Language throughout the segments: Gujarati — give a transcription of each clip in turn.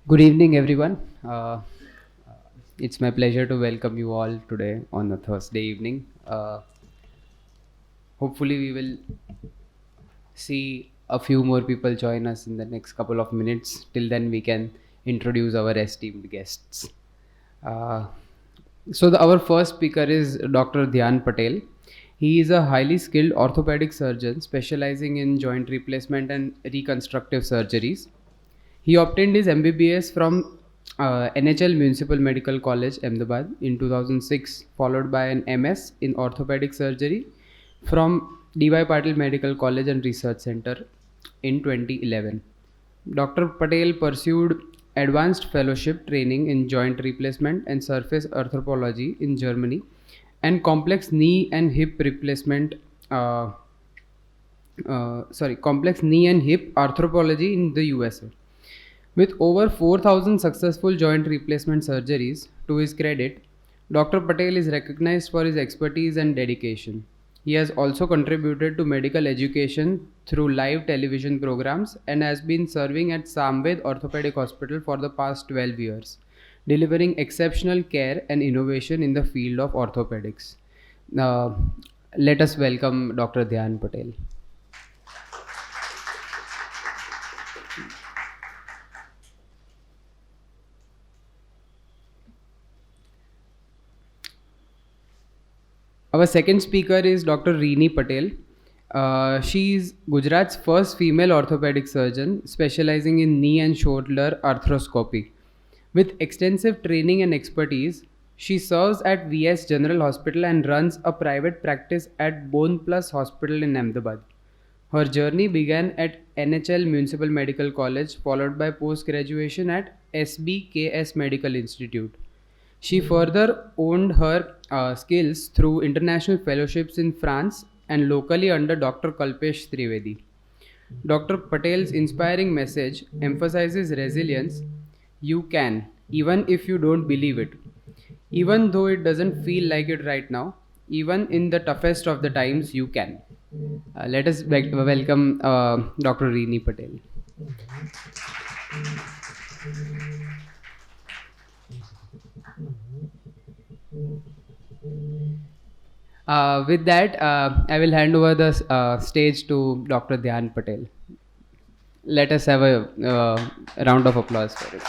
Good evening, everyone. It's my pleasure to welcome you all today on a Thursday evening. Hopefully, we will see a few more people join us in the next couple of minutes. Till then, we can introduce our esteemed guests. Uh, our first speaker is Dr. Dhyan Patel. He is a highly skilled orthopedic surgeon specializing in joint replacement and reconstructive surgeries. He obtained his MBBS from NHL Municipal Medical College, Ahmedabad in 2006, followed by an MS in orthopedic surgery from DY Patil Medical College and Research Center in 2011. Dr. Patel pursued advanced fellowship training in joint replacement and surface arthropology in Germany and complex knee and hip replacement uh, complex knee and hip arthropology in the USA. With over 4,000 successful joint replacement surgeries to his credit, Dr. Patel is recognized for his expertise and dedication. He has also contributed to medical education through live television programs and has been serving at Samved Orthopedic Hospital for the past 12 years, delivering exceptional care and innovation in the field of orthopedics. Uh, Let us welcome Dr. Dhyan Patel. Our second speaker is Dr. Reeni Patel. She is Gujarat's first female orthopedic surgeon specializing in knee and shoulder arthroscopy. With extensive training and expertise, she serves at VS General Hospital and runs a private practice at Bone Plus Hospital in Ahmedabad. Her journey began at NHL Municipal Medical College, followed by post graduation at SBKS Medical Institute. She further honed her skills through international fellowships in France and locally under Dr. Kalpesh Trivedi. Dr. Patel's inspiring message emphasizes resilience. You can, even if you don't believe it. Even though it doesn't feel like it right now, even in the toughest of the times, you can. Let us welcome Dr. Reeni Patel. With that, I will hand over the stage to Dr. Dhyan Patel. Let us have a round of applause for it.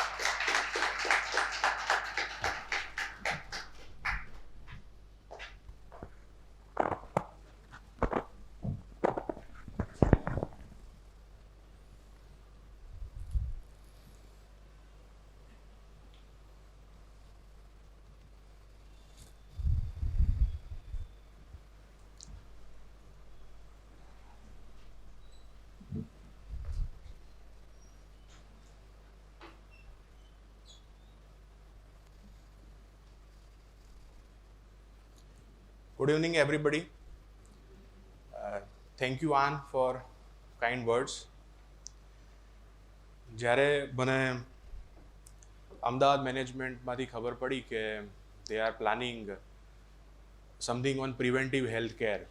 Good evening, everybody. Thank you, Anne, for kind words. જ્યારે મને અમદાવાદ મેનેજમેન્ટમાંથી ખબર પડી કે they are planning something on preventive health care,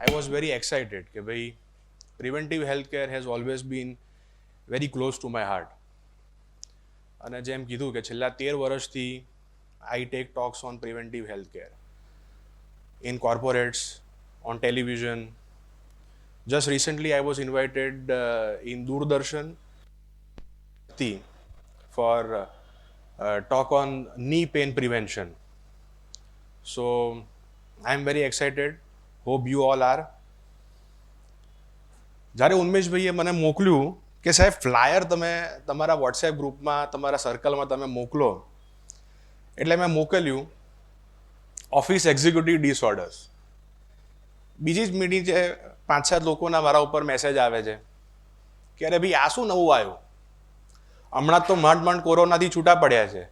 I was very excited કે ભાઈ preventive health care has always been very close to my heart. અને જેમ કીધું કે છેલ્લા 13 વર્ષથી I take talks on preventive health care in corporates, on television. Just recently, I was invited in Doordarshan for talk on knee pain prevention. So, I am very excited. Hope you all are. જ્યારે ઉન્મેશભાઈએ મને મોકલ્યું કે સાહેબ ફ્લાયર તમે તમારા વોટ્સએપ ગ્રુપમાં તમારા સર્કલમાં તમે મોકલો, એટલે મેં મોકલ્યું ઓફિસ એક્ઝિક્યુટિવ ડિસઓર્ડર્સ. બીજી જ મિનિટે 5-7 લોકોના મારા ઉપર મેસેજ આવે છે કે અરે ભાઈ આ શું નવું આવ્યું, હમણાં તો માંડ કોરોનાથી છૂટા પડ્યા છે,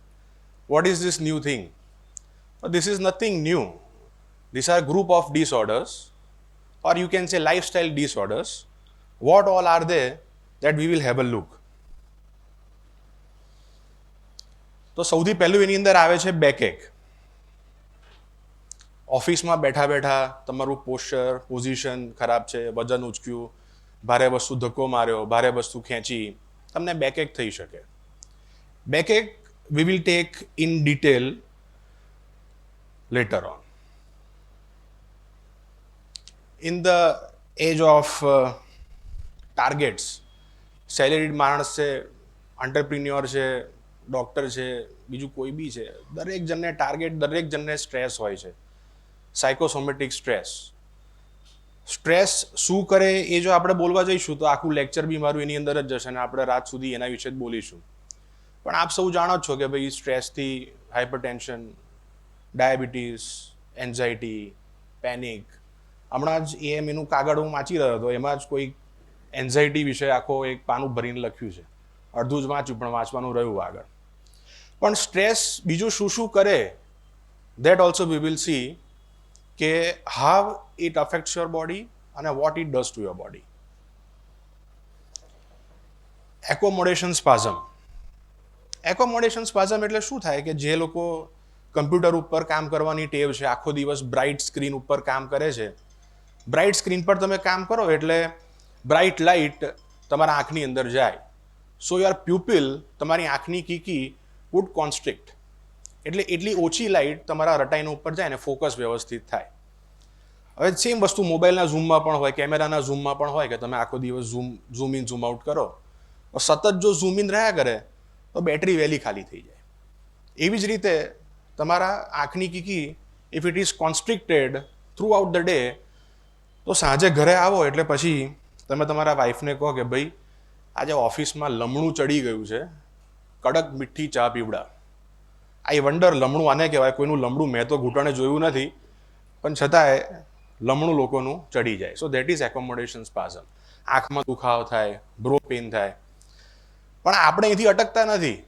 what is this new thing? This is nothing new. This are group of disorders, or you can say lifestyle disorders. What all are they that we will have a look. તો સૌથી પહેલું એની અંદર આવે છે બેકએક. ઓફિસમાં બેઠા બેઠા તમારું પોસ્ચર પોઝિશન ખરાબ છે, વજન ઉચક્યું, ભારે વસ્તુ ધક્કો માર્યો, ભારે વસ્તુ ખેંચી, તમને બેકએક થઈ શકે. Backache we will take in detail later on. In the age of targets, salaried માણસ છે, એન્ટરપ્રિન્યોર છે, ડૉક્ટર છે, બીજું કોઈ બી છે, દરેક જણને ટાર્ગેટ, દરેક જણને સ્ટ્રેસ હોય છે. સાયકોસોમેટિક સ્ટ્રેસ શું કરે એ જો આપણે બોલવા જઈશું તો આખું લેક્ચર બી મારું એની અંદર જ જશે અને આપણે રાત સુધી એના વિશે જ બોલીશું. પણ આપ સૌ જાણો જ છો કે ભાઈ સ્ટ્રેસથી હાઇપરટેન્શન, ડાયાબિટીસ, એન્ઝાયટી, પેનિક. હમણાં જ એનું કાગળ હું વાંચી રહ્યો હતો, એમાં જ કોઈ એન્ઝાયટી વિશે આખો એક પાનું ભરીને લખ્યું છે. અડધું જ વાંચ્યું પણ વાંચવાનું રહ્યું આગળ. પણ સ્ટ્રેસ બીજું શું શું કરે, that also we will see કે how it affects your body અને what it does to your body. Accommodation spasm. Accommodation spasm એટલે શું થાય કે જે લોકો કમ્પ્યુટર ઉપર કામ કરવાની ટેવ છે, આખો દિવસ બ્રાઇટ સ્ક્રીન ઉપર કામ કરે છે, બ્રાઇટ સ્ક્રીન પર તમે કામ કરો એટલે બ્રાઇટ લાઇટ તમારા આંખની અંદર જાય. સો યોર પ્યુપિલ, તમારી આંખની કીકી વુડ કોન્સ્ટ્રિક્ટ. એટલે એટલી ઓછી લાઇટ તમારા રટાઈના ઉપર જાય અને ફોકસ વ્યવસ્થિત થાય. હવે સેમ વસ્તુ મોબાઈલના ઝૂમમાં પણ હોય, કેમેરાના ઝૂમમાં પણ હોય કે તમે આખો દિવસ ઝૂમ ઇન ઝૂમ આઉટ કરો, તો સતત જો ઝૂમ ઇન રહ્યા કરે તો બેટરી વહેલી ખાલી થઈ જાય. એવી જ રીતે તમારા આંખની કીકી if it is constricted throughout the day, તો સાંજે ઘરે આવો એટલે પછી તમે તમારા વાઈફને કહો કે ભાઈ આજે ઓફિસમાં લમણું ચડી ગયું છે, કડક મીઠી ચા પીવડા. આઈ વન્ડર, લમણું આને કહેવાય. કોઈનું લમણું મેં તો ઘૂંટણે જોયું નથી, પણ છતાંય લમણું લોકોનું ચડી જાય. So that is accommodation spasm. આંખમાં દુખાવો થાય, બ્રો પેઇન થાય. પણ આપણે અહીંથી અટકતા નથી.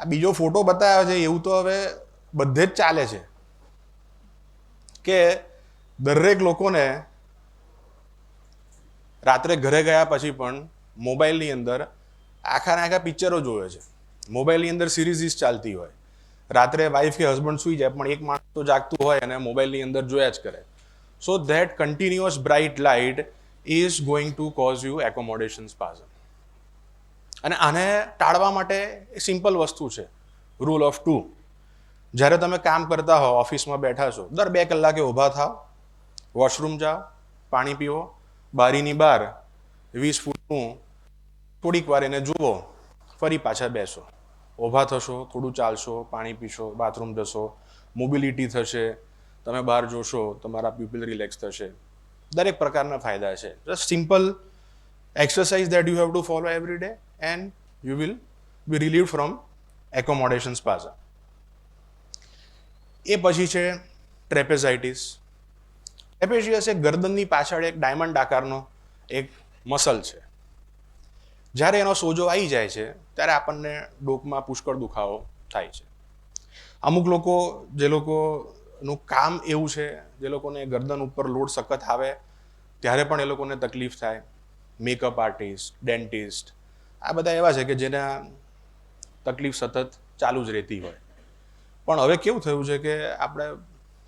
આ બીજો ફોટો બતાવ્યો છે એવું તો હવે બધે જ ચાલે છે કે દરેક લોકોને રાત્રે ઘરે ગયા પછી પણ મોબાઈલની અંદર આખા પિક્ચરો જોવે છે, મોબાઈલની અંદર સિરીઝ ચાલતી હોય. રાત્રે વાઈફ કે હસબન્ડ સૂઈ જાય પણ એક માણસ તો જાગતું હોય અને મોબાઈલની અંદર જોયા જ કરે. So that continuous bright light is going to cause you accommodation spasm. અને આને ટાળવા માટે એક સિમ્પલ વસ્તુ છે, રૂલ ઓફ 2. જ્યારે તમે કામ કરતા હો, ઓફિસમાં બેઠા છો, દર 2 કલાકે ઊભા થાવ, વોશરૂમ જાઓ, પાણી પીવો, બારીની બહાર 20 ફૂટનું થોડીક વાર એને જુઓ, ફરી પાછા બેસો. ઊભા થશો, થોડું ચાલશો, પાણી પીશો, બાથરૂમ જશો, મોબિલિટી થશે, તમે બહાર જોશો, તમારા પ્યુપિલ રિલેક્સ થશે. દરેક પ્રકારના ફાયદા છે. Just simple exercise that you have to follow every day and you will be relieved from accommodation spasm. એ પછી છે ટ્રેપેઝાઇટિસ. ટ્રેપેઝિયસ એક ગરદનની પાછળ એક ડાયમંડ આકારનો એક મસલ છે. જ્યારે એનો સોજો આવી જાય છે ત્યારે આપણને ડોકમાં પુષ્કળ દુખાવો થાય છે. અમુક લોકો, જે લોકોનું કામ એવું છે, જે લોકોને ગરદન ઉપર લોડ સખત આવે ત્યારે પણ એ લોકોને તકલીફ થાય. મેકઅપ આર્ટિસ્ટ, ડેન્ટિસ્ટ, આ બધા એવા છે કે જેના તકલીફ સતત ચાલુ જ રહેતી હોય. પણ હવે કેવું થયું છે કે આપણે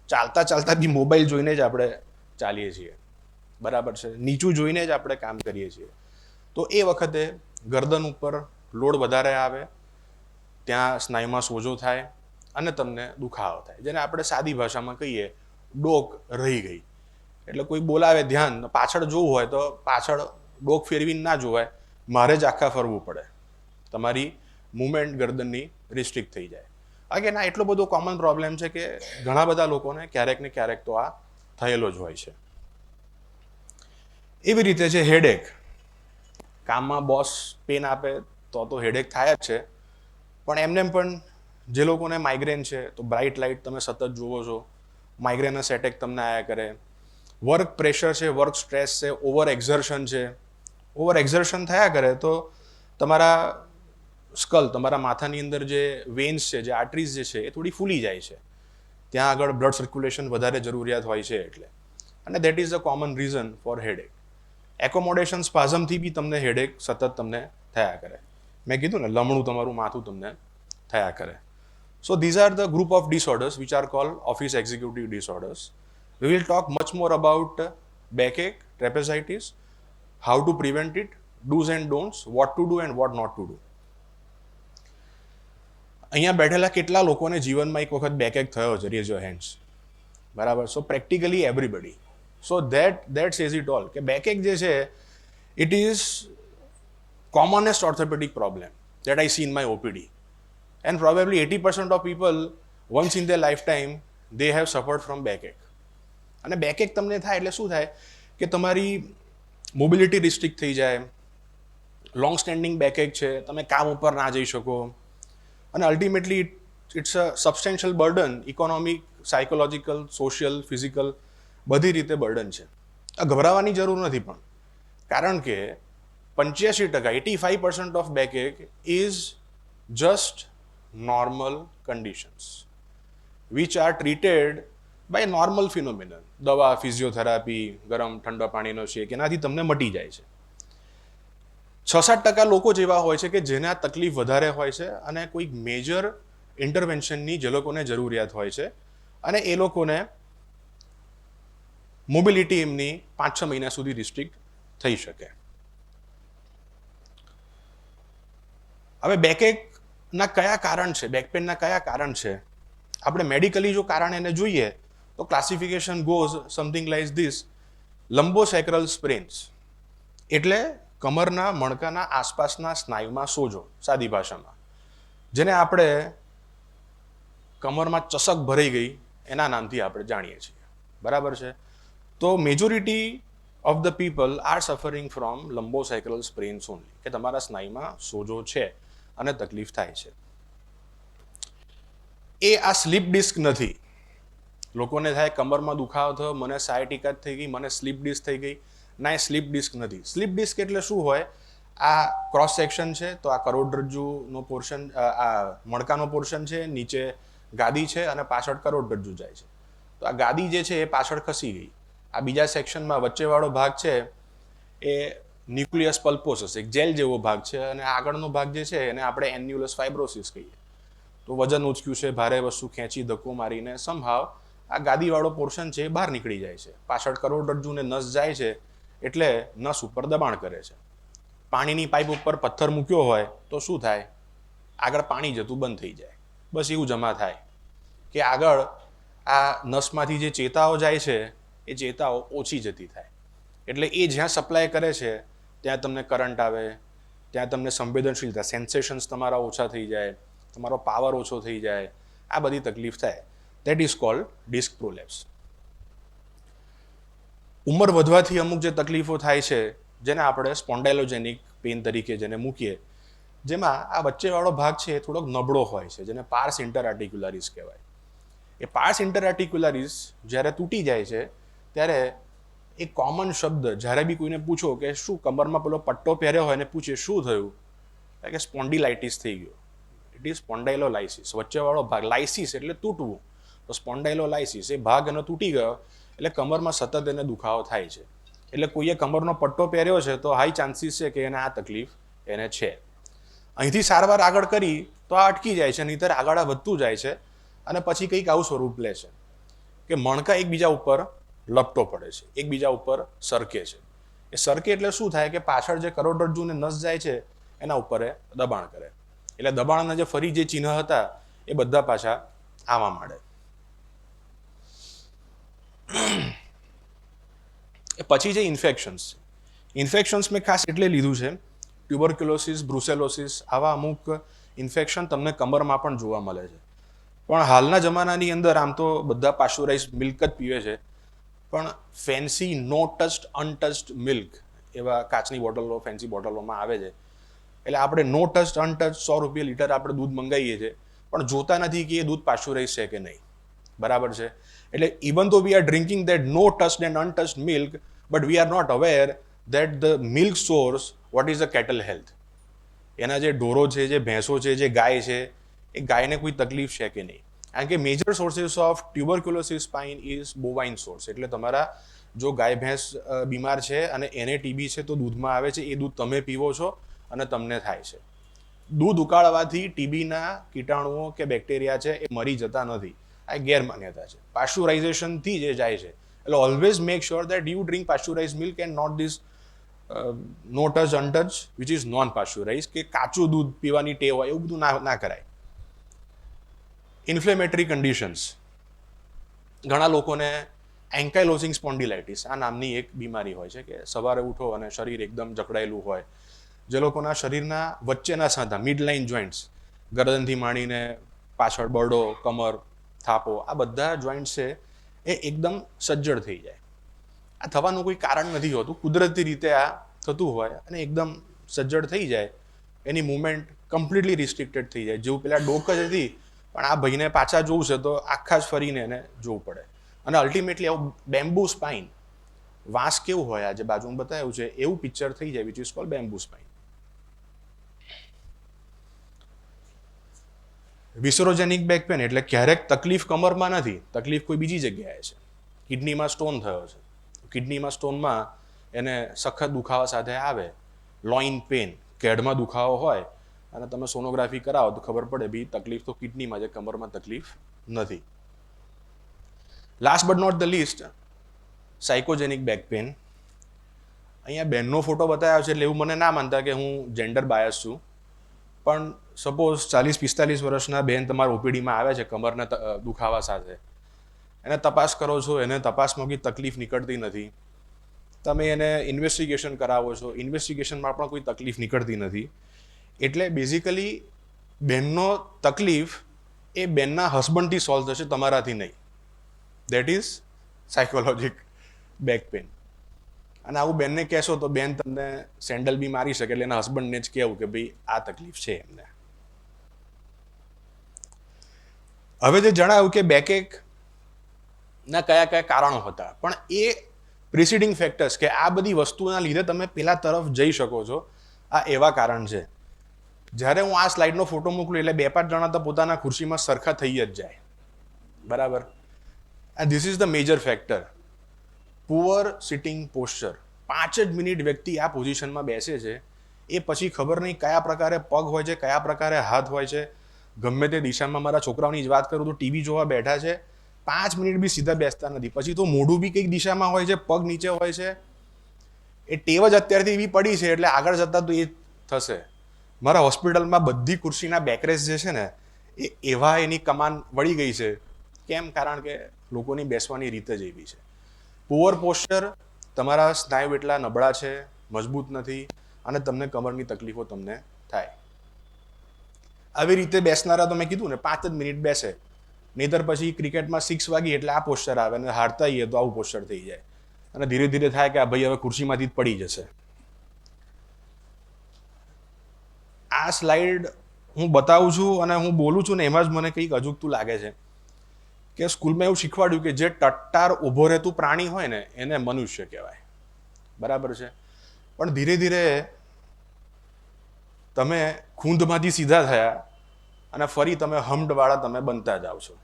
ચાલતા બી મોબાઈલ જોઈને જ આપણે ચાલીએ છીએ, બરાબર છે, નીચું જોઈને જ આપણે કામ કરીએ છીએ. તો એ વખતે ગરદન ઉપર લોડ વધારે આવે, ત્યાં સ્નાયુમાં સોજો થાય અને તમને દુખાવો થાય, જેને આપણે સાદી ભાષામાં કહીએ ડોક રહી ગઈ. એટલે કોઈ બોલાવે ધ્યાન, પાછળ જોવું હોય તો પાછળ ડોક ફેરવીને ના જોવાય, મારે જ આખા ફરવું પડે, તમારી મુવમેન્ટ ગરદનની રિસ્ટ્રિક્ટ થઈ જાય. અગેન આ એટલો બધો કોમન પ્રોબ્લેમ છે કે ઘણા બધા લોકોને ક્યારેક ને ક્યારેક તો આ થયેલો જ હોય છે. એવી રીતે છે હેડેક. કામમાં બોસ પેન આપે તો હેડેક થાય જ છે. પણ એમને પણ જે લોકોને માઇગ્રેન છે તો બ્રાઇટ લાઇટ તમે સતત જુઓ છો, માઇગ્રેનસ એટેક તમને આયા કરે. વર્ક પ્રેશર છે, વર્ક સ્ટ્રેસ છે, ઓવર એક્ઝર્શન છે. ઓવર એક્ઝર્શન થયા કરે તો તમારા સ્કલ, તમારા માથાની અંદર જે વેન્સ છે, જે આર્ટરીઝ જે છે એ થોડી ફૂલી જાય છે. ત્યાં આગળ બ્લડ સર્ક્યુલેશન વધારે જરૂરિયાત હોય છે એટલે. અને that is the common reason for headache. Accommodation સ્પાઝમથી બી તમને હેડેક સતત તમને થયા કરે. મેં કીધું ને, લમણું તમારું માથું તમને થયા કરે. સો these are the group of disorders which are cold office executive disorders. We will talk much more about backache, trapezitis, how to prevent it, dos and don'ts, what to do and what not to do. અહીંયા બેઠેલા કેટલા લોકોને જીવનમાં એક વખત બેક થયો છે? Raise your hands. બરાબર. So practically everybody. So that says it all કે બેક જે છે it is commonest orthopedic problem that I see in my OPD. And probably 80% of people, once in their lifetime, they have suffered from backache. અને બેકએક તમને થાય એટલે શું થાય કે તમારી મોબિલિટી રિસ્ટ્રિક્ટ થઈ જાય, લોંગ સ્ટેન્ડિંગ બેકએક છે, તમે કામ ઉપર ના જઈ શકો, અને ultimately it's a substantial burden, economic, psychological, social, physical, બધી રીતે બર્ડન છે. આ ગભરાવાની જરૂર નથી, પણ કારણ કે 85%, 85% of backache is just normal conditions which are treated by normal phenomenon. દવા, ફિઝિયોથેરાપી, ગરમ ઠંડા પાણીનો શેક, એનાથી તમને મટી જાય છે. 6-7% લોકો જેવા હોય છે કે જેને આ તકલીફ વધારે હોય છે અને કોઈક મેજર ઇન્ટરવેન્શનની જે લોકોને જરૂરિયાત હોય છે, અને એ લોકોને મોબિલિટી એમની 5-6 મહિના સુધી રિસ્ટ્રિક્ટ થઈ શકે. હવે બેકએકના કયા કારણ છે, બેકપેનના કયા કારણ છે? આપણે મેડિકલી જો કારણ એને જોઈએ તો classification goes something like this: lumbosacral sprains, એટલે કમરના મણકાના આસપાસના સ્નાયુમાં સોજો, સાદી ભાષામાં, જેને આપણે કમરમાં ચસક ભરાઈ ગઈ એના નામથી આપણે જાણીએ છીએ. બરાબર છે. તો majority of the people are suffering from lumbosacral sprains only, કે તમારા સ્નાયુમાં સોજો છે અને તકલીફ થાય છે. એ આ સ્લીપ ડિસ્ક નથી. લોકોને થાય કમરમાં દુખાવો થયો, મને સાયટિકા થઈ ગઈ, મને સ્લીપ ડિસ્ક થઈ ગઈ. ના, એ સ્લીપ ડિસ્ક નથી. સ્લીપ ડિસ્ક એટલે શું હોય? આ ક્રોસ સેક્શન છે, તો આ કરોડરજ્જુનો પોર્શન, આ મણકાનો પોર્શન છે, નીચે ગાદી છે અને પાછળ કરોડરજ્જુ જાય છે. તો આ ગાદી જે છે એ પાછળ ખસી ગઈ. આ બીજા સેક્શનમાં વચ્ચેવાળો ભાગ છે એ ન્યુક્લિયસ પલ્પોસસ, એક જેલ જેવો ભાગ છે, અને આગળનો ભાગ જે છે એને આપણે એન્યુલસ ફાઇબ્રોસિસ કહીએ. તો વજન ઉચક્યું છે, ભારે વસ્તુ ખેંચી, ધક્કો મારીને સમહાવ આ ગાદીવાળો પોર્શન છે એ બહાર નીકળી જાય છે. પાછળ કરોડરજ્જુને નસ જાય છે એટલે નસ ઉપર દબાણ કરે છે. પાણીની પાઇપ ઉપર પથ્થર મૂક્યો હોય તો શું થાય? આગળ પાણી જતું બંધ થઈ જાય. બસ એવું જમા થાય કે આગળ આ નસમાંથી જે ચેતાઓ જાય છે એ ચેતાઓ ઓછી જતી થાય. એટલે એ જ્યાં સપ્લાય કરે છે ત્યાં તમને કરંટ આવે, ત્યાં તમને સંવેદનશીલતા, સેન્સેશન્સ તમારા ઓછા થઈ જાય, તમારો પાવર ઓછો થઈ જાય, આ બધી તકલીફ થાય. That is called disc prolapse. ઉંમર વધવાથી અમુક જે તકલીફો થાય છે જેને આપણે સ્પોન્ડાઇલોજેનિક પેઇન તરીકે જેને મૂકીએ, જેમાં આ વચ્ચેવાળો ભાગ છે એ થોડોક નબળો હોય છે, જેને પાર્સ ઇન્ટરઆર્ટિક્યુલારિસ કહેવાય. એ પાર્સ ઇન્ટરઆર્ટિક્યુલારિસ જ્યારે તૂટી જાય છે ત્યારે એક કોમન શબ્દ, જ્યારે બી કોઈને પૂછો કે શું કમરમાં પેલો પટ્ટો પહેર્યો હોય ને પૂછે શું થયું, કે સ્પોન્ડિલાઇટિસ થઈ ગયો. It is સ્પોન્ડાઇલોલાઇસિસ. વચ્ચેવાળો ભાગ, લાઇસિસ એટલે તૂટવું, તો સ્પોન્ડાઇલોલાઇસિસ, એ ભાગ એનો તૂટી ગયો એટલે કમરમાં સતત એને દુખાવો થાય છે. એટલે કોઈએ કમરનો પટ્ટો પહેર્યો છે તો હાઈ ચાન્સીસ છે કે એને આ તકલીફ એને છે. અહીંથી સારવાર આગળ કરી તો આ અટકી જાય છે, નહીંતર આગળ આ વધતું જાય છે અને પછી કંઈક આવું સ્વરૂપ લે છે કે મણકા એકબીજા ઉપર લપટો પડે છે, એકબીજા ઉપર સરકે છે. એ સરકે એટલે શું થાય કે પાછળ જે કરોડરજ્જુને નસ જાય છે એના ઉપર એ દબાણ કરે. એટલે દબાણના જે ફરી જે ચિહ્ન હતા એ બધા પાછા આવવા માંડે. પછી જે ઇન્ફેક્શન્સ મેં ખાસ એટલે લીધું છે, ટ્યુબરક્યુલોસિસ, બ્રુસેલોસિસ, આવા અમુક ઇન્ફેક્શન તમને કમરમાં પણ જોવા મળે છે. પણ હાલના જમાનાની અંદર આમ તો બધા પાસ્ચરાઇઝ મિલ્ક જ પીવે છે, પણ ફેન્સી નો ટચ્ડ અનટચ્ડ મિલ્ક એવા કાચની બોટલો, ફેન્સી બોટલોમાં આવે છે. એટલે આપણે નો ટચ્ડ અનટચ્ડ 100 રૂપિયા લીટર આપણે દૂધ મંગાવીએ છીએ, પણ જોતા નથી કે એ દૂધ પાસ્ચરાઇઝ છે કે નહીં. બરાબર છે. એટલે even though we are drinking that no touched and untouched milk, but we are not aware that the milk source, what is the cattle health. એના જે ઢોરો છે, જે ભેંસો છે, જે ગાય છે, એ ગાયને કોઈ તકલીફ છે કે નહીં. કારણ કે major sources of tuberculosis spine is bovine source. એટલે તમારા જો ગાય ભેંસ બીમાર છે અને એને ટીબી છે તો દૂધમાં આવે છે, એ દૂધ તમે પીવો છો અને તમને થાય છે. દૂધ ઉકાળવાથી ટીબીના કીટાણુઓ કે બેક્ટેરિયા છે એ મરી જતા નથી. આ ગેરમાન્યતા છે. પાસ્ચરાઇઝેશનથી જે જાય છે. એટલે always make sure that you drink pasteurise milk and not this no touch untouch which is non pasteurise, કે કાચું દૂધ પીવાની ટેવ હોય એવું બધું ના કરાય. ઇન્ફ્લેમેટરી કન્ડિશન્સ, ઘણા લોકોને એન્કાઇલોઝિંગ સ્પોન્ડિલાઇટિસ આ નામની એક બીમારી હોય છે, કે સવારે ઉઠો અને શરીર એકદમ જકડાયેલું હોય. જે લોકોના શરીરના વચ્ચેના સાંધા, મિડ લાઇન જોઈન્ટ્સ, ગરદનથી માંડીને પાછળ બરડો, કમર, થાપો, આ બધા જોઈન્ટ્સ છે એ એકદમ સજ્જડ થઈ જાય. આ થવાનું કોઈ કારણ નથી હોતું, કુદરતી રીતે આ થતું હોય અને એકદમ સજ્જડ થઈ જાય, એની મુવમેન્ટ કમ્પ્લીટલી રિસ્ટ્રિક્ટેડ થઈ જાય. જેવું પેલા ડોક જ હતી, પણ આ ભાઈને પાછા જોવું છે તો આખા જ ફરીને એને જોવું પડે. અને અલ્ટિમેટલી આવું બેમ્બુ સ્પાઇન, વાંસ કેવું હોય આજે બાજુમાં બતાવ્યું છે એવું પિક્ચર થઈ જાય, which is called bamboo spine. Viscerogenic back pain એટલે ક્યારેક તકલીફ કમરમાં નથી, તકલીફ કોઈ બીજી જગ્યાએ છે. કિડનીમાં સ્ટોન થયો છે, કિડનીમાં સ્ટોનમાં એને સખત દુખાવા સાથે આવે. લોઇન પેન, કેડમાં દુખાવો હોય અને તમે સોનોગ્રાફી કરાવો તો ખબર પડે બી તકલીફ તો કિડનીમાં છે, કમરમાં તકલીફ નથી. Last but not the least, psychogenic back pain. અહીંયા બેનનો ફોટો બતાવ્યો છે એટલે એવું મને ના માનતા કે હું જેન્ડર બાયસ છું, પણ સપોઝ 40-45 વર્ષના બેન તમારા ઓપીડીમાં આવે છે કમરના દુખાવા સાથે, એને તપાસ કરો છો, એને તપાસમાં કોઈ તકલીફ નીકળતી નથી, તમે એને ઇન્વેસ્ટિગેશન કરાવો છો, ઇન્વેસ્ટિગેશનમાં પણ કોઈ તકલીફ નીકળતી નથી, એટલે બેઝિકલી બેનનો તકલીફ એ બેનના હસબન્ડથી સોલ્વ થશે, તમારાથી નહીં. That is psychologic back pain. અને આવું બેનને કહેશો તો બેન તમને સેન્ડલ બી મારી શકે, એટલે એના હસબન્ડને જ કહેવું કે ભાઈ આ તકલીફ છે એમને. હવે જે જણાવ્યું કે બેકએક ના કયા કયા કારણો હતા, પણ એ પ્રિસીડિંગ ફેક્ટર્સ કે આ બધી વસ્તુના લીધે તમે પેલા તરફ જઈ શકો છો, આ એવા કારણ છે. જ્યારે હું આ સ્લાઇડનો ફોટો મોકલું એટલે 2-5 જણા તો પોતાના ખુરશીમાં સરખા થઈ જ જાય, બરાબર. And this is the major factor, poor sitting posture. 5 જ મિનિટ વ્યક્તિ આ પોઝિશનમાં બેસે છે, એ પછી ખબર નહીં કયા પ્રકારે પગ હોય છે, કયા પ્રકારે હાથ હોય છે. ગમે તે દિશામાં, મારા છોકરાઓની જ વાત કરું તો ટીવી જોવા બેઠા છે, 5 મિનિટ બી સીધા બેસતા નથી, પછી તો મોઢું બી કંઈક દિશામાં હોય છે, પગ નીચે હોય છે. એ ટેવ જ અત્યારથી એવી પડી છે એટલે આગળ જતાં તો એ થશે. મારા હોસ્પિટલમાં બધી ખુરશીના બેકરેસ જે છે ને એ એવા એની કમાન વળી ગઈ છે. કેમ? કારણ કે લોકોની બેસવાની રીત જ એવી છે. પુઅર પોસ્ચર, તમારા સ્નાયુ એટલા નબળા છે, મજબૂત નથી અને તમને કમરની તકલીફો તમને થાય. આવી રીતે બેસનારા તો મેં કીધું ને 5 જ મિનિટ બેસે, નહીતર પછી ક્રિકેટમાં 6 વાગી એટલે આ પોસ્ચર આવે અને હારતા હોઈએ તો આવું પોસ્ચર થઈ જાય અને ધીરે ધીરે થાય કે આ ભાઈ હવે ખુરશીમાંથી જ પડી જશે. આ સ્લાઇડ હું બતાવું છું અને હું બોલું છું ને એમાં જ મને કંઈક અજુગતું લાગે છે કે સ્કૂલમાં એવું શીખવાડ્યું કે જે ટટ્ટાર ઊભો રહેતું પ્રાણી હોય ને એને મનુષ્ય કહેવાય, બરાબર છે. પણ ધીરે ધીરે તમે ખૂંદમાંથી સીધા થયા અને ફરી તમે હમ્ડવાળા તમે બનતા જાઓ છો.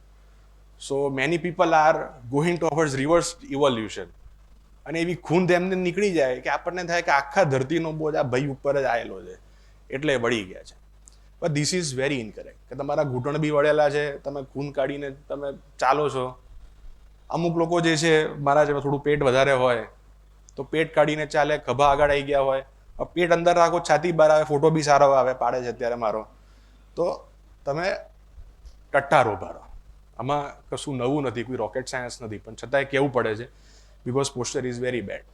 So many people are going towards reverse evolution. અને એવી ખૂંદ એમને નીકળી જાય કે આપણને થાય કે આખા ધરતીનો બોજ આ ભાઈ ઉપર જ આવેલો છે એટલે વળી ગયા છે. પણ ધીસ ઇઝ વેરી ઇનકરેક્ટ કે તમારા ઘૂંટણ બી વળેલા છે, તમે ખૂન કાઢીને તમે ચાલો છો. અમુક લોકો જે છે મારા જેવા થોડું પેટ વધારે હોય તો પેટ કાઢીને ચાલે, ખભા આગળ આવી ગયા હોય, પેટ અંદર રાખો, છાતી બહાર આવે, ફોટો બી સારો આવે, પાડે છે અત્યારે મારો, તો તમે ટટ્ટાર ઉભા રહો. આમાં કશું નવું નથી, કોઈ રોકેટ સાયન્સ નથી, પણ છતાંય કહેવું પડે છે because posture is very bad.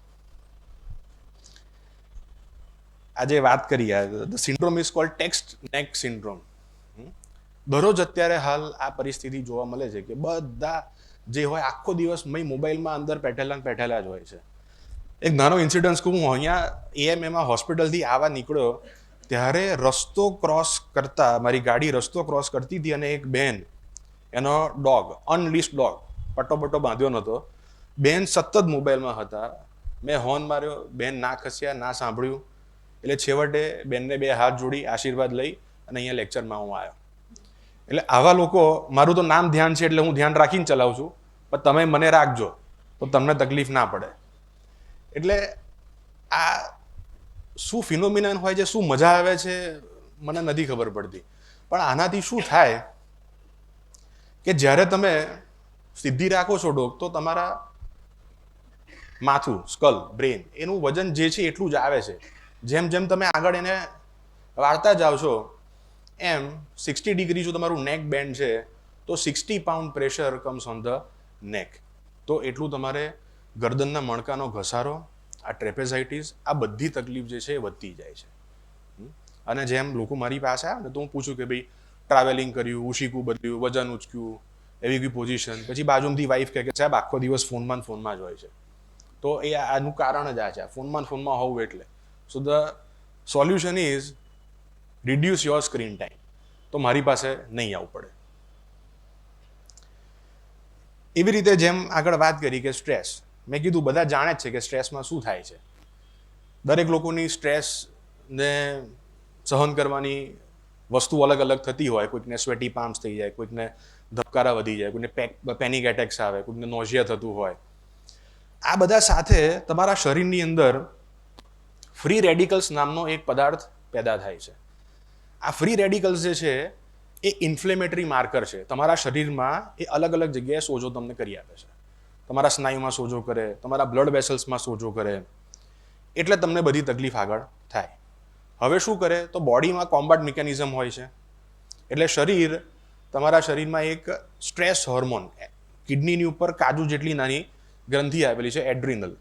આજે વાત કરીએ, the syndrome is called text નેક સિન્ડ્રોમ. દરરોજ અત્યારે હાલ આ પરિસ્થિતિ જોવા મળે છે કે બધા જે હોય આખો દિવસ મોબાઈલમાં અંદર પેઠેલા જ હોય છે. એક નાનો ઇન્સિડન્સ કહું, હું અહીંયા એએમએમાં હોસ્પિટલથી આવવા નીકળ્યો ત્યારે રસ્તો ક્રોસ કરતા, મારી ગાડી રસ્તો ક્રોસ કરતી હતી અને એક બેન, એનો ડોગ, અનલિસ્ટ ડોગ, પટ્ટો બાંધ્યો નહોતો, બેન સતત મોબાઈલમાં હતા. મેં હોર્ન માર્યો, બેન ના ખસ્યા, ના સાંભળ્યું, એટલે છેવટે બેનને 2 હાથ જોડી આશીર્વાદ લઈ અને અહીંયા લેક્ચરમાં હું આવ્યો. એટલે આવા લોકો, મારું તો નામ ધ્યાન છે એટલે હું ધ્યાન રાખીને ચલાવું છું, પણ તમે મને રાખજો તો તમને તકલીફ ના પડે. એટલે આ શું ફિનોમિનન હોય છે, શું મજા આવે છે, મને નથી ખબર પડતી. પણ આનાથી શું થાય કે જ્યારે તમે સીધી રાખો છો ડોક તો તમારા માથું, સ્કલ, બ્રેન, એનું વજન જે છે એટલું જ આવે છે. જેમ જેમ તમે આગળ એને વાળતા જાઓ છો એમ 60 ડિગ્રી જો તમારું નેક બેન્ડ છે તો 60 pound pressure comes on the નેક. તો એટલું તમારે ગરદનના મણકાનો ઘસારો, આ ટ્રેપેઝાઇટિસ, આ બધી તકલીફ જે છે એ વધતી જાય છે. અને જેમ લોકો મારી પાસે આવે ને તો હું પૂછું કે ભાઈ ટ્રાવેલિંગ કર્યું, ઉશીકું બદલ્યું, વજન ઉચક્યું, એવી કોઈ પોઝિશન, પછી બાજુમાંથી વાઈફ કહે કે સાહેબ આખો દિવસ ફોનમાં જ હોય છે. તો એ આનું કારણ જ આ છે, ફોનમાં હોવું એટલે. So the solution is reduce your screen time. તો મારી પાસે નહીં આવવું પડે. એવી રીતે જેમ આગળ વાત કરી કે સ્ટ્રેસ, મેં કીધું બધા જાણે જ છે કે સ્ટ્રેસમાં શું થાય છે. દરેક લોકોની સ્ટ્રેસને સહન કરવાની વસ્તુ અલગ અલગ થતી હોય. કોઈકને સ્વેટી પામ્સ થઈ જાય, કોઈકને ધબકારા વધી જાય, કોઈને પેનિક એટેક્સ આવે, કોઈકને નોઝિયા થતું હોય. આ બધા સાથે તમારા શરીરની અંદર ફ્રી રેડિકલ્સ નામનો એક પદાર્થ પેદા થાય છે. આ ફ્રી રેડિકલ્સ જે છે એ ઇન્ફ્લેમેટરી માર્કર છે. તમારા શરીરમાં એ અલગ અલગ જગ્યાએ સોજો તમને કરી આપે છે. તમારા સ્નાયુમાં સોજો કરે, તમારા બ્લડ વેસલ્સમાં સોજો કરે, એટલે તમને બધી તકલીફ આગળ થાય. હવે શું કરે તો બોડીમાં કોમ્બેટ મિકેનિઝમ હોય છે. એટલે તમારા શરીરમાં એક સ્ટ્રેસ હોર્મોન, કિડનીની ઉપર કાજુ જેટલી નાની ગ્રંથિ આવેલી છે એડ્રિનલ.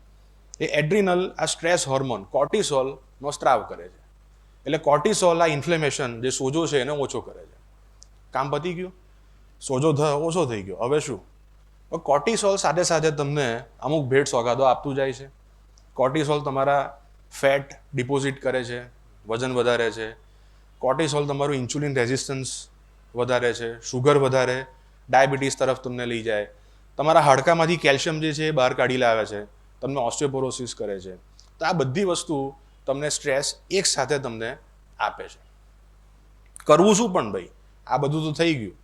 એ એડ્રિનલ આ સ્ટ્રેસ હોર્મોન કોર્ટિસોલનો સ્ત્રાવ કરે છે. એટલે કોર્ટિસોલ આ ઇન્ફ્લેમેશન જે સોજો છે એને ઓછો કરે છે. કામ પતી ગયું, સોજો ઓછો થઈ ગયો. હવે શું? કોર્ટિસોલ સાથે સાથે તમને અમુક ભેટ સોગાદો આપતું જાય છે. કોર્ટિસોલ તમારા ફેટ ડિપોઝિટ કરે છે, વજન વધારે છે. કોર્ટિસોલ તમારું ઇન્સ્યુલિન રેઝિસ્ટન્સ વધારે છે, શુગર વધારે, ડાયાબિટીસ તરફ તમને લઈ જાય. તમારા હાડકામાંથી કેલ્શિયમ જે છે એ બહાર કાઢી લાવે છે, તમને ઓસ્ટિયોપોરોસિસ કરે છે. તો આ બધી વસ્તુ તમને સ્ટ્રેસ એક સાથે તમને આપે છે. કરવું શું પણ ભાઈ? આ બધું તો થઈ ગયું.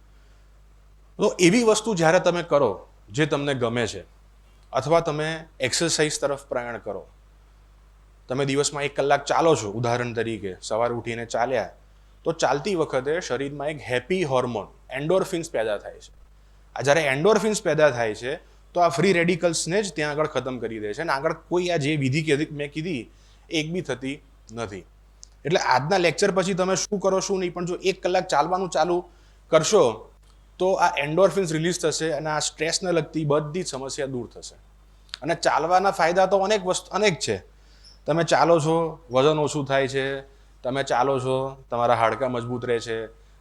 તો એવી વસ્તુ જ્યારે તમે કરો જે તમને ગમે છે, અથવા તમે એક્સરસાઇઝ તરફ પ્રયાણ કરો, તમે દિવસમાં 1 કલાક ચાલો છો ઉદાહરણ તરીકે, સવારે ઉઠીને ચાલ્યા, તો ચાલતી વખતે શરીરમાં એક હેપી હોર્મોન એન્ડોર્ફિન્સ પેદા થાય છે. આ જ્યારે એન્ડોર્ફિન્સ પેદા થાય છે તો આ ફ્રી રેડિકલ્સને જ ત્યાં આગળ ખતમ કરી દે છે. અને આગળ કોઈ આ જે વિધિ મેં કીધી એક બી થતી નથી. એટલે આજના લેક્ચર પછી તમે શું કરો શું નહીં, પણ જો 1 કલાક ચાલવાનું ચાલુ કરશો તો આ એન્ડોર્ફિન્સ રિલીઝ થશે અને આ સ્ટ્રેસને લગતી બધી જ સમસ્યા દૂર થશે. અને ચાલવાના ફાયદા તો અનેક છે. તમે ચાલો છો, વજન ઓછું થાય છે. તમે ચાલો છો, તમારા હાડકાં મજબૂત રહે છે.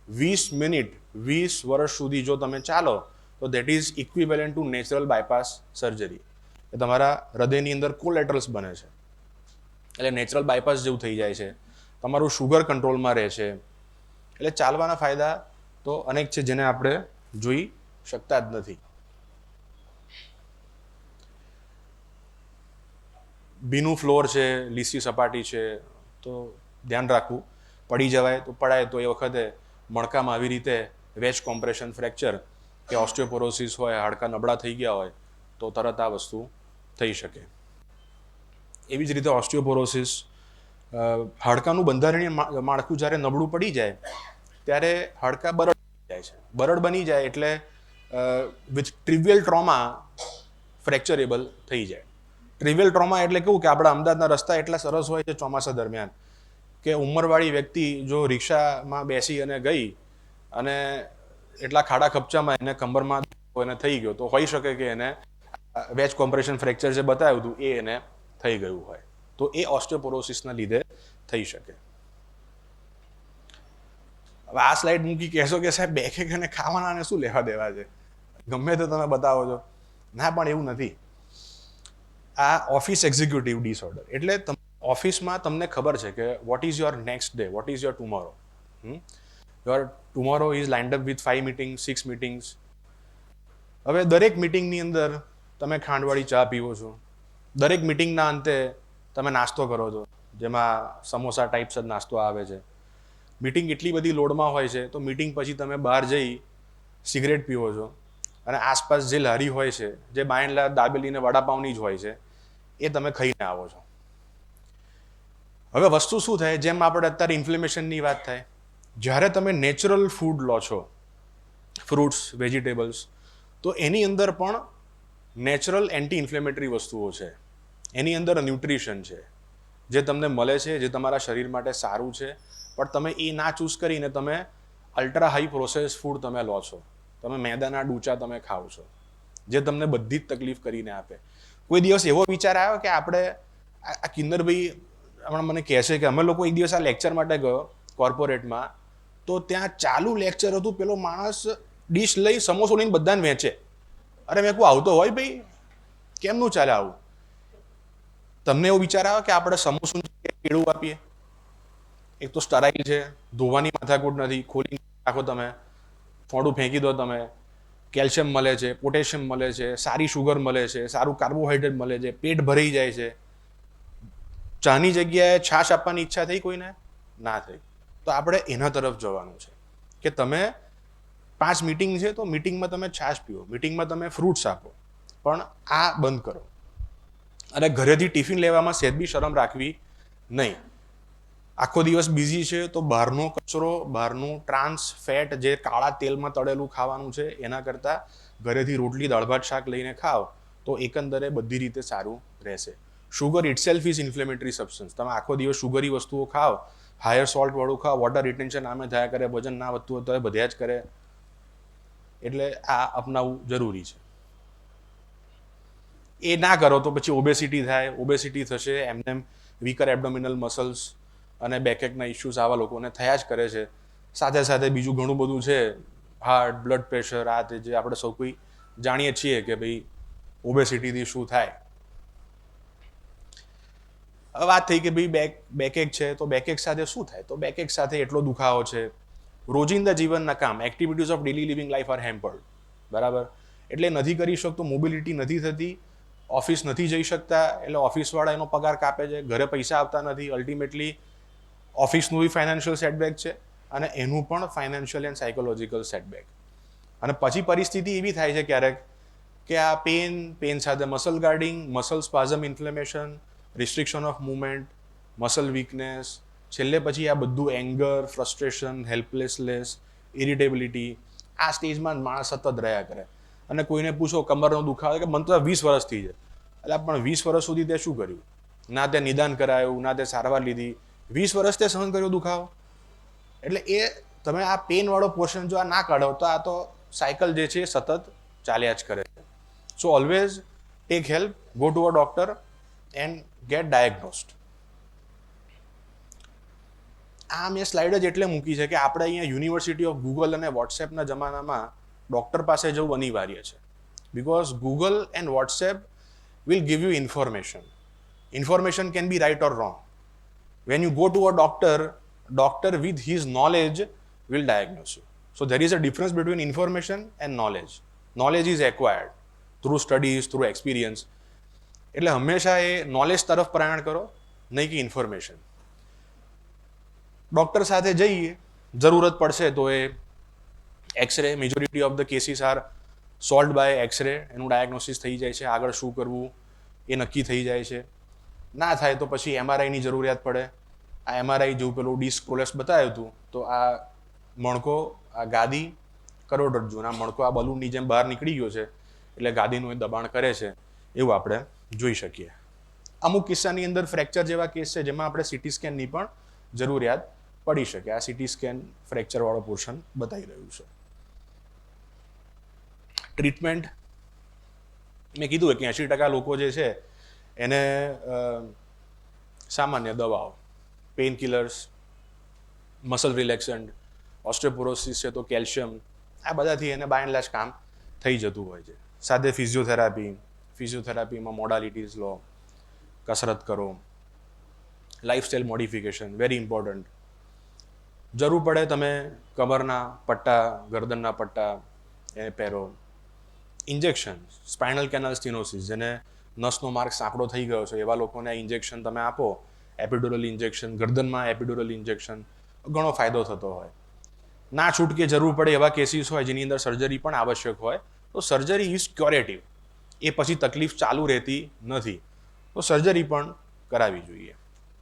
20 મિનિટ 20 વર્ષ સુધી જો તમે ચાલો તો that is equivalent to natural bypass surgery. એ તમારા હૃદયની અંદર કોલેટરલ્સ બને છે, એટલે નેચરલ બાયપાસ જેવું થઈ જાય છે. તમારું શુગર કંટ્રોલમાં રહે છે. એટલે ચાલવાના ફાયદા તો અનેક છે જેને આપણે જોઈ શકતા જ નથી. ભીનું ફ્લોર છે, લીસી સપાટી છે, તો ધ્યાન રાખવું. પડી જવાય તો પડાય તો એ વખતે મણકામાં આવી રીતે વેજ કોમ્પ્રેશન ફ્રેક્ચર કે ઓસ્ટિયોપોરોસિસ હોય, હાડકાં નબળા થઈ ગયા હોય તો તરત આ વસ્તુ થઈ શકે. એવી જ રીતે ઓસ્ટિયોપોરોસિસ, હાડકાનું બંધારણીય માળખું જ્યારે નબળું પડી જાય ત્યારે હાડકાં બરડ બની જાય છે. બરડ બની જાય એટલે વિથ ટ્રિવિયલ ટ્રોમા ફ્રેક્ચરેબલ થઈ જાય. ટ્રિવિયલ ટ્રોમા એટલે કેવું કે આપણા અમદાવાદના રસ્તા એટલા સરસ હોય છે ચોમાસા દરમિયાન કે ઉંમરવાળી વ્યક્તિ જો રિક્ષામાં બેસી અને ગઈ અને એટલા ખાડા ખપચામાં એને કમરમાં એને થઈ ગયો, તો હોઈ શકે કે એને વેજ કોમ્પ્રેશન ફ્રેક્ચર જે બતાવ્યું હતું એ એને થઈ ગયું હોય. તો એ ઓસ્ટિયોપોરોસિસના લીધે થઈ શકે. હવે આ સ્લાઇડ મૂકી કહેશો કે સાહેબ બેઠક અને ખાવાના શું લેવા દેવા છે, ગમે તે તમે બતાવો છો. ના, પણ એવું નથી. આ ઓફિસ એક્ઝિક્યુટિવ ડિસઓર્ડર એટલે ઓફિસમાં તમને ખબર છે કે what is your next day, what is your tomorrow. Your tomorrow is lined up with 5 meetings, 6 meetings. હવે દરેક મિટિંગની અંદર તમે ખાંડવાળી ચા પીવો છો. દરેક મિટિંગના અંતે તમે નાસ્તો કરો છો, જેમાં સમોસા ટાઈપ્સ જ નાસ્તો આવે છે. મિટિંગ એટલી બધી લોડમાં હોય છે તો મિટિંગ પછી તમે બહાર જઈ સિગરેટ પીવો છો અને આસપાસ જે લારી હોય છે, જે બાયણલા દાબેલીને વડાપાઉંની જ હોય છે, એ તમે ખાઈને આવો છો. હવે વસ્તુ શું થાય, જેમ આપણે અત્યારે ઇન્ફ્લેમેશનની વાત થાય, જ્યારે તમે નેચરલ ફૂડ લો છો, ફ્રૂટ્સ, વેજીટેબલ્સ, તો એની અંદર પણ નેચરલ એન્ટી ઇન્ફ્લેમેટરી વસ્તુઓ છે. એની અંદર ન્યુટ્રિશન છે, જે તમને મળે છે, જે તમારા શરીર માટે સારું છે, પણ તમે એ ના ચૂઝ કરીને તમે અલ્ટ્રા હાઈ પ્રોસેસ ફૂડ તમે લો છો, તમે મેદાના ડૂચા તમે ખાઓ છો, જે તમને બધી જ તકલીફ કરીને આપે. કોઈ દિવસ એવો વિચાર આવ્યો કે આપણે આ કિન્નરભાઈ હમણાં મને કહે છે કે અમે લોકો એક દિવસ આ લેક્ચર માટે ગયો કોર્પોરેટમાં, તો ત્યાં ચાલુ લેક્ચર હતું, પેલો માણસ ડીશ લઈ સમોસો લઈને બધાને વેચે. અરે મેં કહું આવતો હોય ભાઈ, કેમનું ચાલે આવું? તમને એવો વિચાર આવે કે આપણે સમોસું કેળું આપીએ? એક તો સ્ટરાઇલ છે, ધોવાની માથાકૂટ નથી, ખોલી નાખો તમે, થોડું ફેંકી દો તમે, કેલ્શિયમ મળે છે, પોટેશિયમ મળે છે, સારી શુગર મળે છે, સારું કાર્બોહાઈડ્રેટ મળે છે, પેટ ભરાઈ જાય છે. ચાની જગ્યાએ છાશ આપવાની ઈચ્છા થઈ કોઈને? ના થઈ. તો આપણે એના તરફ જવાનું છે કે તમે 5 મીટિંગ છે તો મીટિંગમાં તમે છાશ પીવો, મીટિંગમાં તમે ફ્રૂટ્સ આપો, પણ આ બંધ કરો. અને ઘરેથી ટિફિન લેવામાં સહેજ બી શરમ રાખવી નહીં. આખો દિવસ બિઝી છે તો બહારનો કચરો, બહારનું ટ્રાન્સ ફેટ, જે કાળા તેલમાં તળેલું ખાવાનું છે, એના કરતાં ઘરેથી રોટલી દાળ ભાત શાક લઈને ખાઓ તો એકંદરે બધી રીતે સારું રહેશે. Sugar itself is inflammatory substance. તમે આખો દિવસ શુગરી વસ્તુઓ ખાઓ, હાયર સોલ્ટ વાળું ખાઓ, વોટર રિટેન્શન આમે થયા કરે, વજન ના વધતું હોય તો એ બધ્યા જ કરે. એટલે આ અપનાવવું જરૂરી છે. એ ના કરો તો પછી ઓબેસિટી થાય, ઓબેસિટી થશે, એમને વીકર એબડોમિનલ મસલ્સ અને બેકેકના ઇશ્યુઝ આવા લોકોને થયા જ કરે છે. સાથે સાથે બીજું ઘણું બધું છે, હાર્ટ, બ્લડ પ્રેશર, આ તે જે આપણે સૌ કોઈ જાણીએ છીએ કે ભાઈ ઓબેસિટીથી શું થાય. વાત થઈ કે ભાઈ બેકેક છે તો બેકેક સાથે શું થાય? તો બેકેક સાથે એટલો દુખાવો છે, રોજિંદા જીવનના કામ, activities of daily living life are hampered, બરાબર? એટલે નથી કરી શકતો, મોબિલિટી નથી થતી, ઓફિસ નથી જઈ શકતા, એટલે ઓફિસવાળા એનો પગાર કાપે છે, ઘરે પૈસા આવતા નથી, અલ્ટિમેટલી ઓફિસનું બી ફાઇનાન્શિયલ સેટબેક છે અને એનું પણ ફાઇનાન્શિયલ એન્ડ સાયકોલોજીકલ સેટબેક. અને પછી પરિસ્થિતિ એવી થાય છે ક્યારેક કે આ પેન સાથે muscle guarding, muscle spasm inflammation, restriction of movement, muscle weakness, છેલ્લે પછી આ બધું એંગર, ફ્રસ્ટ્રેશન, હેલ્પલેસનેસ, ઇરિટેબિલિટી, આ સ્ટેજમાં માણસ સતત રહ્યા કરે. અને કોઈને પૂછો કમરનો દુખાવો કે મને તો 20 વર્ષથી છે, એટલે પણ 20 વર્ષ સુધી તે શું કર્યું? ના તે નિદાન કરાયું, ના તે સારવાર લીધી, 20 વર્ષ તે સહન કર્યો દુખાવો. એટલે એ તમે આ પેનવાળો પોર્શન જો આ ના કાઢો તો આ તો સાયકલ જે છે એ સતત ચાલ્યા જ કરે છે. So always take help, go to a doctor and get diagnosed. આ મેં સ્લાઇડ જ એટલે મૂકી છે કે આપણે અહીંયા યુનિવર્સિટી ઓફ ગૂગલ અને વોટ્સએપના જમાનામાં ડૉક્ટર પાસે જવું અનિવાર્ય છે. Because Google and WhatsApp will give you information. Information can be right or wrong. When you go to a doctor with his knowledge will diagnose you. So there is a difference between information and knowledge. Knowledge is acquired through studies, through experience. એટલે હંમેશા એ નોલેજ તરફ પ્રયાણ કરો, નહીં કે ઇન્ફોર્મેશન. ડૉક્ટર સાથે જઈએ, જરૂરત પડશે તો એ x ray, majority of the cases are solved by x ray, એનું ડાયગ્નોસિસ થઈ જાય છે, આગળ શું કરવું એ નક્કી થઈ જાય છે. ના થાય તો પછી એમઆરઆઈની જરૂરિયાત પડે. આ એમઆરઆઈ જેવું પેલું ડિસ્ક પ્રોલેપ્સ બતાવ્યું હતું, તો આ મણકો, આ ગાદી કરોડરજ્જુ, આ મણકો આ બલૂનની જેમ બહાર નીકળી ગયો છે, એટલે ગાદીનું એ દબાણ કરે છે, એવું આપણે જોઈ શકીએ. અમુક કિસ્સાની અંદર ફ્રેક્ચર જેવા કેસ છે જેમાં આપણે સીટી સ્કેનની પણ જરૂરિયાત પડી શકે. આ સીટી સ્કેન ફ્રેક્ચરવાળો પોર્શન બતાવી રહ્યું છે. ટ્રીટમેન્ટ મેં કીધું કે 80% લોકો જે છે એને સામાન્ય દવાઓ, પેઇન કિલર્સ, મસલ રિલેક્સન્ટ, ઓસ્ટિયોપોરોસિસ છે તો કેલ્શિયમ, આ બધાથી એને બાય એન્ડ લાર્જ કામ થઈ જતું હોય છે. સાથે ફિઝિયોથેરાપીમાં મોડાલિટીઝ લો, કસરત કરો, લાઇફસ્ટાઇલ મોડિફિકેશન વેરી ઇમ્પોર્ટન્ટ. જરૂર પડે તમે કમરના પટ્ટા, ગરદનના પટ્ટા એ પહેરો. ઇન્જેક્શન, સ્પાઇનલ કેનાલ સ્ટીનોસિસ, જેને નસનો માર્ગ સાંકડો થઈ ગયો છે એવા લોકોને ઇન્જેક્શન તમે આપો, એપિડ્યુરલ ઇન્જેક્શન, ગરદનમાં એપિડ્યુરલ ઇન્જેક્શન, ઘણો ફાયદો થતો હોય. ના છૂટકે જરૂર પડે એવા કેસીસ હોય જેની અંદર સર્જરી પણ આવશ્યક હોય, તો સર્જરી ઇઝ ક્યોરેટિવ. એ પછી તકલીફ ચાલુ રહેતી નથી, તો સર્જરી પણ કરાવવી જોઈએ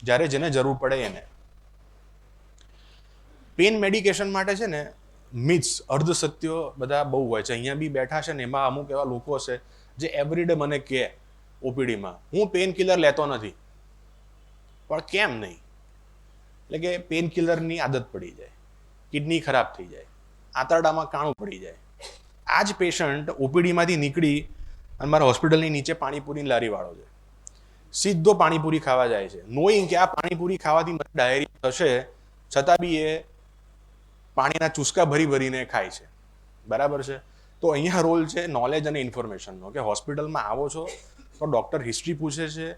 જ્યારે જેને જરૂર પડે એને. પેઇન મેડિકેશન માટે છે ને મિથ્સ, અર્ધસત્યો બધા બહુ હોય છે. અહીંયા બી બેઠા છે ને એમાં અમુક એવા લોકો છે જે એવરીડે મને કહે ઓપીડીમાં, હું પેઇન કિલર લેતો નથી. પણ કેમ નહીં? એટલે કે પેઇન કિલરની આદત પડી જાય, કિડની ખરાબ થઈ જાય, આંતરડામાં કાણું પડી જાય. આ જ પેશન્ટ ઓપીડીમાંથી નીકળી અને મારા હોસ્પિટલની નીચે પાણીપુરીની લારીવાળો છે, સીધો પાણીપુરી ખાવા જાય છે, નોઈંગ કે આ પાણીપુરી ખાવાથી મને ડાયરિયા થશે, છતાં બી એ પાણીના ચૂસકા ભરી ભરીને ખાય છે. બરાબર છે? તો અહીંયા રોલ છે નોલેજ અને ઇન્ફોર્મેશનનો, કે હોસ્પિટલમાં આવો છો તો ડૉક્ટર હિસ્ટ્રી પૂછે છે,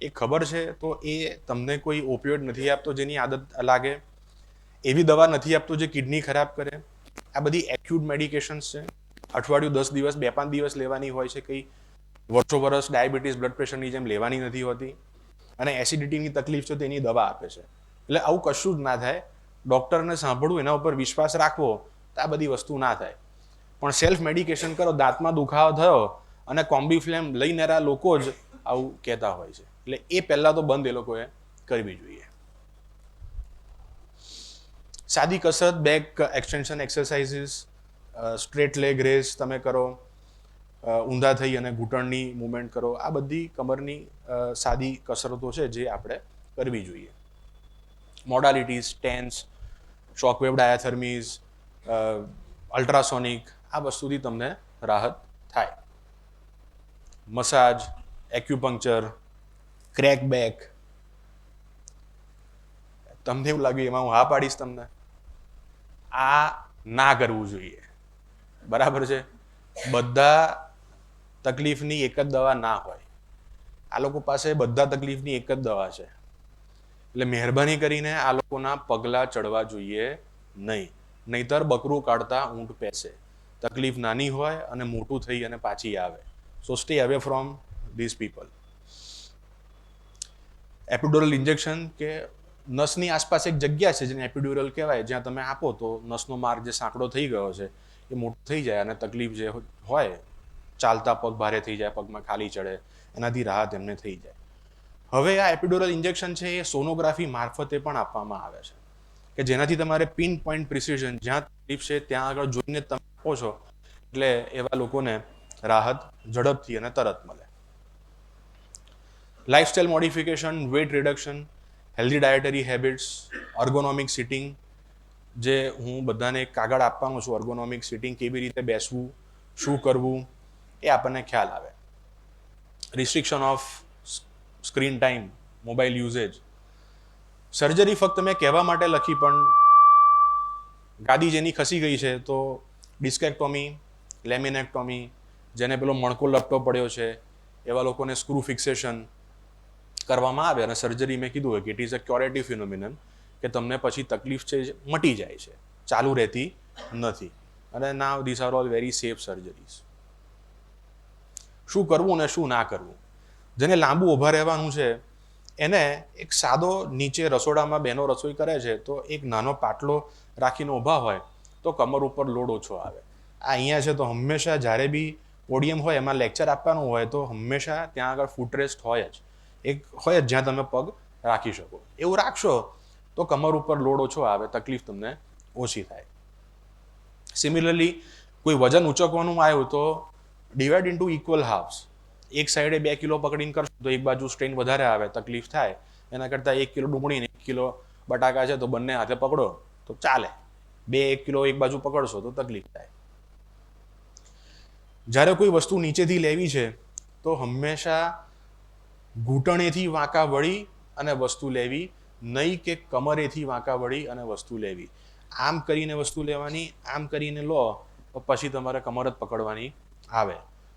એ ખબર છે તો એ તમને કોઈ ઓપિયોઇડ નથી આપતો જેની આદત લાગે, એવી દવા નથી આપતો જે કિડની ખરાબ કરે. આ બધી એક્યુટ મેડિકેશન્સ છે, અઠવાડિયું 10 દિવસ 2-5 દિવસ લેવાની હોય છે, કંઈ વર્ષો વર્ષ ડાયાબિટીસ બ્લડ પ્રેશરની જેમ લેવાની નથી હોતી. અને એસિડિટીની તકલીફ છે તો એની દવા આપે છે. એટલે આવું કશું જ ના થાય. ડૉક્ટરને સાંભળવું, એના ઉપર વિશ્વાસ રાખવો, તો આ બધી વસ્તુ ના થાય. પણ સેલ્ફ મેડિકેશન કરો, દાંતમાં દુખાવો થયો અને કોમ્બીફ્લેમ લઈને લોકો જ આવું કહેતા હોય છે. એટલે એ પહેલાં તો બંધ એ લોકોએ કરવી જોઈએ. સાદી કસરત, back extension exercises, straight leg raise તમે કરો, ઊંધા થઈ અને ઘૂંટણની મૂવમેન્ટ કરો, આ બધી કમરની સાદી કસરતો છે જે આપણે કરવી જોઈએ. મોડાલિટીઝ, ટેન્સ, શોકવેવ ડાયાથર્મીઝ, અલ્ટ્રાસોનિક, આ વસ્તુથી તમને રાહત થાય. મસાજ, એક્યુપંક્ચર, ક્રેક બેક, તમને એવું લાગ્યું એમાં હું હા પાડીશ તમને? આ ના કરવું જોઈએ. બરાબર છે? બધા તકલીફની એક જ દવા ના હોય. આ લોકો પાસે બધા તકલીફની એક જ દવા છે. એટલે મહેરબાની કરીને આ લોકોના પગલાં ચડવા જોઈએ નહીં. નહીતર બકરું કાઢતા ઊંટ પેસે. તકલીફ નાની હોય અને મોટું થઈ અને પાછી આવે. So stay away from this people. Epidural injection, કે નસની આસપાસ એક જગ્યા છે જેને એપિડ્યુરલ કહેવાય, જ્યાં તમે આપો તો નસનો માર્ગ જે સાંકડો થઈ ગયો છે એ મોટો થઈ જાય અને તકલીફ જે હોય, ચાલતા પગ ભારે થઈ જાય, પગમાં ખાલી ચડે, એનાથી રાહત એમને થઈ જાય. હવે આ એપિડ્યુરલ ઇન્જેક્શન છે એ સોનોગ્રાફી મારફતે પણ આપવામાં આવે છે, કે જેનાથી તમારે પિન પોઈન્ટ પ્રિસિઝન, જ્યાં તકલીફ છે ત્યાં આગળ જોઈને તમે આપો છો, એટલે એવા લોકોને રાહત ઝડપથી અને તરત મળે. Lifestyle modification, weight reduction, healthy dietary habits, ergonomic sitting, જે હું બધાને એક કાગળ આપવાનો છું, અર્ગોનોમિક સિટિંગ, કેવી રીતે બેસવું, શું કરવું, એ આપણને ખ્યાલ આવે. Restriction of screen time, mobile usage. Surgery ફક્ત મેં કહેવા માટે લખી, પણ ગાદી જેની ખસી ગઈ છે તો ડિસ્કેક્ટોમી, લેમિનેક્ટોમી, જેને પેલો મણકો લપટો પડ્યો છે એવા લોકોને સ્ક્રૂ ફિક્સેશન કરવામાં આવે. અને સર્જરી મેં કીધું હોય કે ઇટ ઇઝ અ ક્યોરેટિવ ફિનોમિનન, કે તમને પછી તકલીફ છે મટી જાય છે, ચાલુ રહેતી નથી. અને નાવ this are all very safe surgeries. શું કરવું અને શું ના કરવું? જેને લાંબુ ઊભા રહેવાનું છે એને એક સાદો, નીચે રસોડામાં બહેનો રસોઈ કરે છે તો એક નાનો પાટલો રાખીને ઊભા હોય તો કમર ઉપર લોડ ઓછો આવે. આ અહીંયા છે તો હંમેશા જ્યારે બી પોડિયમ હોય, એમાં લેક્ચર આપવાનું હોય તો હંમેશા ત્યાં આગળ ફૂટરેસ્ટ હોય જ, એક હોય જ જ્યાં તમે પગ રાખી શકો. એવું રાખશો તો કમર ઉપર લોડ ઓછો આવે, તકલીફ તમને ઓછી થાય. સિમિલરલી કોઈ વજન ઉચકવાનું આવ્યું તો ડિવાઈડ ઇન્ટુ ઇક્વલ હાફ્સ. એક સાઈડે 2 કિલો પકડીને કરશો તો એક બાજુ સ્ટ્રેન વધારે આવે, તકલીફ થાય. એના કરતાં 1 કિલો ડુંગળી ને 1 કિલો બટાકા છે તો બંને હાથે પકડો તો ચાલે. 1 કિલો એક બાજુ પકડશો તો તકલીફ થાય. જ્યારે કોઈ વસ્તુ નીચેથી લેવી છે તો હંમેશા ઘૂંટણેથી વાંકા વળી અને વસ્તુ લેવી, નહીં કે કમરેથી વાંકા વળી અને વસ્તુ લેવી. આમ કરીને વસ્તુ લેવાની, આમ કરીને લો તો પછી તમારે કમર જ પકડવાની આવે.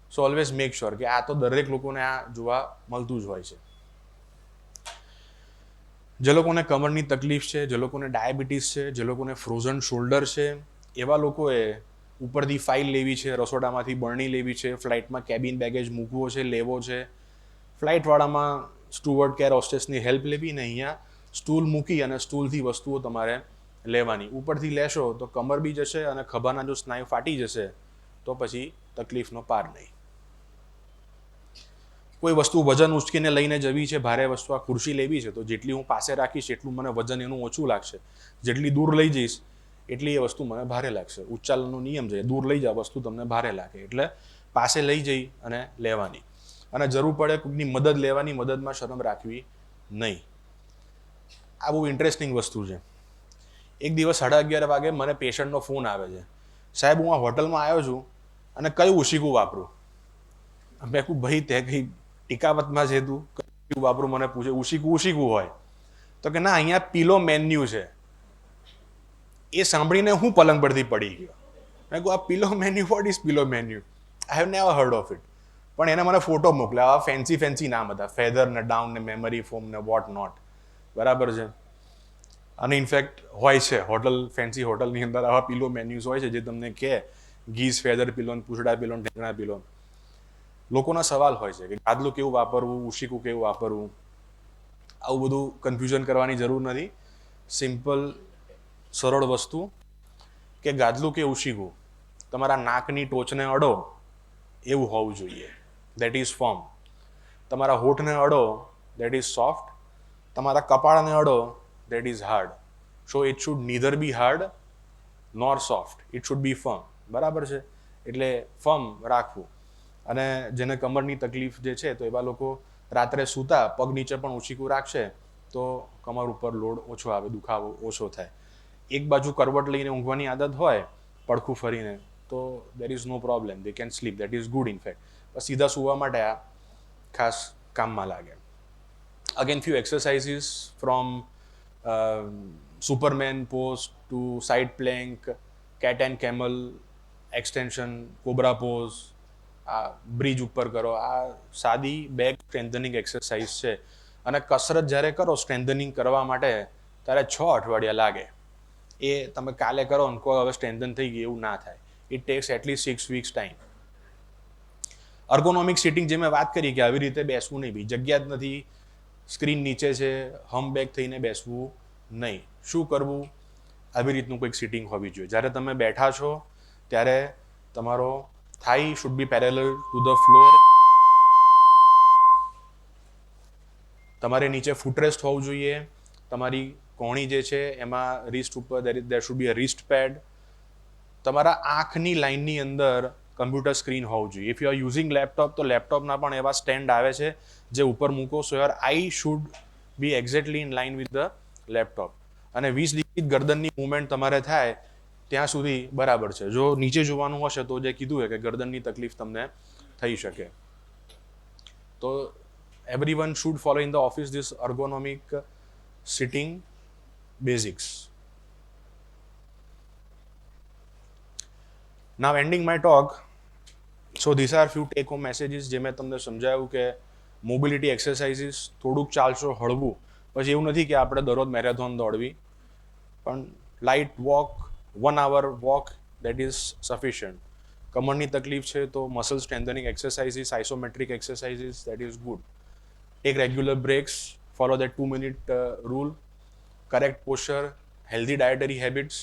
સો ઓલવેઝ મેક શ્યોર કે આ તો દરેક લોકોને આ જોવા મળતું જ હોય છે. જે લોકોને કમરની તકલીફ છે, જે લોકોને ડાયાબિટીસ છે, જે લોકોને ફ્રોઝન શોલ્ડર છે, એવા લોકોએ ઉપરથી ફાઇલ લેવી છે, રસોડામાંથી બરણી લેવી છે, ફ્લાઇટમાં કેબિન બેગેજ મૂકવો છે, લેવો છે, ફ્લાઇટવાળામાં સ્ટુઅર્ડ કેર હોસ્ટેસની હેલ્પ લેવી, ને અહીંયા સ્ટૂલ મૂકી અને સ્ટૂલથી વસ્તુઓ તમારે લેવાની. ઉપરથી લેશો તો કમર બી જશે અને ખભાના જો સ્નાયુ ફાટી જશે તો પછી તકલીફનો પાર નહીં. કોઈ વસ્તુ વજન ઉચકીને લઈને જવી છે, ભારે વસ્તુ, આ ખુરશી લેવી છે તો જેટલી હું પાસે રાખીશ એટલું મને વજન એનું ઓછું લાગશે, જેટલી દૂર લઈ જઈશ એટલી એ વસ્તુ મને ભારે લાગશે. ઉચ્ચાલનનો નિયમ છે, દૂર લઈ જાઓ વસ્તુ તમને ભારે લાગે, એટલે પાસે લઈ જઈ અને લેવાની. અને જરૂર પડે કોઈકની મદદ લેવાની, મદદમાં શરમ રાખવી નહીં. આ બહુ ઇન્ટરેસ્ટિંગ વસ્તુ છે. એક દિવસ 11:30 વાગે મને પેશન્ટનો ફોન આવે છે, સાહેબ હું આ હોટલમાં આવ્યો છું અને કયું ઉશીકું વાપરું? મેં કહું ભાઈ તે કંઈ ટીકાવતમાં છે તું, કયું વાપરું મને પૂછે, ઉશીકું હોય તો કે ના અહીંયા પીલો મેન્યુ છે. એ સાંભળીને હું પલંગ પરથી પડી ગયો. મેં કહું આ pillow menu, what is pillow menu? I have never heard of it. પણ એને મને ફોટો મોકલ્યા, આવા ફેન્સી નામ હતા, ફેધર ને ડાઉન ને મેમરી ફોમ ને વોટ નોટ, બરાબર છે. અને ઇનફેક્ટ હોય છે ફેન્સી હોટલની અંદર આવા પીલો મેન્યુઝ હોય છે જે તમને કહે ગીઝ ફેધર પીલો, પૂછડા પીલો, ઢેકણા પીલો. લોકોના સવાલ હોય છે કે ગાદલું કેવું વાપરવું, ઉશીકું કેવું વાપરવું. આવું બધું કન્ફ્યુઝન કરવાની જરૂર નથી. સિમ્પલ સરળ વસ્તુ કે ગાદલું કે ઉશીકું તમારા નાકની ટોચને અડો એવું હોવું જોઈએ, દેટ ઇઝ ફર્મ. તમારા હોઠને અડો, દેટ ઇઝ સોફ્ટ. તમારા કપાળને અડો, that is hard. So it should neither be hard nor soft, it should be firm. બરાબર છે? એટલે ફર્મ રાખવું. અને જેને કમરની તકલીફ જે છે તો એવા લોકો રાત્રે સૂતા પગ નીચે પણ ઉશીકું રાખશે તો કમર ઉપર લોડ ઓછો આવે, દુખાવો ઓછો થાય. એક બાજુ કરવટ લઈને ઊંઘવાની આદત હોય પડખું ફરીને તો there is no problem, they can sleep, that is good in fact. સીધા સૂવા માટે આ ખાસ કામમાં લાગે. Again few exercises from superman pose to side plank, cat and camel extension, cobra pose, આ બ્રિજ ઉપર કરો. આ સાદી બેક સ્ટ્રેન્થનિંગ એક્સરસાઇઝ છે. અને કસરત જ્યારે કરો સ્ટ્રેન્થનિંગ કરવા માટે ત્યારે 6 અઠવાડિયા લાગે. એ તમે કાલે કરો ને કોઈ હવે સ્ટ્રેન્થન થઈ ગઈ એવું ના થાય. It takes at least 6 weeks time. Ergonomic sitting જે મેં વાત કરી કે આવી રીતે બેસવું નહીં, ભાઈ જગ્યા જ નથી, સ્ક્રીન નીચે છે, હમ બેક થઈને બેસવું નહીં. શું કરવું? આવી રીતનું કોઈક સિટિંગ હોવી જોઈએ. જ્યારે તમે બેઠા છો ત્યારે તમારો થાઈ should be parallel to the floor. તમારે નીચે ફૂટરેસ્ટ હોવું જોઈએ. તમારી કોણી જે છે એમાં રિસ્ટ ઉપર there should be a wrist pad. તમારા આંખની લાઇનની અંદર કમ્પ્યુટર સ્ક્રીન હોવું જોઈએ. If you are using laptop તો લેપટોપના પણ એવા સ્ટેન્ડ આવે છે જે ઉપર મૂકો, સો your I should be exactly in line with the laptop. અને 20 ડિગ્રી ગરદનની મુવમેન્ટ તમારે થાય ત્યાં સુધી બરાબર છે. જો નીચે જોવાનું હશે તો જે કીધું છે કે ગરદનની તકલીફ તમને થઈ શકે. તો everyone should follow in the office this ergonomic sitting basics. Now ending my talk, so these are few take home messages જે મેં તમને સમજાવ્યું કે મોબિલિટી એક્સરસાઇઝીસ થોડુંક ચાલશો હળવું, પછી એવું નથી કે આપણે દરરોજ મેરેથોન દોડવી, પણ light walk, 1 hour walk that is sufficient. કમરની તકલીફ છે તો muscle strengthening exercises, isometric exercises, that is good. Take regular breaks, follow that 2-minute rule, correct posture, healthy dietary habits,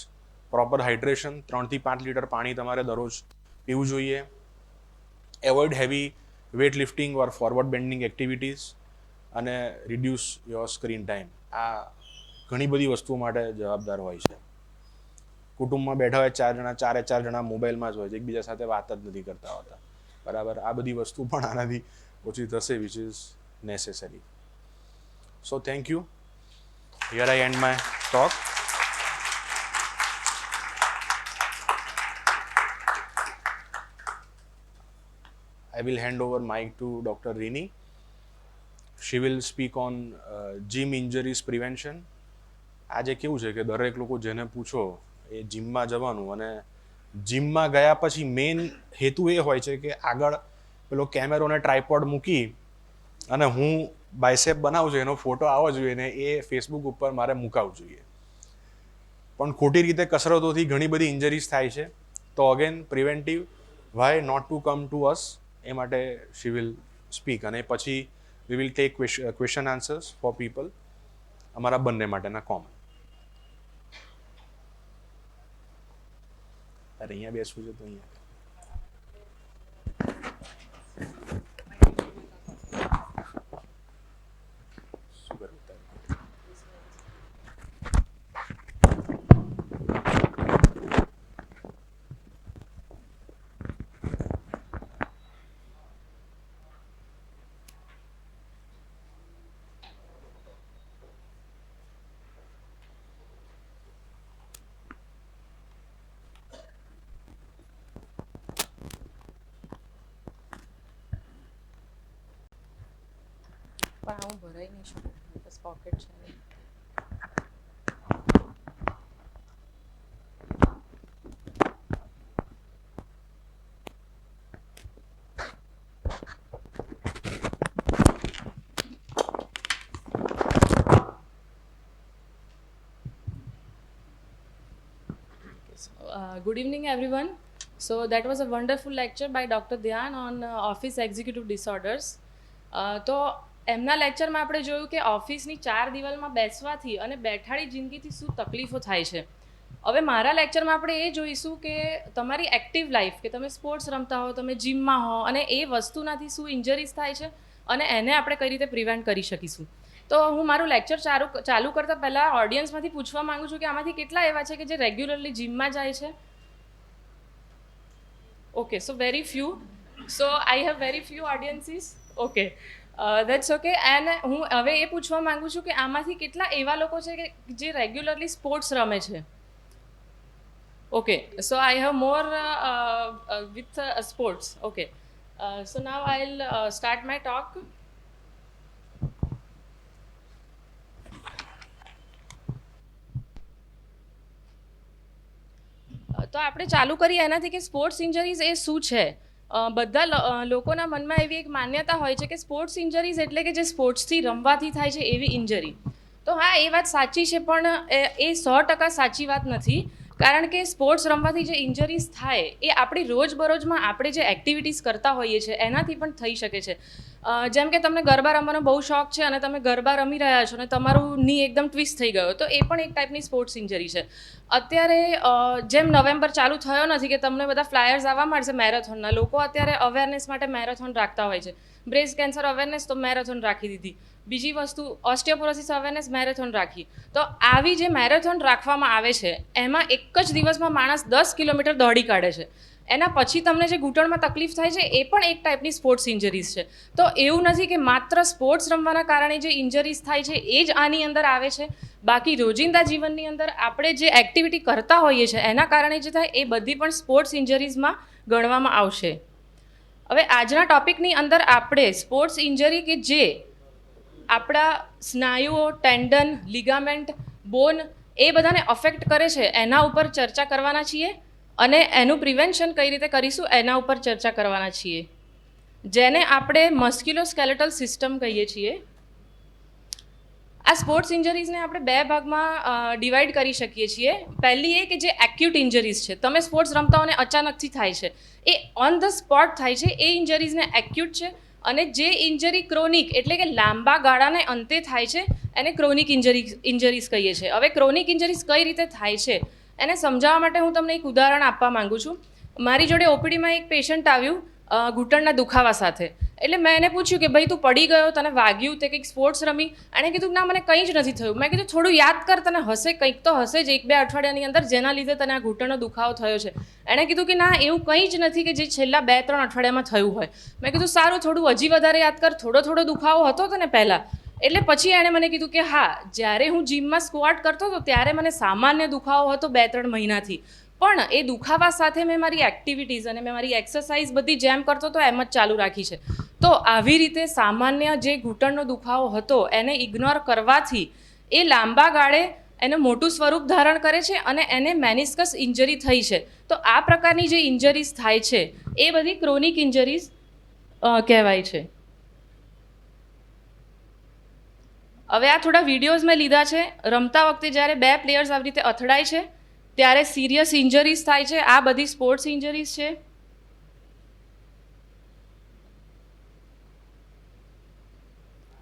proper hydration, 3 થી 5 લીટર પાણી તમારે દરરોજ પીવું જોઈએ. Avoid heavy weight lifting or forward bending activities અને reduce your screen time. આ ઘણી બધી વસ્તુઓ માટે જવાબદાર હોય છે. કુટુંબમાં બેઠા હોય 4 જણા, 4 જણા મોબાઈલમાં જ હોય છે, એકબીજા સાથે વાત જ નથી કરતા હોતા, બરાબર? આ બધી વસ્તુ પણ આનાથી ઓછી થશે, which is necessary. So thank you. Here I end my talk. I will hand over mic to Dr. Rini. She will speak on gym injuries prevention. આજે કેવું છે કે દરેક લોકો જેને પૂછો એ જીમમાં જવાનું, અને જીમમાં ગયા પછી મેઇન હેતુ એ હોય છે કે આગળ પેલો કેમેરો ને ટ્રાયપોડ મૂકી અને હું બાયસેપ બનાવું છું એનો ફોટો આવવો જોઈએ ને એ ફેસબુક ઉપર મારે મુકાવવું જોઈએ. પણ ખોટી રીતે કસરતોથી ઘણી બધી ઇન્જરીઝ થાય છે. તો again preventive, why not to come to us, એ માટે શી વિલ સ્પીક. અને પછી we will take question answers for people, અમારા બંને માટેના કોમન. અરે અહીંયા બેસવું છે તો અહીંયા. ભરાઈ નહીં શકું, બસ પોકેટ છે. Good evening, everyone. So that was a wonderful lecture by Dr. Dhyan on office executive disorders. તો એમના લેક્ચરમાં આપણે જોયું કે ઓફિસની 4 દિવાલમાં બેસવાથી અને બેઠાડી જિંદગીથી શું તકલીફો થાય છે. હવે મારા લેક્ચરમાં આપણે એ જોઈશું કે તમારી એક્ટિવ લાઈફ, કે તમે સ્પોર્ટ્સ રમતા હો, તમે જીમમાં હો, અને એ વસ્તુનાથી શું ઇન્જરીઝ થાય છે અને એને આપણે કઈ રીતે પ્રિવેન્ટ કરી શકીશું. તો હું મારું લેક્ચર ચાલુ કરતાં પહેલાં ઓડિયન્સમાંથી પૂછવા માગું છું કે આમાંથી કેટલા એવા છે કે જે રેગ્યુલરલી જીમમાં જાય છે? Okay, so very few. So I have very few ઓડિયન્સીસ. Okay, that's okay. And હું હવે એ પૂછવા માગું છું કે આમાંથી કેટલા એવા લોકો છે કે જે રેગ્યુલરલી સ્પોર્ટ્સ રમે છે? Okay, so I have more with sports. Okay, so now I will start my talk. તો આપણે ચાલુ કરીએ એનાથી કે સ્પોર્ટ્સ ઇન્જરીઝ એ શું છે. બધા લોકોના મનમાં એવી એક માન્યતા હોય છે કે સ્પોર્ટ્સ ઇન્જરીઝ એટલે કે જે સ્પોર્ટ્સથી રમવાથી થાય છે એવી ઇન્જરી. તો હા, એ વાત સાચી છે, પણ એ 100% સાચી વાત નથી. કારણ કે સ્પોર્ટ્સ રમવાથી જે ઇન્જરીઝ થાય એ આપણી રોજબરોજમાં આપણે જે એક્ટિવિટીઝ કરતા હોઈએ છીએ એનાથી પણ થઈ શકે છે. જેમ કે તમને ગરબા રમવાનો બહુ શોખ છે અને તમે ગરબા રમી રહ્યા છો અને તમારું ની એકદમ ટ્વિસ્ટ થઈ ગયો, તો એ પણ એક ટાઈપની સ્પોર્ટ્સ ઇન્જરી છે. અત્યારે જેમ નવેમ્બર ચાલુ થયો નથી કે તમને બધા ફ્લાયર્સ આવવા મળશે મેરેથોનના. લોકો અત્યારે અવેરનેસ માટે મેરેથોન રાખતા હોય છે. બ્રેસ્ટ કેન્સર અવેરનેસ, તો મેરેથોન રાખી દીધી. બીજી વસ્તુ ઓસ્ટિયોપોરોસિસ અવેરનેસ, મેરેથોન રાખી. તો આવી જે મેરેથોન રાખવામાં આવે છે એમાં એક જ દિવસમાં માણસ 10 કિલોમીટર દોડી કાઢે છે. એના પછી તમને જે ઘૂંટણમાં તકલીફ થાય છે એ પણ એક ટાઈપની સ્પોર્ટ્સ ઇન્જરીઝ છે. તો એવું નથી કે માત્ર સ્પોર્ટ્સ રમવાના કારણે જે ઇન્જરીઝ થાય છે એ જ આની અંદર આવે છે. બાકી રોજિંદા જીવનની અંદર આપણે જે એક્ટિવિટી કરતા હોઈએ છીએ એના કારણે જે થાય એ બધી પણ સ્પોર્ટ્સ ઇન્જરીઝમાં ગણવામાં આવશે. હવે આજના ટોપિકની અંદર આપણે સ્પોર્ટ્સ ઇન્જરી કે જે આપણા સ્નાયુઓ, ટેન્ડન, લિગામેન્ટ, બોન એ બધાને અફેક્ટ કરે છે એના ઉપર ચર્ચા કરવાના છીએ અને એનું પ્રિવેન્શન કઈ રીતે કરીશું એના ઉપર ચર્ચા કરવાના છીએ, જેને આપણે મસ્ક્યુલોસ્કેલેટલ સિસ્ટમ કહીએ છીએ. આ સ્પોર્ટ્સ ઇન્જરીઝને આપણે 2 ભાગમાં ડિવાઈડ કરી શકીએ છીએ. પહેલી એ કે જે એક્યુટ ઇન્જરીઝ છે, તમે સ્પોર્ટ્સ રમતા હો અને અચાનકથી થાય છે, એ ઓન ધ સ્પોટ થાય છે, એ ઇન્જરીઝને એક્યુટ છે. અને જે ઇન્જરી ક્રોનિક એટલે કે લાંબા ગાળાને અંતે થાય છે એને ક્રોનિક ઇન્જરીઝ કહીએ છીએ. હવે ક્રોનિક ઇન્જરીઝ કઈ રીતે થાય છે એને સમજાવવા માટે હું તમને એક ઉદાહરણ આપવા માગું છું. મારી જોડે ઓપીડીમાં એક પેશન્ટ આવ્યું ઘૂંટણના દુખાવા સાથે. એટલે મેં એને પૂછ્યું કે ભાઈ તું પડી ગયો, તને વાગ્યું, તે કંઈક સ્પોર્ટ્સ રમી? એણે કીધું ના, મને કંઈ જ નથી થયું. મેં કીધું થોડું યાદ કર, તને હશે, કંઈક તો હશે જ 1-2 અઠવાડિયાની અંદર જેના લીધે તને આ ઘૂંટણનો દુખાવો થયો છે. એણે કીધું કે ના, એવું કંઈ જ નથી કે જે છેલ્લા 2-3 અઠવાડિયામાં થયું હોય. મેં કીધું સારું, થોડું હજી વધારે યાદ કર, થોડો દુખાવો હતો તને પહેલાં? એટલે પછી એણે મને કીધું કે હા, જ્યારે હું જીમમાં સ્ક્વોટ કરતો હતો ત્યારે મને સામાન્ય દુખાવો હતો 2-3 મહિનાથી, પણ એ દુખાવા સાથે મેં મારી એક્ટિવિટીઝ અને મેં મારી એક્સરસાઇઝ બધી જેમ કરતો હતો એમ જ ચાલુ રાખી છે. તો આવી રીતે સામાન્ય જે ઘૂંટણનો દુખાવો હતો એને ઇગ્નોર કરવાથી એ લાંબા ગાળે એને મોટું સ્વરૂપ ધારણ કરે છે અને એને મેનિસ્કસ ઇન્જરી થઈ છે. તો આ પ્રકારની જે ઇન્જરીઝ થાય છે એ બધી ક્રોનિક ઇન્જરીઝ કહેવાય છે. હવે આ થોડા વિડીયોઝ મેં લીધા છે. રમતા વખતે જ્યારે 2 પ્લેયર્સ આવી રીતે અથડાય છે ત્યારે સિરિયસ ઇન્જરીઝ થાય છે. આ બધી સ્પોર્ટ્સ ઇન્જરીઝ છે.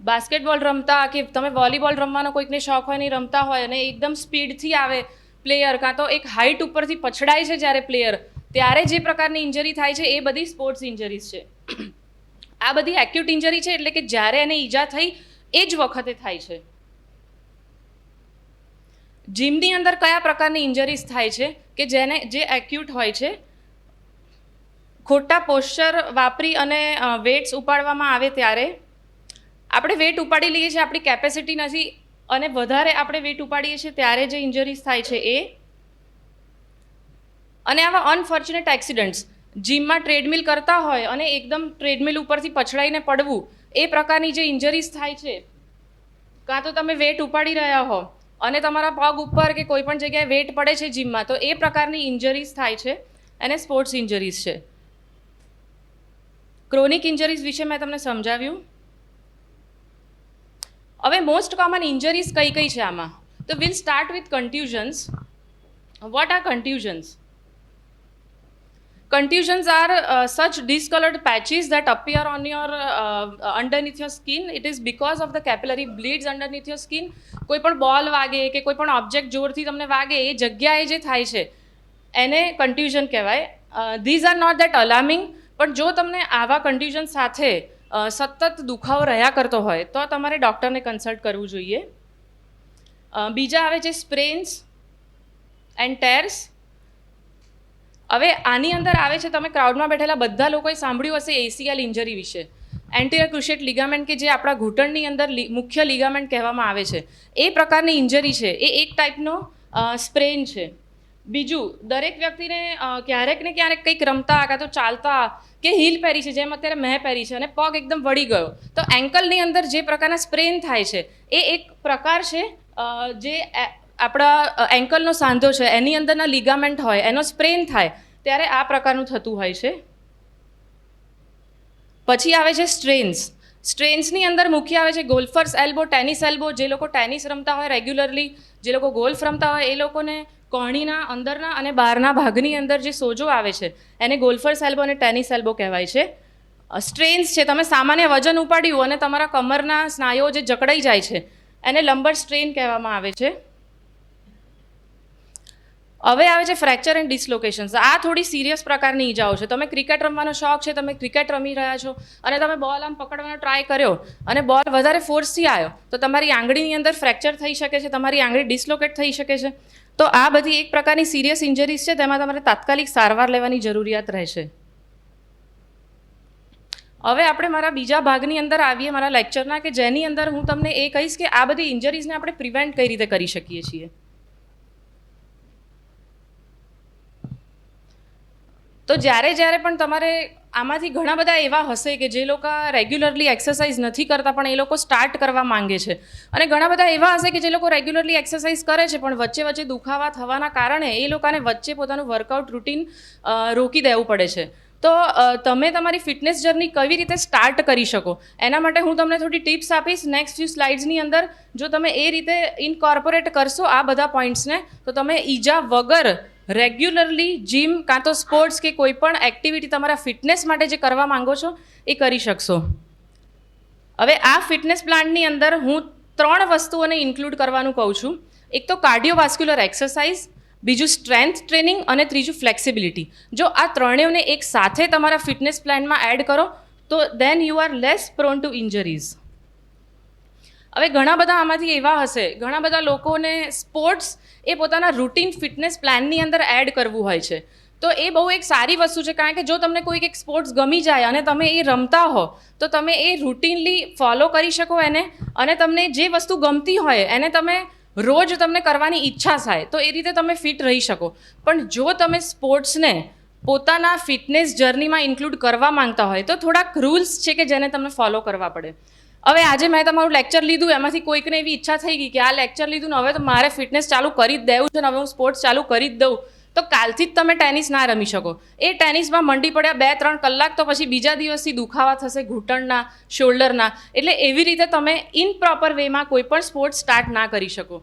બાસ્કેટબોલ રમતા કે તમે વોલીબોલ રમવાનો કોઈકને શોખ હોય, નહીં રમતા હોય અને એકદમ સ્પીડથી આવે પ્લેયર, કાં તો એક હાઇટ ઉપરથી પછડાય છે જ્યારે પ્લેયર, ત્યારે જે પ્રકારની ઇન્જરી થાય છે એ બધી સ્પોર્ટ્સ ઇન્જરીઝ છે. આ બધી એક્યુટ ઇન્જરી છે, એટલે કે જ્યારે એને ઈજા થઈ એ જ વખતે થાય છે. જીમની અંદર કયા પ્રકારની ઇન્જરીઝ થાય છે કે જે એક્યુટ હોય છે? ખોટા પોસ્ચર વાપરી અને વેટ્સ ઉપાડવામાં આવે ત્યારે આપણે વેટ ઉપાડી લઈએ છીએ, આપણી કેપેસિટી નથી અને વધારે આપણે વેટ ઉપાડીએ છીએ ત્યારે જે ઇન્જરીઝ થાય છે એ. અને આવા અનફોર્ચ્યુનેટ એક્સિડન્ટ્સ, જીમમાં ટ્રેડમિલ કરતા હોય અને એકદમ ટ્રેડમિલ ઉપરથી પછડાઈને પડવું, એ પ્રકારની જે ઇન્જરીઝ થાય છે કાં તો તમે વેટ ઉપાડી રહ્યા હો અને તમારા પગ ઉપર કે કોઈ પણ જગ્યાએ વેટ પડે છે જીમમાં, તો એ પ્રકારની ઇન્જરીઝ થાય છે એને સ્પોર્ટ્સ ઇન્જરીઝ છે. ક્રોનિક ઇન્જરીઝ વિશે મેં તમને સમજાવ્યું. હવે મોસ્ટ કોમન ઇન્જરીઝ કઈ કઈ છે આમાં? તો will start with contusions. What are contusions? Contusions are such discolored patches that appear on your underneath your skin. It is because of the capillary bleeds underneath your skin. કોઈ પણ બોલ વાગે કે કોઈ પણ ઓબ્જેક્ટ જોરથી તમને વાગે એ જગ્યાએ જે થાય છે એને કન્ટ્યુઝન કહેવાય. These are not that alarming, પણ જો તમને આવા કન્ટ્યુઝન સાથે સતત દુખાવો રહ્યા કરતો હોય તો તમારે ડૉક્ટરને કન્સલ્ટ કરવું જોઈએ. બીજા આવે છે સ્પ્રેન્સ એન્ડ ટેર્સ. હવે આની અંદર આવે છે, તમે ક્રાઉડમાં બેઠેલા બધા લોકોએ સાંભળ્યું હશે ACL ઇન્જરી વિશે. એન્ટિરિયર ક્રુશિયેટ લિગામેન્ટ કે જે આપણા ઘૂંટણની અંદર મુખ્ય લિગામેન્ટ કહેવામાં આવે છે, એ પ્રકારની ઇન્જરી છે. એ એક ટાઈપનો સ્પ્રેન છે. બીજું, દરેક વ્યક્તિને ક્યારેક ને ક્યારેક કંઈક રમતા કાં તો ચાલતા કે હીલ પહેરી છે, જેમ અત્યારે મેં પહેરી છે, અને પગ એકદમ વળી ગયો, તો એન્કલની અંદર જે પ્રકારના સ્પ્રેન થાય છે એ એક પ્રકાર છે જે આપણા એન્કલનો સાંધો છે એની અંદરના લિગામેન્ટ હોય એનો સ્પ્રેન થાય ત્યારે આ પ્રકારનું થતું હોય છે. પછી આવે છે સ્ટ્રેન્સ. સ્ટ્રેન્સની અંદર મુખ્ય આવે છે ગોલ્ફર્સ એલ્બો, ટેનિસ એલ્બો. જે લોકો ટેનિસ રમતા હોય રેગ્યુલરલી, જે લોકો ગોલ્ફ રમતા હોય એ લોકોને કોહણીના અંદરના અને બહારના ભાગની અંદર જે સોજો આવે છે એને ગોલ્ફર્સ એલ્બો અને ટેનિસ એલ્બો કહેવાય છે. સ્ટ્રેન્સ છે, તમે સામાન્ય વજન ઉપાડ્યું અને તમારા કમરના સ્નાયુઓ જે જકડાઈ જાય છે એને લંબર સ્ટ્રેન કહેવામાં આવે છે. હવે આવે છે ફ્રેક્ચર એન્ડ ડિસલોકેશન્સ. આ થોડી સિરિયસ પ્રકારની ઈજાઓ છે. તમે ક્રિકેટ રમવાનો શોખ છે, તમે ક્રિકેટ રમી રહ્યા છો અને તમે બોલ આમ પકડવાનો ટ્રાય કર્યો અને બોલ વધારે ફોર્સથી આવ્યો તો તમારી આંગળીની અંદર ફ્રેક્ચર થઈ શકે છે, તમારી આંગળી ડિસલોકેટ થઈ શકે છે. તો આ બધી એક પ્રકારની સિરિયસ ઇન્જરીઝ છે, તેમાં તમારે તાત્કાલિક સારવાર લેવાની જરૂરિયાત રહેશે. હવે આપણે મારા બીજા ભાગની અંદર આવીએ મારા લેક્ચરના, કે જેની અંદર હું તમને એ કહીશ કે આ બધી ઇન્જરીઝને આપણે પ્રિવેન્ટ કઈ રીતે કરી શકીએ છીએ. તો જ્યારે પણ તમારે આમાંથી ઘણા બધા એવા હશે કે જે લોકો રેગ્યુલરલી એક્સરસાઇઝ નથી કરતા પણ એ લોકો સ્ટાર્ટ કરવા માંગે છે, અને ઘણા બધા એવા હશે કે જે લોકો રેગ્યુલરલી એક્સરસાઇઝ કરે છે પણ વચ્ચે વચ્ચે દુખાવા થવાના કારણે એ લોકોને વચ્ચે પોતાનું વર્કઆઉટ રૂટીન રોકી દેવું પડે છે. તો તમે તમારી ફિટનેસ જર્ની કેવી રીતે સ્ટાર્ટ કરી શકો એના માટે હું તમને થોડી ટિપ્સ આપીશ નેક્સ્ટ ફ્યુ સ્લાઇડ્સની અંદર. જો તમે એ રીતે ઇનકોર્પોરેટ કરશો આ બધા પોઈન્ટ્સને તો તમે ઈજા વગર રેગ્યુલરલી જીમ કાં તો સ્પોર્ટ્સ કે કોઈ પણ એક્ટિવિટી તમારા ફિટનેસ માટે જે કરવા માંગો છો એ કરી શકશો. હવે આ ફિટનેસ પ્લાનની અંદર હું 3 વસ્તુઓને ઇન્ક્લુડ કરવાનું કહું છું. એક તો કાર્ડિયોવાસ્ક્યુલર એક્સરસાઇઝ, બીજું સ્ટ્રેન્થ ટ્રેનિંગ અને ત્રીજું ફ્લેક્સિબિલિટી. જો આ ત્રણેયને એક સાથે તમારા ફિટનેસ પ્લાનમાં એડ કરો તો then you are less prone to injuries. હવે ઘણા બધા આમાંથી એવા હશે, ઘણા બધા લોકોને સ્પોર્ટ્સ એ પોતાના રૂટીન ફિટનેસ પ્લાનની અંદર એડ કરવું હોય છે. તો એ બહુ એક સારી વસ્તુ છે, કારણ કે જો તમને કોઈક એક સ્પોર્ટ્સ ગમી જાય અને તમે એ રમતા હો તો તમે એ રૂટીનલી ફોલો કરી શકો એને, અને તમને જે વસ્તુ ગમતી હોય એને તમે રોજ તમને કરવાની ઈચ્છા થાય તો એ રીતે તમે ફિટ રહી શકો. પણ જો તમે સ્પોર્ટ્સને પોતાના ફિટનેસ જર્નીમાં ઇન્ક્લુડ કરવા માંગતા હોય તો થોડાક રૂલ્સ છે કે જેને તમને ફોલો કરવા પડે. હવે આજે મેં તમારું લેક્ચર લીધું, એમાંથી કોઈકને એવી ઈચ્છા થઈ ગઈ કે આ લેક્ચર લીધું ને હવે તો મારે ફિટનેસ ચાલુ કરી જ દેવું છે ને હવે હું સ્પોર્ટ્સ ચાલુ કરી જ દઉં, તો કાલથી જ તમે ટેનિસ ના રમી શકો. એ ટેનિસમાં મંડી પડ્યા 2-3 કલાક તો પછી બીજા દિવસથી દુખાવા થશે ઘૂંટણના, શોલ્ડરના. એટલે એવી રીતે તમે ઇનપ્રોપર વેમાં કોઈ પણ સ્પોર્ટ્સ સ્ટાર્ટ ના કરી શકો.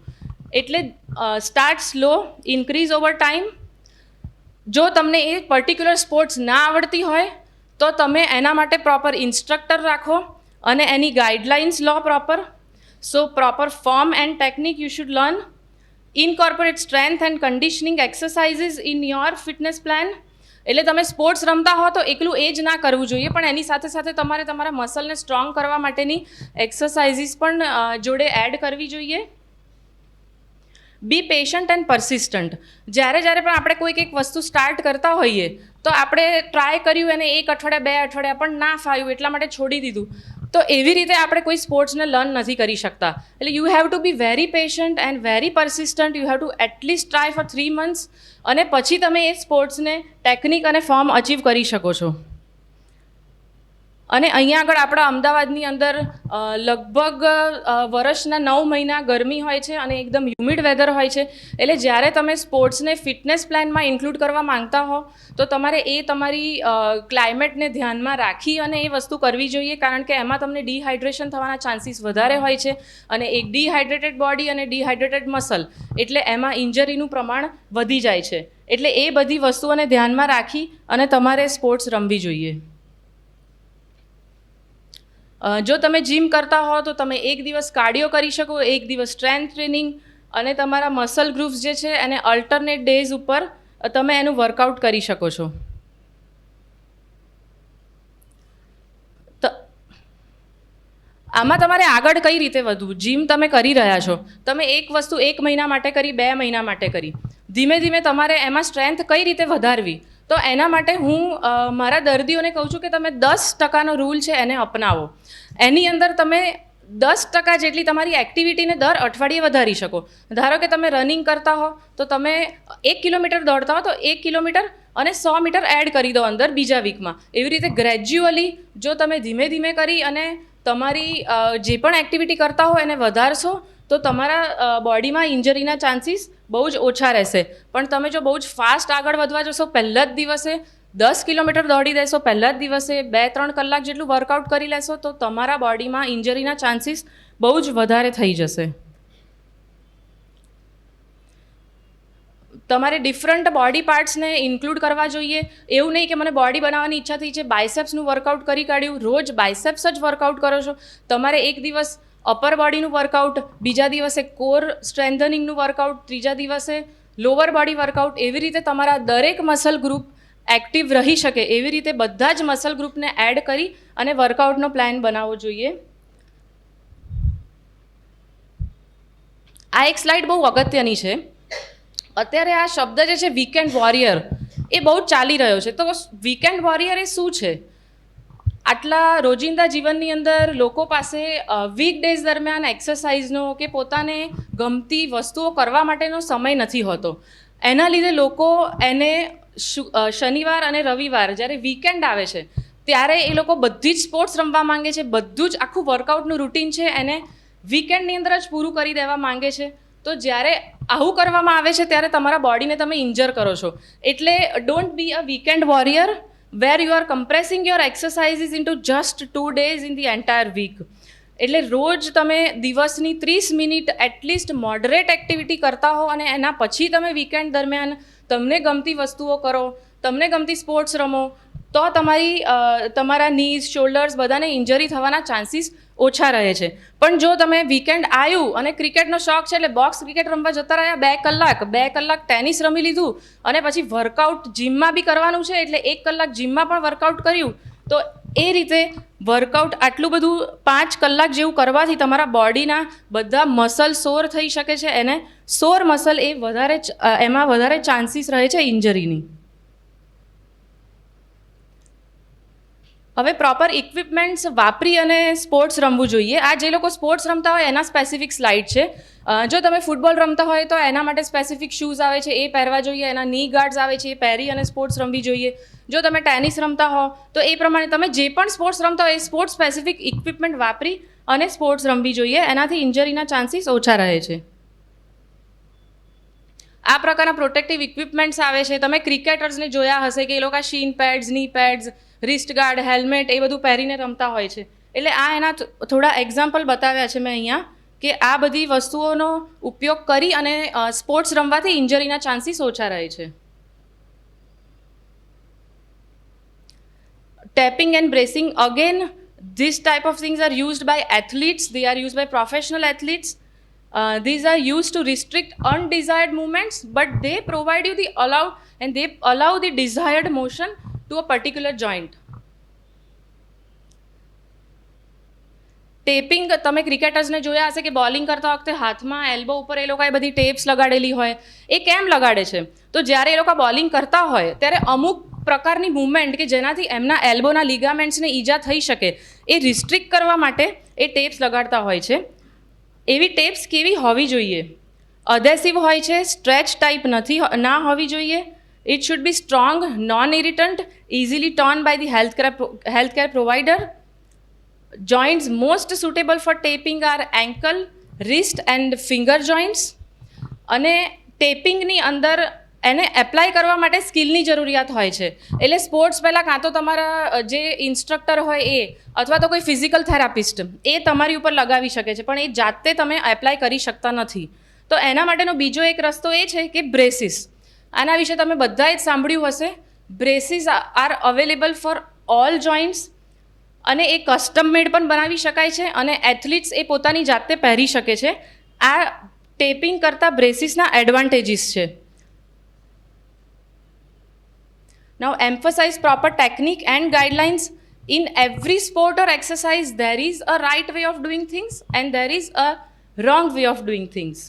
એટલે start slow, increase over time. જો તમને એ પર્ટિક્યુલર સ્પોર્ટ્સ ના આવડતી હોય તો તમે એના માટે પ્રોપર ઇન્સ્ટ્રક્ટર રાખો અને એની ગાઈડલાઇન્સ લો proper. So proper form and technique you should learn. Incorporate strength and conditioning exercises in your fitness plan. એટલે તમે સ્પોર્ટ્સ રમતા હો તો એકલું એ જ ના કરવું જોઈએ, પણ એની સાથે સાથે તમારે તમારા મસલને સ્ટ્રોંગ કરવા માટેની એક્સરસાઇઝીસ પણ જોડે એડ કરવી જોઈએ. બી પેશન્ટ એન્ડ પરસિસ્ટન્ટ. જ્યારે પણ આપણે કોઈક એક વસ્તુ સ્ટાર્ટ કરતા હોઈએ તો આપણે ટ્રાય કર્યું એને 1 અઠવાડિયા 2 અઠવાડિયા પણ ના ફાવ્યું એટલા માટે છોડી દીધું. તો એવી રીતે આપણે કોઈ સ્પોર્ટ્સને લર્ન નથી કરી શકતા. એટલે you have to be very patient and very persistent. You have to at least try for 3 months અને પછી તમે એ સ્પોર્ટ્સને ટેકનિક અને ફોર્મ અચીવ કરી શકો છો. અને અહીંયા આગળ આપણા અમદાવાદની અંદર લગભગ વર્ષના 9 મહિના ગરમી હોય છે અને એકદમ હ્યુમિડ વેધર હોય છે. એટલે જ્યારે તમે સ્પોર્ટ્સને ફિટનેસ પ્લાનમાં ઇન્ક્લુડ કરવા માંગતા હો તો તમારે એ તમારી ક્લાઇમેટને ધ્યાનમાં રાખી અને એ વસ્તુ કરવી જોઈએ, કારણ કે એમાં તમને ડિહાઇડ્રેશન થવાના ચાન્સીસ વધારે હોય છે. અને એક ડિહાઇડ્રેટેડ બોડી અને ડિહાઇડ્રેટેડ મસલ એટલે એમાં ઇન્જરીનું પ્રમાણ વધી જાય છે. એટલે એ બધી વસ્તુઓને ધ્યાનમાં રાખી અને તમારે સ્પોર્ટ્સ રમવી જોઈએ. જો તમે જીમ કરતા હો તો તમે એક દિવસ કાર્ડિયો કરી શકો, એક દિવસ સ્ટ્રેન્થ ટ્રેનિંગ, અને તમારા મસલ ગ્રુપ્સ જે છે એને અલ્ટરનેટ ડેઝ ઉપર તમે એનું વર્કઆઉટ કરી શકો છો. આમાં તમારે આગળ કઈ રીતે વધવું? જીમ તમે કરી રહ્યા છો, તમે એક વસ્તુ 1 મહિના માટે કરી, 2 મહિના માટે કરી, ધીમે ધીમે તમારે એમાં સ્ટ્રેન્થ કઈ રીતે વધારવી, તો એના માટે હું મારા દર્દીઓને કહું છું કે તમે 10% રૂલ છે એને અપનાવો. એની અંદર તમે 10% જેટલી તમારી એક્ટિવિટીને દર અઠવાડિયે વધારી શકો. ધારો કે તમે રનિંગ કરતા હો તો તમે 1 કિલોમીટર દોડતા હો તો 1 કિલોમીટર અને 100 મીટર એડ કરી દો અંદર બીજા વીકમાં. એવી રીતે ગ્રેજ્યુઅલી જો તમે ધીમે ધીમે કરી અને તમારી જે પણ એક્ટિવિટી કરતા હો એને વધારશો તો તમારા બોડીમાં ઇન્જરીના ચાન્સીસ બહુ જ ઓછા રહેશે. પણ તમે જો બહુ જ ફાસ્ટ આગળ વધવા જશો, પહેલા જ દિવસે 10 કિલોમીટર દોડી દેશો, પહેલા જ દિવસે 2-3 કલાક જેટલું વર્કઆઉટ કરી લેશો તો તમારા બોડીમાં ઇન્જરીના ચાન્સીસ બહુ જ વધારે થઈ જશે. તમારે ડિફરન્ટ બોડી પાર્ટ્સને ઇન્ક્લુડ કરવા જોઈએ. એવું નહીં કે મને બોડી બનાવવાની ઈચ્છા થઈ છે, બાયસેપ્સનું વર્કઆઉટ કરી કાઢ્યું, રોજ બાયસેપ્સ જ વર્કઆઉટ કરો છો. તમારે એક દિવસ અપર બોડીનું વર્કઆઉટ, બીજા દિવસે કોર સ્ટ્રેન્થનિંગનું વર્કઆઉટ, ત્રીજા દિવસે લોઅર બોડી વર્કઆઉટ, એવી રીતે તમારા દરેક મસલ ગ્રુપ એક્ટિવ રહી શકે એવી રીતે બધા જ મસલ ગ્રુપને એડ કરી અને વર્કઆઉટનો પ્લાન બનાવવો જોઈએ. આ એક સ્લાઇડ બહુ અગત્યની છે. અત્યારે આ શબ્દ જે છે વીકેન્ડ વોરિયર એ બહુ જ ચાલી રહ્યો છે. તો વીકેન્ડ વોરિયર એ શું છે? આટલા રોજિંદા જીવનની અંદર લોકો પાસે વીકડેઝ દરમિયાન એક્સરસાઇઝનો કે પોતાને ગમતી વસ્તુઓ કરવા માટેનો સમય નથી હોતો. એના લીધે લોકો એને શનિવાર અને રવિવાર જ્યારે વીકેન્ડ આવે છે ત્યારે એ લોકો બધી જ સ્પોર્ટ્સ રમવા માંગે છે, બધું જ આખું વર્કઆઉટનું રૂટીન છે એને વીકેન્ડની અંદર જ પૂરું કરી દેવા માંગે છે. તો જ્યારે આવું કરવામાં આવે છે ત્યારે તમારા બોડીને તમે ઇન્જર કરો છો. એટલે don't be a weekend warrior where you are compressing your exercises into just 2 days in the entire week. એટલે રોજ તમે દિવસની 30 મિનિટ એટલીસ્ટ મોડરેટ એક્ટિવિટી કરતા હો અને એના પછી તમે વીકેન્ડ દરમિયાન તમને ગમતી વસ્તુઓ કરો, તમને ગમતી સ્પોર્ટ્સ રમો, તો તમારા નીઝ, શોલ્ડર્સ બધાને ઇન્જરી થવાના ચાન્સીસ ઓછા રહે છે. પણ જો તમે વીકેન્ડ આવ્યું અને ક્રિકેટનો શોખ છે એટલે બોક્સ ક્રિકેટ રમવા જતા રહ્યા 2 કલાક ટેનિસ રમી લીધું અને પછી વર્કઆઉટ જીમમાં બી કરવાનું છે એટલે 1 કલાક જીમમાં પણ વર્કઆઉટ કર્યું, તો એ રીતે વર્કઆઉટ આટલું બધું 5 કલાક જેવું કરવાથી તમારા બોડીના બધા મસલ સોર થઈ શકે છે. એને સોર મસલ એ એમાં વધારે ચાન્સીસ રહે છે ઇન્જરીની. હવે પ્રોપર ઇક્વિપમેન્ટ્સ વાપરી અને સ્પોર્ટ્સ રમવું જોઈએ. આ જે લોકો સ્પોર્ટ્સ રમતા હોય એના સ્પેસિફિક સ્લાઇડ છે. જો તમે ફૂટબોલ રમતા હોય તો એના માટે સ્પેસિફિક શૂઝ આવે છે એ પહેરવા જોઈએ, એના ની ગાર્ડ્સ આવે છે એ પહેરી અને સ્પોર્ટ્સ રમવી જોઈએ. જો તમે ટેનિસ રમતા હો તો એ પ્રમાણે તમે જે પણ સ્પોર્ટ્સ રમતા હોય એ સ્પોર્ટ્સ સ્પેસિફિક ઇક્વિપમેન્ટ વાપરી અને સ્પોર્ટ્સ રમવી જોઈએ. એનાથી ઇન્જરીના ચાન્સીસ ઓછા રહે છે. આ પ્રકારના પ્રોટેક્ટિવ ઇક્વિપમેન્ટ્સ આવે છે. તમે ક્રિકેટર્સને જોયા હશે કે એ લોકો શીન પેડ્સ, ની પેડ્સ, રિસ્ટ ગાર્ડ, હેલ્મેટ એ બધું પહેરીને રમતા હોય છે. એટલે આ એના થોડા એક્ઝામ્પલ બતાવ્યા છે મેં અહીંયા કે આ બધી વસ્તુઓનો ઉપયોગ કરી અને સ્પોર્ટ્સ રમવાથી ઇન્જરીના ચાન્સીસ ઓછા રહે છે. Tapping and bracing, again, this type of things are used by athletes. They are used by professional athletes. These are used to restrict undesired movements, but they provide you they allow the desired motion to a particular joint. Taping, તમે ક્રિકેટર્સને જોયા હશે કે બોલિંગ કરતા વખતે હાથમાં એલ્બો ઉપર એ લોકોએ બધી ટેપ્સ લગાડેલી હોય. એ કેમ લગાડે છે? તો જ્યારે એ લોકો બોલિંગ કરતા હોય ત્યારે અમુક પ્રકારની મૂવમેન્ટ કે જેનાથી એમના એલ્બોના લિગામેન્ટ્સને ઈજા થઈ શકે એ રિસ્ટ્રિક્ટ કરવા માટે એ ટેપ્સ લગાડતા હોય છે. એવી ટેપ્સ કેવી હોવી જોઈએ? અધેસિવ હોય છે, સ્ટ્રેચ ટાઈપ ના હોવી જોઈએ. It should be strong, non-irritant, easily torn by the healthcare provider. joints most suitable for taping are ankle, wrist and finger joints. અને ટેપિંગની અંદર એને એપ્લાય કરવા માટે સ્કિલની જરૂરિયાત હોય છે. એટલે સ્પોર્ટ્સ પહેલાં કાં તો તમારા જે ઇન્સ્ટ્રક્ટર હોય એ અથવા તો કોઈ ફિઝિકલ થેરાપિસ્ટ એ તમારી ઉપર લગાવી શકે છે, પણ એ જાતે તમે એપ્લાય કરી શકતા નથી. તો એના માટેનો બીજો એક રસ્તો એ છે કે બ્રેસિસ. આના વિશે તમે બધાએ જ સાંભળ્યું હશે. Braces are available for all joints અને એ કસ્ટમ મેડ પણ બનાવી શકાય છે અને એથ્લીટ્સ એ પોતાની જાતે પહેરી શકે છે. આ ટેપિંગ કરતાં બ્રેસિસના એડવાન્ટેજીસ છે. Now emphasize proper technique and guidelines. In every sport or exercise, there is a right way of doing things and there is a wrong way of doing things.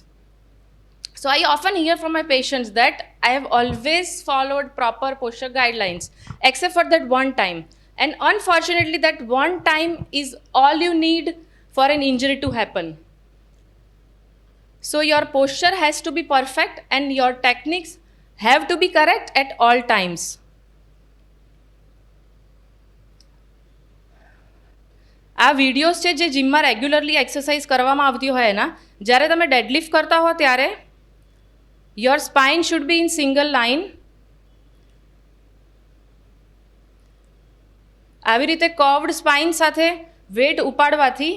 So I often hear from my patients that I have always followed proper posture guidelines, except for that one time. And unfortunately, that one time is all you need for an injury to happen. So your posture has to be perfect and your techniques have to be correct at all times. આ વિડીયોઝ છે જે જિમમાં રેગ્યુલરલી એક્સરસાઇઝ કરવામાં આવતી હોય એના. જ્યારે તમે ડેડલિફ્ટ કરતા હો ત્યારે your spine should be in single line. આવી રીતે કર્વડ સ્પાઇન સાથે વેટ ઉપાડવાથી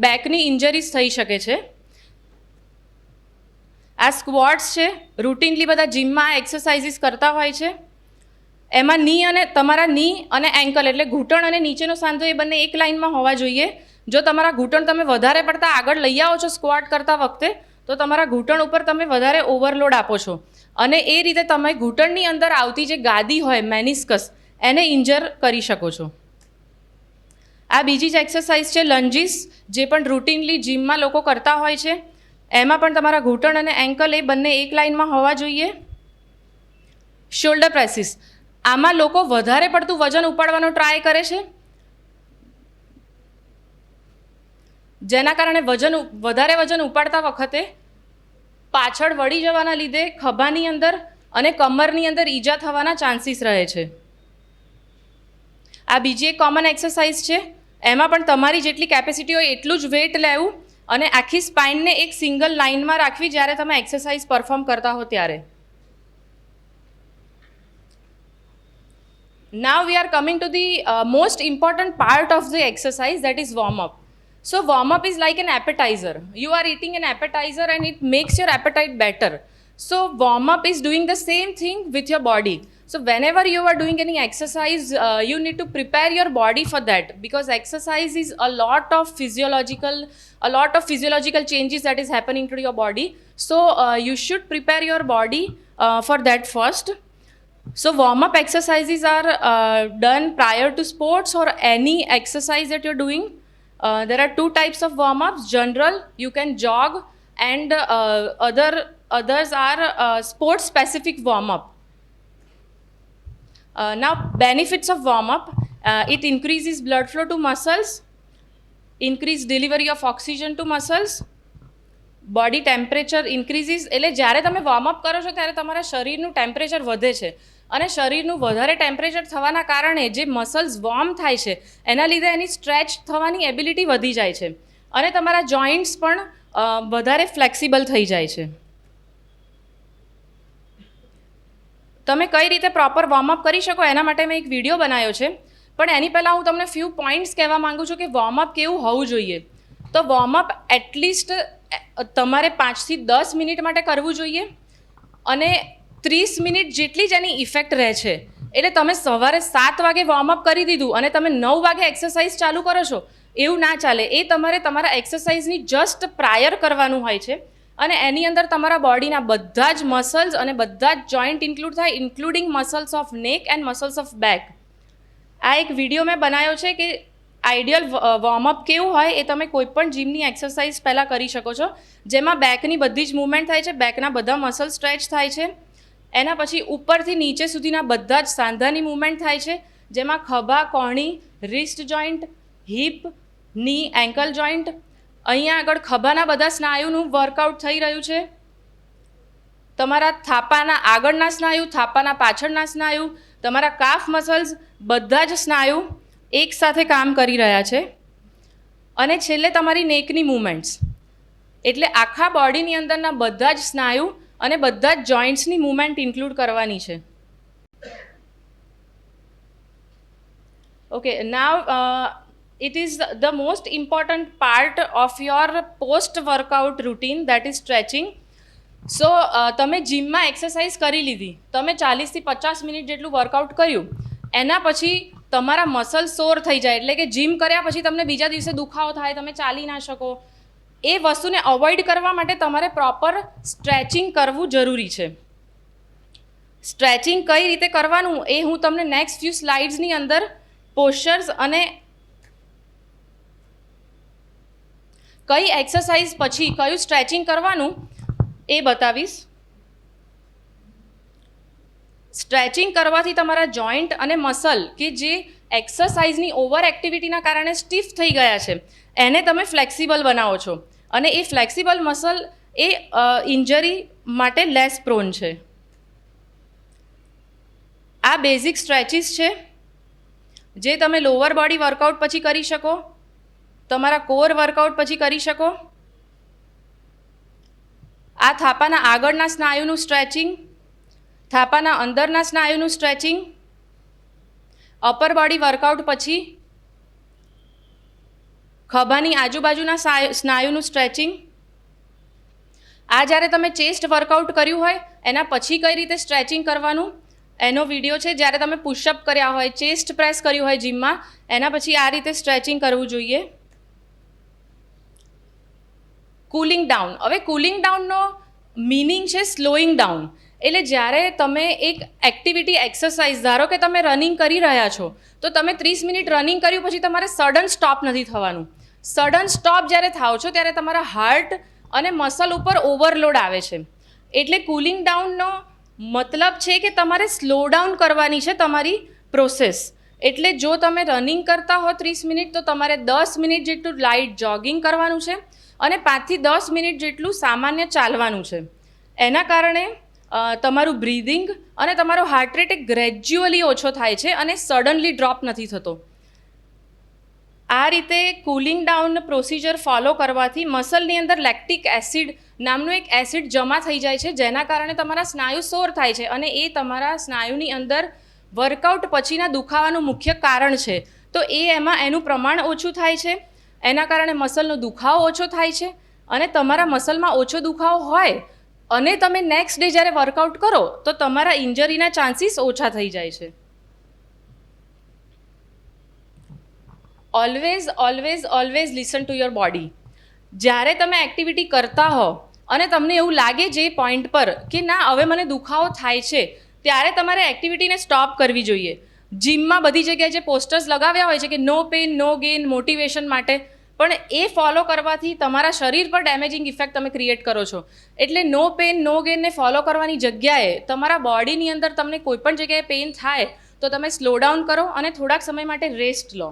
બેકની ઇન્જરીઝ થઈ શકે છે. આ સ્ક્વોટ્સ છે, રૂટીનલી બધા જિમમાં આ એક્સરસાઇઝીસ કરતા હોય છે. એમાં ની અને તમારા ની અને એન્કલ એટલે ઘૂંટણ અને નીચેનો સાંધો એ બંને એક લાઇનમાં હોવા જોઈએ. જો તમારા ઘૂંટણ તમે વધારે પડતા આગળ લઈ આવો છો સ્ક્વોટ કરતા વખતે તો તમારા ઘૂંટણ ઉપર તમે વધારે ઓવરલોડ આપો છો અને એ રીતે તમે ઘૂંટણની અંદર આવતી જે ગાદી હોય મેનિસ્કસ એને ઇન્જર કરી શકો છો. આ બીજી જ એક્સરસાઇઝ છે લંજીસ, જે પણ રૂટીનલી જિમમાં લોકો કરતા હોય છે. એમાં પણ તમારા ઘૂંટણ અને એન્કલ એ બંને એક લાઇનમાં હોવા જોઈએ. શોલ્ડર પ્રેસિસ, આમાં લોકો વધારે પડતું વજન ઉપાડવાનો ટ્રાય કરે છે, જેના કારણે વધારે વજન ઉપાડતા વખતે પાછળ વળી જવાના લીધે ખભાની અંદર અને કમરની અંદર ઈજા થવાના ચાન્સીસ રહે છે. આ બીજી એક કોમન એક્સરસાઇઝ છે. એમાં પણ તમારી જેટલી કેપેસિટી હોય એટલું જ વેટ લેવું અને આખી સ્પાઇનને એક સિંગલ લાઇનમાં રાખવી જ્યારે તમે એક્સરસાઇઝ પરફોર્મ કરતા હો ત્યારે. Now we are coming to the most important part of the exercise, that is warm up. So warm up is like an appetizer. You are eating an appetizer and it makes your appetite better. So warm up is doing the same thing with your body. So whenever you are doing any exercise, you need to prepare your body for that, because exercise is a lot of physiological changes that is happening to your body. So you should prepare your body for that first. So warm-up exercises are done prior to sports or any exercise that you're doing. There are two types of warm-ups. General, you can jog, and others are sport-specific warm-up. Now, benefits of warm-up. It increases blood flow to muscles, increase delivery of oxygen to muscles, body temperature ઇન્ક્રીઝીસ. એટલે જ્યારે તમે વોર્મઅપ કરો છો ત્યારે તમારા શરીરનું ટેમ્પરેચર વધે છે અને શરીરનું વધારે ટેમ્પરેચર થવાના કારણે જે મસલ્સ વોર્મ થાય છે એના લીધે એની સ્ટ્રેચ થવાની એબિલિટી વધી જાય છે અને તમારા જોઇન્ટ્સ પણ વધારે ફ્લેક્સિબલ થઈ જાય છે. તમે કઈ રીતે પ્રોપર વોર્મઅપ કરી શકો એના માટે મેં એક વિડીયો બનાવ્યો છે, પણ એની પહેલાં હું તમને ફ્યુ પોઈન્ટ્સ કહેવા માગું છું કે વોર્મઅપ કેવું હોવું જોઈએ. તો વોર્મઅપ એટલીસ્ટ તમારે 5 થી 10 મિનિટ માટે કરવું જોઈએ અને 30 મિનિટ જેટલી જ એની ઇફેક્ટ રહે છે. એટલે તમે સવારે 7 વાગે વોર્મઅપ કરી દીધું અને તમે 9 વાગે એક્સરસાઇઝ ચાલુ કરો છો એવું ના ચાલે. એ તમારે તમારા એક્સરસાઇઝની જસ્ટ પ્રાયર કરવાનું હોય છે અને એની અંદર તમારા બોડીના બધા જ મસલ્સ અને બધા જ જોઈન્ટ ઇન્ક્લુડ થાય, ઇન્ક્લુડિંગ મસલ્સ ઓફ નેક એન્ડ મસલ્સ ઓફ બેક. આ એક વિડીયો મેં બનાવ્યો છે કે આઈડિયલ વોર્મઅપ કેવું હોય એ તમે કોઈપણ જીમની એક્સરસાઇઝ પહેલાં કરી શકો છો, જેમાં બેકની બધી જ મૂવમેન્ટ થાય છે, બેકના બધા મસલ સ્ટ્રેચ થાય છે. એના પછી ઉપરથી નીચે સુધીના બધા જ સાંધાની મૂવમેન્ટ થાય છે, જેમાં ખભા, કોણી, રિસ્ટ જોઈન્ટ, હિપ, ની, એન્કલ જોઈન્ટ. અહીંયા આગળ ખભાના બધા સ્નાયુનું વર્કઆઉટ થઈ રહ્યું છે. તમારા થાપાના આગળના સ્નાયુ, થાપાના પાછળના સ્નાયુ, તમારા કાફ મસલ્સ, બધા જ સ્નાયુ એક સાથે કામ કરી રહ્યા છે. અને છેલ્લે તમારી નેકની મૂવમેન્ટ્સ, એટલે આખા બોડીની અંદરના બધા જ સ્નાયુ અને બધા જ જોઈન્ટ્સની મૂવમેન્ટ ઇન્ક્લુડ કરવાની છે. Okay, now it is the most important part of your post workout routine, that is stretching. સો તમે જિમમાં એક્સરસાઇઝ કરી લીધી, તમે 40 થી 50 મિનિટ જેટલું વર્કઆઉટ કર્યું, એના પછી તમારા મસલ સોર થઈ જાય, એટલે કે જિમ કર્યા પછી તમને બીજા દિવસે દુખાવો થાય, તમે ચાલી ના શકો. એ વસ્તુને અવોઇડ કરવા માટે તમારે પ્રોપર સ્ટ્રેચિંગ કરવું જરૂરી છે. સ્ટ્રેચિંગ કઈ રીતે કરવાનું એ હું તમને નેક્સ્ટ ફ્યુ સ્લાઇડ્સની અંદર પોસ્ચર્સ અને કઈ એક્સરસાઇઝ પછી કયું સ્ટ્રેચિંગ કરવાનું એ બતાવીશ. સ્ટ્રેચિંગ કરવાથી તમારા જોઈન્ટ અને મસલ કે જે એક્સરસાઇઝની ઓવર એક્ટિવિટીના કારણે સ્ટીફ થઈ ગયા છે એને તમે ફ્લેક્સિબલ બનાવો છો, અને એ ફ્લેક્સિબલ મસલ એ ઇન્જરી માટે લેસ પ્રોન છે. આ બેઝિક સ્ટ્રેચિસ છે જે તમે લોઅર બોડી વર્કઆઉટ પછી કરી શકો, તમારા કોર વર્કઆઉટ પછી કરી શકો. આ થાપાના આગળના સ્નાયુનું સ્ટ્રેચિંગ, થાપાના અંદરના સ્નાયુનું સ્ટ્રેચિંગ, અપર બોડી વર્કઆઉટ પછી ખભાની આજુબાજુના સ્નાયુનું સ્ટ્રેચિંગ. આ જ્યારે તમે ચેસ્ટ વર્કઆઉટ કર્યું હોય એના પછી કઈ રીતે સ્ટ્રેચિંગ કરવાનું એનો વિડીયો છે. જ્યારે તમે પુશઅપ કર્યા હોય, ચેસ્ટ પ્રેસ કર્યું હોય જિમમાં, એના પછી આ રીતે સ્ટ્રેચિંગ કરવું જોઈએ. Cooling down. હવે કુલિંગ ડાઉનનો મિનિંગ છે સ્લોઈંગ ડાઉન. એટલે જ્યારે તમે એક એક્ટિવિટી એક્સરસાઇઝ, ધારો કે તમે રનિંગ કરી રહ્યા છો, તો તમે 30 મિનિટ રનિંગ કર્યું પછી તમારે સડન સ્ટોપ નથી થવાનું. સડન સ્ટોપ જ્યારે થાવ છો ત્યારે તમારા હાર્ટ અને મસલ ઉપર ઓવરલોડ આવે છે. એટલે કુલિંગ ડાઉનનો મતલબ છે કે તમારે સ્લો ડાઉન કરવાની છે તમારી પ્રોસેસ. એટલે જો તમે રનિંગ કરતા હો 30 મિનિટ, તો તમારે 10 મિનિટ જેટલું લાઇટ જોગિંગ કરવાનું છે અને 5 થી 10 મિનિટ જેટલું સામાન્ય ચાલવાનું છે. એના કારણે તમારું બ્રીધિંગ અને તમારો હાર્ટ રેટ ગ્રેજ્યુઅલી ઓછો થાય છે અને સડનલી ડ્રોપ નથી થતો. આ રીતે કુલિંગ ડાઉન પ્રોસિજર ફોલો કરવાથી મસલની અંદર લેક્ટિક એસિડ નામનું એક એસિડ જમા થઈ જાય છે, જેના કારણે તમારા સ્નાયુ સોર થાય છે અને એ તમારા સ્નાયુની અંદર વર્કઆઉટ પછીના દુખાવાનું મુખ્ય કારણ છે. તો એમાં એનું પ્રમાણ ઓછું થાય છે, એના કારણે મસલનો દુખાવો ઓછો થાય છે. અને તમારા મસલમાં ઓછો દુખાવો હોય અને તમે નેક્સ્ટ ડે જ્યારે વર્કઆઉટ કરો તો તમારા ઇન્જરીના ચાન્સીસ ઓછા થઈ જાય છે. Always always always listen to your body. જ્યારે તમે એક્ટિવિટી કરતા હો અને તમને એવું લાગે જે પોઈન્ટ પર કે ના હવે મને દુખાવો થાય છે, ત્યારે તમારે એક્ટિવિટીને સ્ટોપ કરવી જોઈએ. જિમમાં બધી જગ્યાએ જે પોસ્ટર્સ લગાવ્યા હોય છે કે નો પેઇન નો ગેઇન મોટિવેશન માટે, પણ એ ફોલો કરવાથી તમારા શરીર પર ડેમેજિંગ ઇફેક્ટ તમે ક્રિએટ કરો છો. એટલે નો પેઇન નો ગેઇનને ફોલો કરવાની જગ્યાએ તમારા બોડીની અંદર તમને કોઈ પણ જગ્યાએ પેઇન થાય તો તમે સ્લો ડાઉન કરો અને થોડાક સમય માટે રેસ્ટ લો.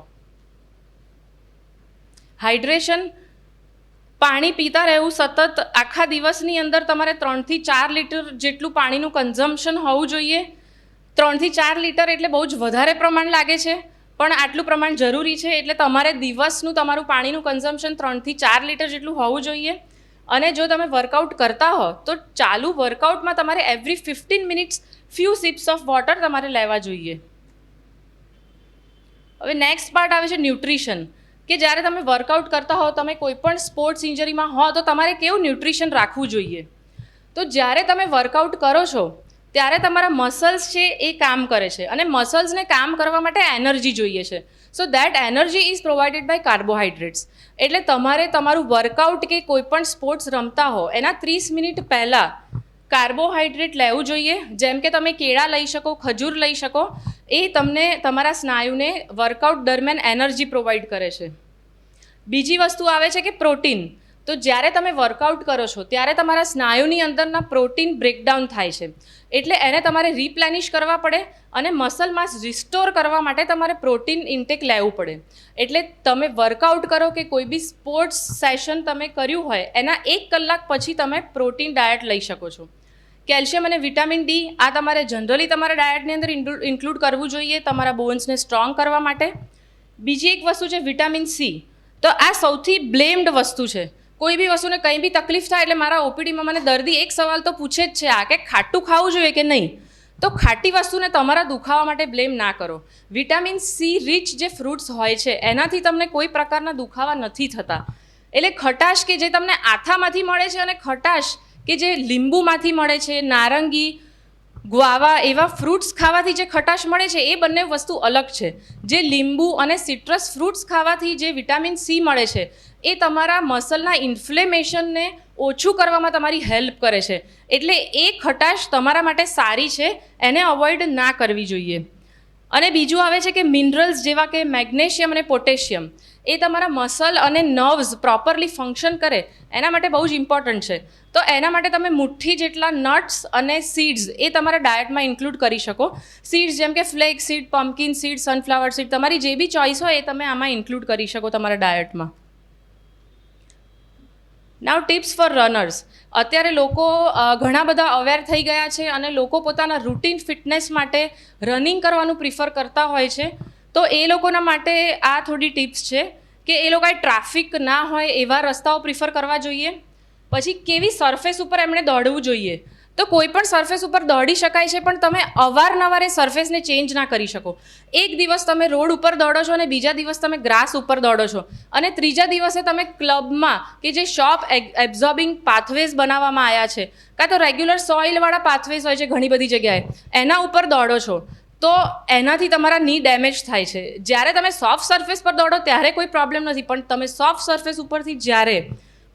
હાઇડ્રેશન, પાણી પીતા રહેવું સતત. આખા દિવસની અંદર તમારે 3 થી 4 લીટર જેટલું પાણીનું કન્ઝમ્પશન હોવું જોઈએ. 3 થી 4 લીટર એટલે બહુ જ વધારે પ્રમાણ લાગે છે, પણ આટલું પ્રમાણ જરૂરી છે. એટલે તમારે દિવસનું તમારું પાણીનું કન્ઝમ્પશન 3 થી 4 લીટર જેટલું હોવું જોઈએ. અને જો તમે વર્કઆઉટ કરતા હો તો ચાલુ વર્કઆઉટમાં તમારે every 15 minutes few sips of water તમારે લેવા જોઈએ. હવે નેક્સ્ટ પાર્ટ આવે છે ન્યુટ્રિશન. કે જ્યારે તમે વર્કઆઉટ કરતા હો, તમે કોઈ પણ સ્પોર્ટ્સ ઇન્જરીમાં હો, તો તમારે કેવું ન્યુટ્રિશન રાખવું જોઈએ. તો જ્યારે તમે વર્કઆઉટ કરો છો ત્યારે તમારા મસલ્સ છે એ કામ કરે છે અને મસલ્સને કામ કરવા માટે એનર્જી જોઈએ છે. So that energy is provided by carbohydrates. એટલે તમારે તમારું વર્કઆઉટ કે કોઈ પણ સ્પોર્ટ્સ રમતા હો એના 30 મિનિટ પહેલાં કાર્બોહાઈડ્રેટ લેવું જોઈએ. જેમ કે તમે કેળા લઈ શકો, ખજૂર લઈ શકો. એ તમને તમારા સ્નાયુને વર્કઆઉટ દરમિયાન એનર્જી પ્રોવાઈડ કરે છે. બીજી વસ્તુ આવે છે કે પ્રોટીન. તો જ્યારે તમે વર્કઆઉટ કરો છો ત્યારે તમારા સ્નાયુની અંદરના પ્રોટીન બ્રેકડાઉન થાય છે, એટલે એને તમારે રિપ્લેનિશ કરવા પડે અને મસલ માસ રિસ્ટોર કરવા માટે તમારે પ્રોટીન ઇન્ટેક લેવું પડે. એટલે તમે વર્કઆઉટ કરો કે કોઈ બી સ્પોર્ટ્સ સેશન તમે કર્યું હોય એના 1 કલાક પછી તમે પ્રોટીન ડાયટ લઈ શકો છો. કેલ્શિયમ અને વિટામિન ડી આ તમારે જનરલી તમારા ડાયટની અંદર ઇન્ક્લુડ કરવું જોઈએ તમારા બોન્સને સ્ટ્રોંગ કરવા માટે. બીજી એક વસ્તુ છે વિટામિન સી. તો આ સૌથી બ્લેમ્ડ વસ્તુ છે. કોઈ બી વસ્તુને કંઈ બી તકલીફ થાય એટલે મારા ઓપીડીમાં મને દર્દી એક સવાલ તો પૂછે જ છે આ કે ખાટું ખાવું જોઈએ કે નહીં. તો ખાટી વસ્તુને તમારા દુખાવા માટે બ્લેમ ના કરો. વિટામિન સી રીચ જે ફ્રૂટ્સ હોય છે એનાથી તમને કોઈ પ્રકારના દુખાવા નથી થતા. એટલે ખટાશ કે જે તમને આથામાંથી મળે છે અને ખટાશ કે જે લીંબુમાંથી મળે છે, નારંગી, ગ્વાવા એવા ફ્રૂટ્સ ખાવાથી જે ખટાશ મળે છે એ બંને વસ્તુ અલગ છે. જે લીંબુ અને સિટ્રસ ફ્રૂટ્સ ખાવાથી જે વિટામિન સી મળે છે એ તમારા મસલના ઇન્ફ્લેમેશનને ઓછું કરવામાં તમારી હેલ્પ કરે છે. એટલે એ ખટાશ તમારા માટે સારી છે, એને અવોઇડ ના કરવી જોઈએ. અને બીજું આવે છે કે મિનરલ્સ જેવા કે મેગ્નેશિયમ અને પોટેશિયમ એ તમારા મસલ અને નર્વ્સ પ્રોપરલી ફંક્શન કરે એના માટે બહુ જ ઇમ્પોર્ટન્ટ છે. તો એના માટે તમે મુઠ્ઠી જેટલા નટ્સ અને સીડ્સ એ તમારા ડાયટમાં ઇન્ક્લુડ કરી શકો. સીડ્સ જેમ કે flax seed, pumpkin seed, sunflower seed, તમારી જે બી ચોઇસ હોય એ તમે આમાં ઇન્ક્લુડ કરી શકો તમારા ડાયટમાં. નાવ ટિપ્સ ફોર રનર્સ. અત્યારે લોકો ઘણા બધા અવેર થઈ ગયા છે અને લોકો પોતાના રૂટીન ફિટનેસ માટે રનિંગ કરવાનું પ્રિફર કરતા હોય છે. તો એ લોકોના માટે આ થોડી ટિપ્સ છે કે એ લોકોએ ટ્રાફિક ના હોય એવા રસ્તાઓ પ્રિફર કરવા જોઈએ. પછી કેવી સરફેસ ઉપર એમણે દોડવું જોઈએ. તો કોઈ પણ સરફેસ ઉપર દોડી શકાય છે, પણ તમે અવારનવાર એ સરફેસને ચેન્જ ના કરી શકો. એક દિવસ તમે રોડ ઉપર દોડો છો અને બીજા દિવસ તમે ગ્રાસ ઉપર દોડો છો અને ત્રીજા દિવસે તમે ક્લબમાં કે જે શોપ એબ્ઝોર્બિંગ પાથવેઝ બનાવવામાં આવ્યા છે કાં તો રેગ્યુલર સોઇલવાળા પાથવેઝ હોય છે ઘણી બધી જગ્યાએ એના ઉપર દોડો છો તો એનાથી તમારા ની ડેમેજ થાય છે. જ્યારે તમે સોફ્ટ સરફેસ પર દોડો ત્યારે કોઈ પ્રોબ્લેમ નથી, પણ તમે સોફ્ટ સરફેસ ઉપરથી જ્યારે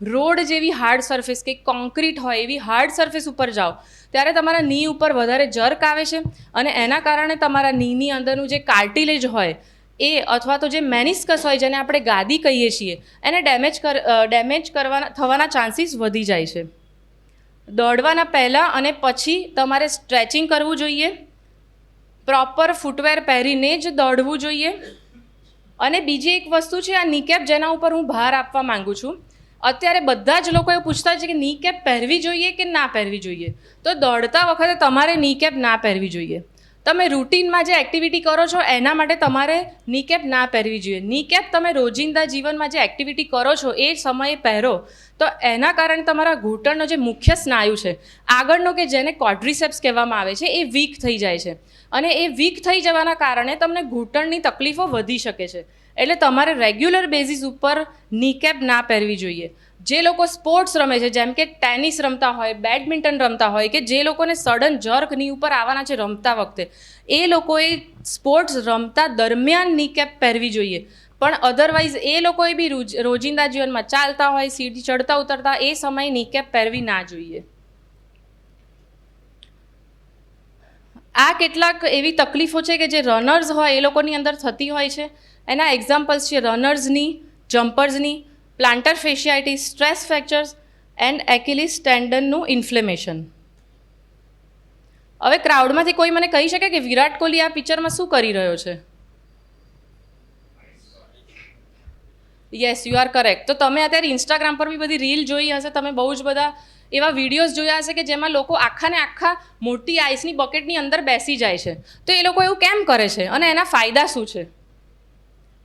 રોડ જેવી હાર્ડ સરફેસ કે કોન્ક્રીટ હોય એવી હાર્ડ સરફેસ ઉપર જાઓ ત્યારે તમારા ની ઉપર વધારે જર્ક આવે છે અને એના કારણે તમારા નીની અંદરનું જે કાર્ટિલેજ હોય એ અથવા તો જે મેનિસ્કસ હોય જેને આપણે ગાદી કહીએ છીએ એને ડેમેજ થવાના ચાન્સીસ વધી જાય છે. દોડવાના પહેલાં અને પછી તમારે સ્ટ્રેચિંગ કરવું જોઈએ. પ્રોપર ફૂટવેર પહેરીને જ દોડવું જોઈએ. અને બીજી એક વસ્તુ છે આ નીકેપ, જેના ઉપર હું ભાર આપવા માગું છું. અત્યારે બધા જ લોકો એવું પૂછતા છે કે ની કેપ પહેરવી જોઈએ કે ના પહેરવી જોઈએ. તો દોડતા વખતે તમારે ની કેપ ના પહેરવી જોઈએ. તમે રૂટીનમાં જે એક્ટિવિટી કરો છો એના માટે તમારે ની કેપ ના પહેરવી જોઈએ. ની કેપ તમે રોજિંદા જીવનમાં જે એક્ટિવિટી કરો છો એ સમયે પહેરો તો એના કારણે તમારા ઘૂંટણનો જે મુખ્ય સ્નાયુ છે આગળનો કે જેને ક્વોડ્રિસેપ્સ કહેવામાં આવે છે એ વીક થઈ જાય છે અને એ વીક થઈ જવાના કારણે તમને ઘૂંટણની તકલીફો વધી શકે છે. એટલે તમારે રેગ્યુલર બેઝિસ ઉપર નીકેપ ના પહેરવી જોઈએ. જે લોકો સ્પોર્ટ્સ રમે છે જેમ કે ટેનિસ રમતા હોય, બેડમિન્ટન રમતા હોય કે જે લોકોને સડન જર્ક ની ઉપર આવવાના છે રમતા વખતે એ લોકોએ સ્પોર્ટ્સ રમતા દરમિયાન નીકેપ પહેરવી જોઈએ. પણ અધરવાઇઝ એ લોકોએ બી રોજિંદા જીવનમાં ચાલતા હોય, સીડી ચડતા ઉતરતા એ સમયે નીકેપ પહેરવી ના જોઈએ. આ કેટલાક એવી તકલીફો છે કે જે રનર્સ હોય એ લોકોની અંદર થતી હોય છે. એના એક્ઝામ્પલ્સ છે રનર્સની, જમ્પર્સની, plantar fasciitis, stress fractures and Achilles ટેન્ડનનું ઇન્ફ્લેમેશન. હવે ક્રાઉડમાંથી કોઈ મને કહી શકે કે વિરાટ કોહલી આ પિક્ચરમાં શું કરી રહ્યો છે? Yes, you are correct. તો તમે અત્યારે ઇન્સ્ટાગ્રામ પર બી બધી રીલ જોઈ હશે, તમે બહુ જ બધા એવા વિડીયોઝ જોયા હશે કે જેમાં લોકો આખાને આખા મોટી આઈસની બકેટની અંદર બેસી જાય છે. તો એ લોકો એવું કેમ કરે છે અને એના ફાયદા શું છે?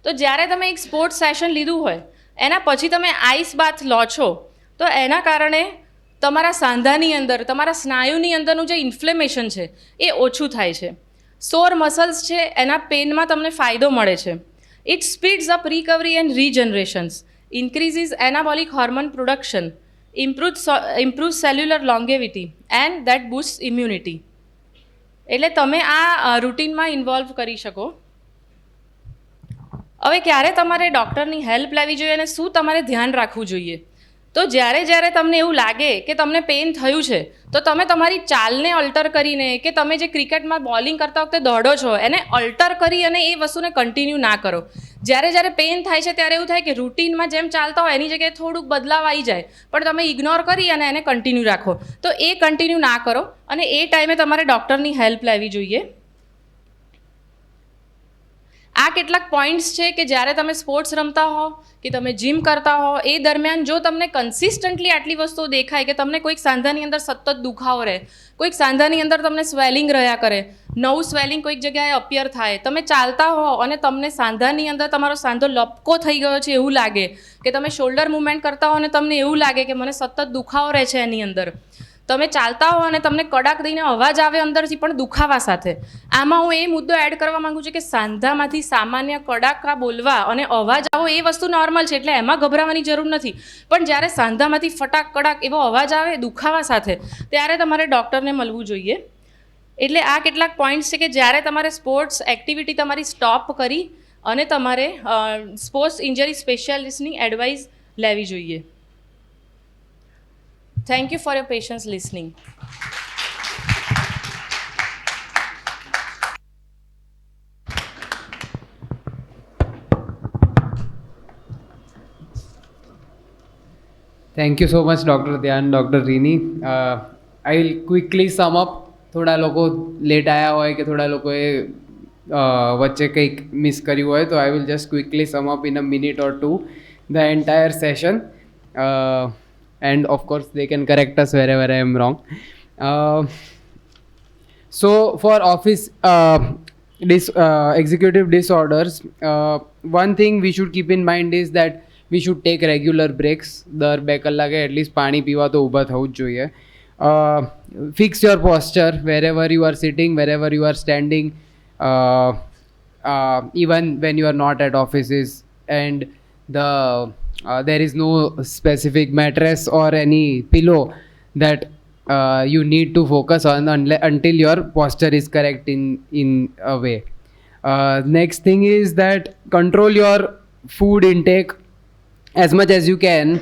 તો જ્યારે તમે એક સ્પોર્ટ્સ સેશન લીધું હોય એના પછી તમે આઈસ બાથ લો છો તો એના કારણે તમારા સાંધાની અંદર, તમારા સ્નાયુની અંદરનું જે ઇન્ફ્લેમેશન છે એ ઓછું થાય છે. સોર મસલ્સ છે એના પેનમાં તમને ફાયદો મળે છે. It speeds up recovery and regenerations, increases anabolic hormone production, improves cellular longevity and that boosts immunity. એટલે તમે આ રૂટીનમાં ઇન્વોલ્વ કરી શકો. હવે ક્યારે તમારે ડૉક્ટરની હેલ્પ લેવી જોઈએ અને શું તમારે ધ્યાન રાખવું જોઈએ? તો જ્યારે તમને એવું લાગે કે તમને પેઇન થયું છે તો તમે તમારી ચાલને અલ્ટર કરીને કે તમે જે ક્રિકેટમાં બોલિંગ કરતા વખતે દોડો છો એને અલ્ટર કરી અને એ વસ્તુને કન્ટિન્યુ ના કરો. જ્યારે પેઇન થાય છે ત્યારે એવું થાય કે રૂટીનમાં જેમ ચાલતા હોય એની જગ્યાએ થોડુંક બદલાવ આવી જાય પણ તમે ઇગ્નોર કરી અને એને કન્ટિન્યુ રાખો. તો એ કન્ટિન્યુ ના કરો અને એ ટાઈમે તમારે ડૉક્ટરની હેલ્પ લેવી જોઈએ. આ કેટલાક પોઈન્ટ્સ છે કે જ્યારે તમે સ્પોર્ટ્સ રમતા હો કે તમે જીમ કરતા હો એ દરમિયાન જો તમને કન્સિસ્ટન્ટલી આટલી વસ્તુઓ દેખાય કે તમને કોઈક સાંધાની અંદર સતત દુખાવો રહે, કોઈક સાંધાની અંદર તમને સ્વેલિંગ રહ્યા કરે, નવું સ્વેલિંગ કોઈક જગ્યાએ અપિયર થાય, તમે ચાલતા હો અને તમને સાંધાની અંદર તમારો સાંધો લપકો થઈ ગયો છે એવું લાગે, કે તમે શોલ્ડર મૂવમેન્ટ કરતા હો અને તમને એવું લાગે કે મને સતત દુખાવો રહે છે એની અંદર, તમે ચાલતા હો અને તમને કડાક દઈને અવાજ આવે અંદરથી પણ દુખાવા સાથે, આમાં હું એ મુદ્દો એડ કરવા માંગુ છું કે સાંધામાંથી સામાન્ય કડાકા બોલવા અને અવાજ આવો એ વસ્તુ નોર્મલ છે, એટલે એમાં ગભરાવાની જરૂર નથી. પણ જ્યારે સાંધામાંથી ફટાક કડાક એવો અવાજ આવે દુખાવા સાથે, ત્યારે તમારે ડૉક્ટરને મળવું જોઈએ. એટલે આ કેટલાક પોઈન્ટ્સ છે કે જ્યારે તમારે સ્પોર્ટ્સ એક્ટિવિટી તમારી સ્ટોપ કરી અને તમારે સ્પોર્ટ્સ ઇન્જરી સ્પેશિયાલિસ્ટની એડવાઇસ લેવી જોઈએ. Thank you for your patience listening. Thank you so much, Dr. Dhyan, Dr. Rini. I will quickly sum up. થોડા લોકો લેટ આવ્યા હોય કે થોડા લોકોએ વચ્ચે કંઈક મિસ કર્યું હોય તો I will just quickly sum up in a minute or two the entire session, and of course they can correct us wherever I am wrong. So for office executive disorders, one thing we should keep in mind is that we should take regular breaks. દર 2 કલાકે એટલીસ્ટ પાણી પીવા તો ઊભા થવું જ જોઈએ. Fix your posture wherever you are sitting, wherever you are standing, even when you are not at offices, and there is no specific mattress or any pillow that you need to focus on until your posture is correct in a way. Next thing is that control your food intake as much as you can,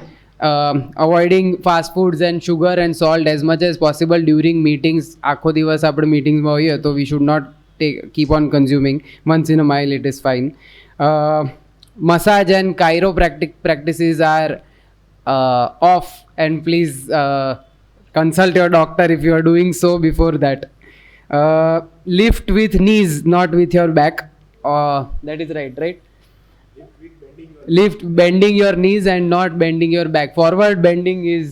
avoiding fast foods and sugar and salt as much as possible during meetings. આખો દિવસ આપણે મીટિંગ્સમાં હોઈએ તો we should not keep on consuming. Once in a while it is fine. Massage and chiropractic practices are off, and please consult your doctor if you are doing so before that. Lift with knees, not with your back. That is right? Lift bending your knees and not bending your back. Forward bending is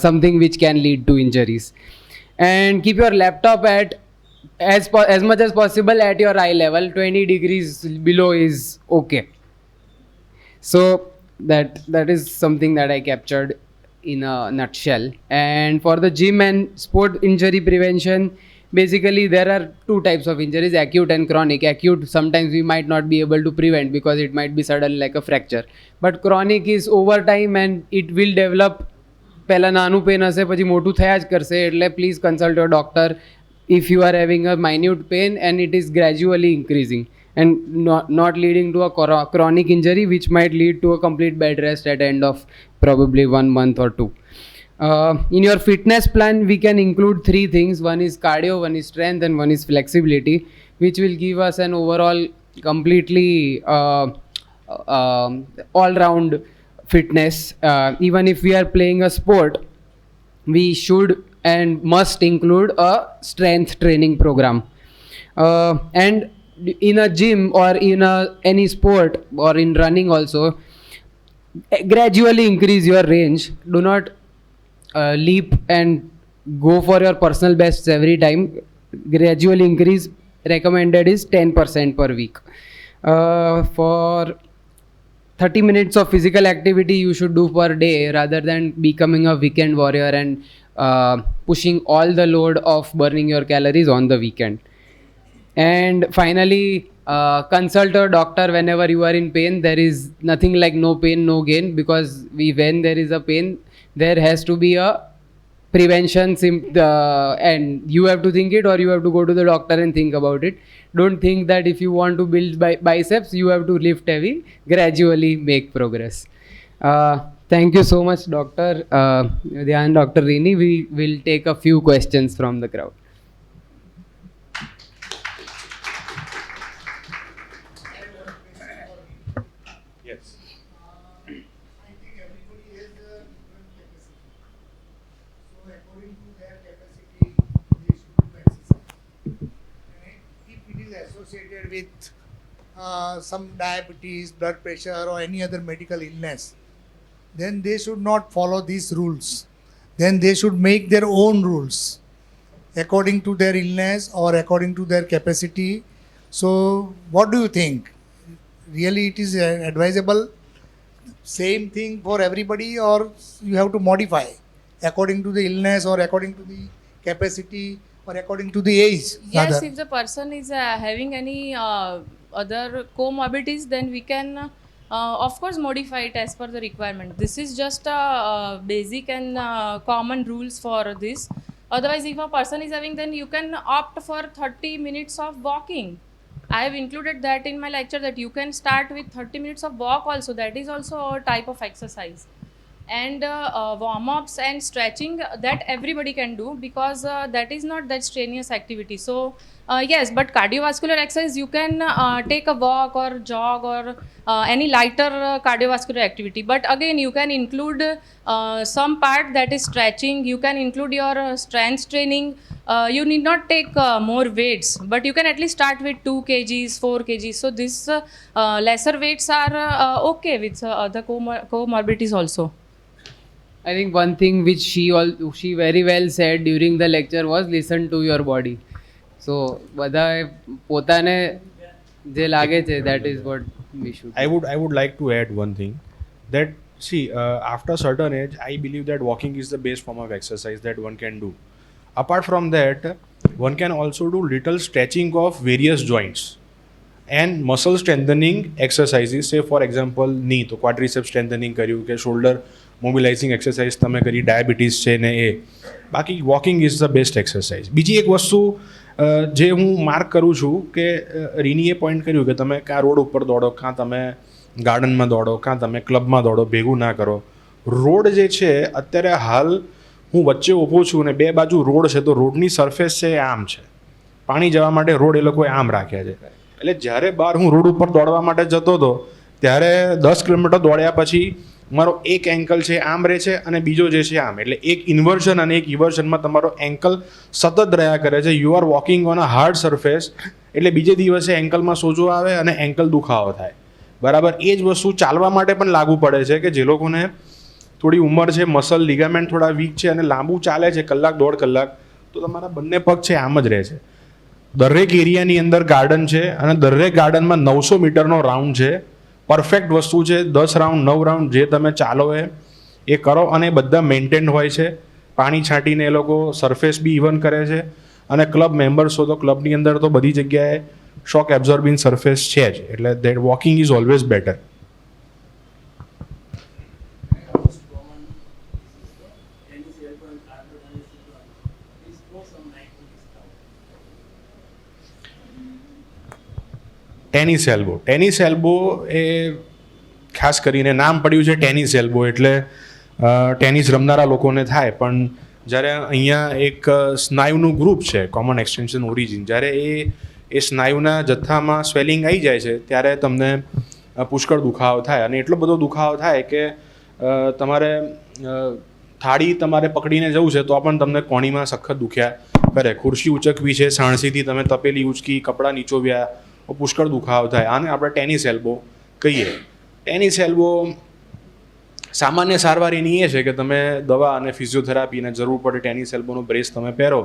something which can lead to injuries. And keep your laptop at as much as possible at your eye level. 20 degrees below is okay. So that is something that I captured in a nutshell. And for the gym and sport injury prevention, basically there are two types of injuries, acute and chronic. Acute sometimes we might not be able to prevent because it might be sudden like a fracture, but chronic is over time and it will develop. પહેલાં નાનું પેન હશે પછી મોટું થયા જ કરશે, એટલે please consult your doctor if you are having a minute pain and it is gradually increasing and not leading to a chronic injury which might lead to a complete bed rest at end of probably 1 month or 2. In your fitness plan, we can include 3 things. One is cardio, one is strength, and one is flexibility, which will give us an overall completely all-round fitness. Even if we are playing a sport, we should and must include a strength training program. And in a gym or in any sport or in running also, gradually increase your range. Do not leap and go for your personal bests every time. Gradually increase. Recommended is 10% per week. For 30 minutes of physical activity you should do per day, rather than becoming a weekend warrior and pushing all the load of burning your calories on the weekend. And finally, consult a doctor whenever you are in pain. There is nothing like no pain no gain, because when there is a pain there has to be a prevention, and you have to think it or you have to go to the doctor and think about it. Don't think that if you want to build biceps you have to lift heavy. Gradually make progress. Thank you so much, Dr. Dhyan, Dr. Rini. We will take a few questions from the crowd. Yes. I think everybody has a different capacity. So according to their capacity, they should do exercise. And if it is associated with some diabetes, blood pressure, or any other medical illness, then they should not follow these rules. Then they should make their own rules. according to their illness or according to their capacity. So what do you think? Really it is advisable same thing for everybody, or you have to modify according to the illness or according to the capacity or according to the age? Yes, rather? if the person is having any other comorbidities, then we can, of course, modify it as per the requirement. This is just basic and common rules for this. Otherwise, if a person is having, then you can opt for 30 minutes of walking. I have included that in my lecture, that you can start with 30 minutes of walk also. That is also a type of exercise. And warm-ups and stretching, that everybody can do, because that is not that strenuous activity. So yes, but cardiovascular exercise, you can take a walk or jog or any lighter cardiovascular activity. But again, you can include some part that is stretching. You can include your strength training. You need not take more weights, but you can at least start with 2 kgs, 4 kgs. So this lesser weights are okay with other comorbidities also. I think one thing which she very well said during the lecture was listen to your body. So બધાએ પોતાને જે લાગે છે that is what we should. I would like to add one thing, that see, after certain age, I believe that walking is the best form of exercise that one can do. Apart from that, one can also do little stretching of various joints and muscle strengthening exercises. Say for example knee, તો quadricep strengthening કર્યું, કે shoulder mobilizing exercise તમે કરી, ડાયાબિટીસ છે ને એ. બાકી walking is the best exercise. બીજી એક વસ્તુ જે હું માર્ક કરું છું, કે રીનીએ પોઈન્ટ કર્યું કે તમે કાં રોડ ઉપર દોડો, કાં તમે ગાર્ડનમાં દોડો, કાં તમે ક્લબમાં દોડો, ભેગું ના કરો. રોડ જે છે અત્યારે હાલ હું વચ્ચે ઊભો છું ને બે બાજુ રોડ છે, તો રોડની સરફેસ છે એ આમ છે. પાણી જવા માટે રોડ એ લોકોએ આમ રાખ્યા છે. એટલે જ્યારે બહાર હું રોડ ઉપર દોડવા માટે જતો હતો, ત્યારે 10 કિલોમીટર દોડ્યા પછી મારો એક એન્કલ છે આમ રહે છે અને બીજો જે છે આમ. એટલે એક ઇન્વર્ઝન અને એક ઇવર્ઝનમાં તમારો એન્કલ સતત રહ્યા કરે છે. You are walking on a hard surface. એટલે બીજે દિવસે એન્કલમાં સોજો આવે અને એન્કલ દુખાવો થાય. બરાબર એ જ વસ્તુ ચાલવા માટે પણ લાગુ પડે છે, કે જે લોકોને થોડી ઉંમર છે, મસલ લિગામેન્ટ થોડા વીક છે અને લાંબુ ચાલે છે કલાક 1.5 કલાક, તો તમારા બંને પગ છે આમ જ રહે છે. દરેક એરિયાની અંદર ગાર્ડન છે અને દરેક ગાર્ડનમાં 900 મીટરનો રાઉન્ડ છે. પરફેક્ટ વસ્તુ છે. 10 રાઉન્ડ 9 રાઉન્ડ જે તમે ચાલો એ કરો, અને બધા મેન્ટેન હોય છે. પાણી છાંટીને એ લોકો સરફેસ બી ઇવન કરે છે. અને ક્લબ મેમ્બર્સ હો તો ક્લબની અંદર તો બધી જગ્યાએ શોક એબ્ઝોર્બિંગ સરફેસ છે જ. એટલે that walking is always better. Tennis elbow એ ખાસ કરીને નામ પડ્યું છે ટેનિસ એલ્બો, એટલે ટેનિસ રમનારા લોકોને થાય. પણ જ્યારે અહીંયા એક સ્નાયુનું ગ્રુપ છે, કોમન એક્સટેન્શન ઓરિજિન, જ્યારે એ સ્નાયુના જથ્થામાં સ્વેલિંગ આવી જાય છે, ત્યારે તમને પુષ્કળ દુખાવો થાય. અને એટલો બધો દુખાવો થાય કે તમારે થાળી તમારે પકડીને જવું છે તો પણ તમને કોણીમાં સખત દુખ્યા કરે. ખુરશી ઉચકવી છે, સાણસીથી તમે તપેલી ઉચકી, કપડાં નીચોવ્યા, પુષ્કળ દુખાવો થાય. આને આપણે ટેનિસ એલ્બો કહીએ. ટેનિસ એલ્બો સામાન્ય સારવાર એની એ છે કે તમે દવા અને ફિઝિયોથેરાપીને જરૂર પડે ટેનિસ એલ્બોનો બ્રેસ તમે પહેરો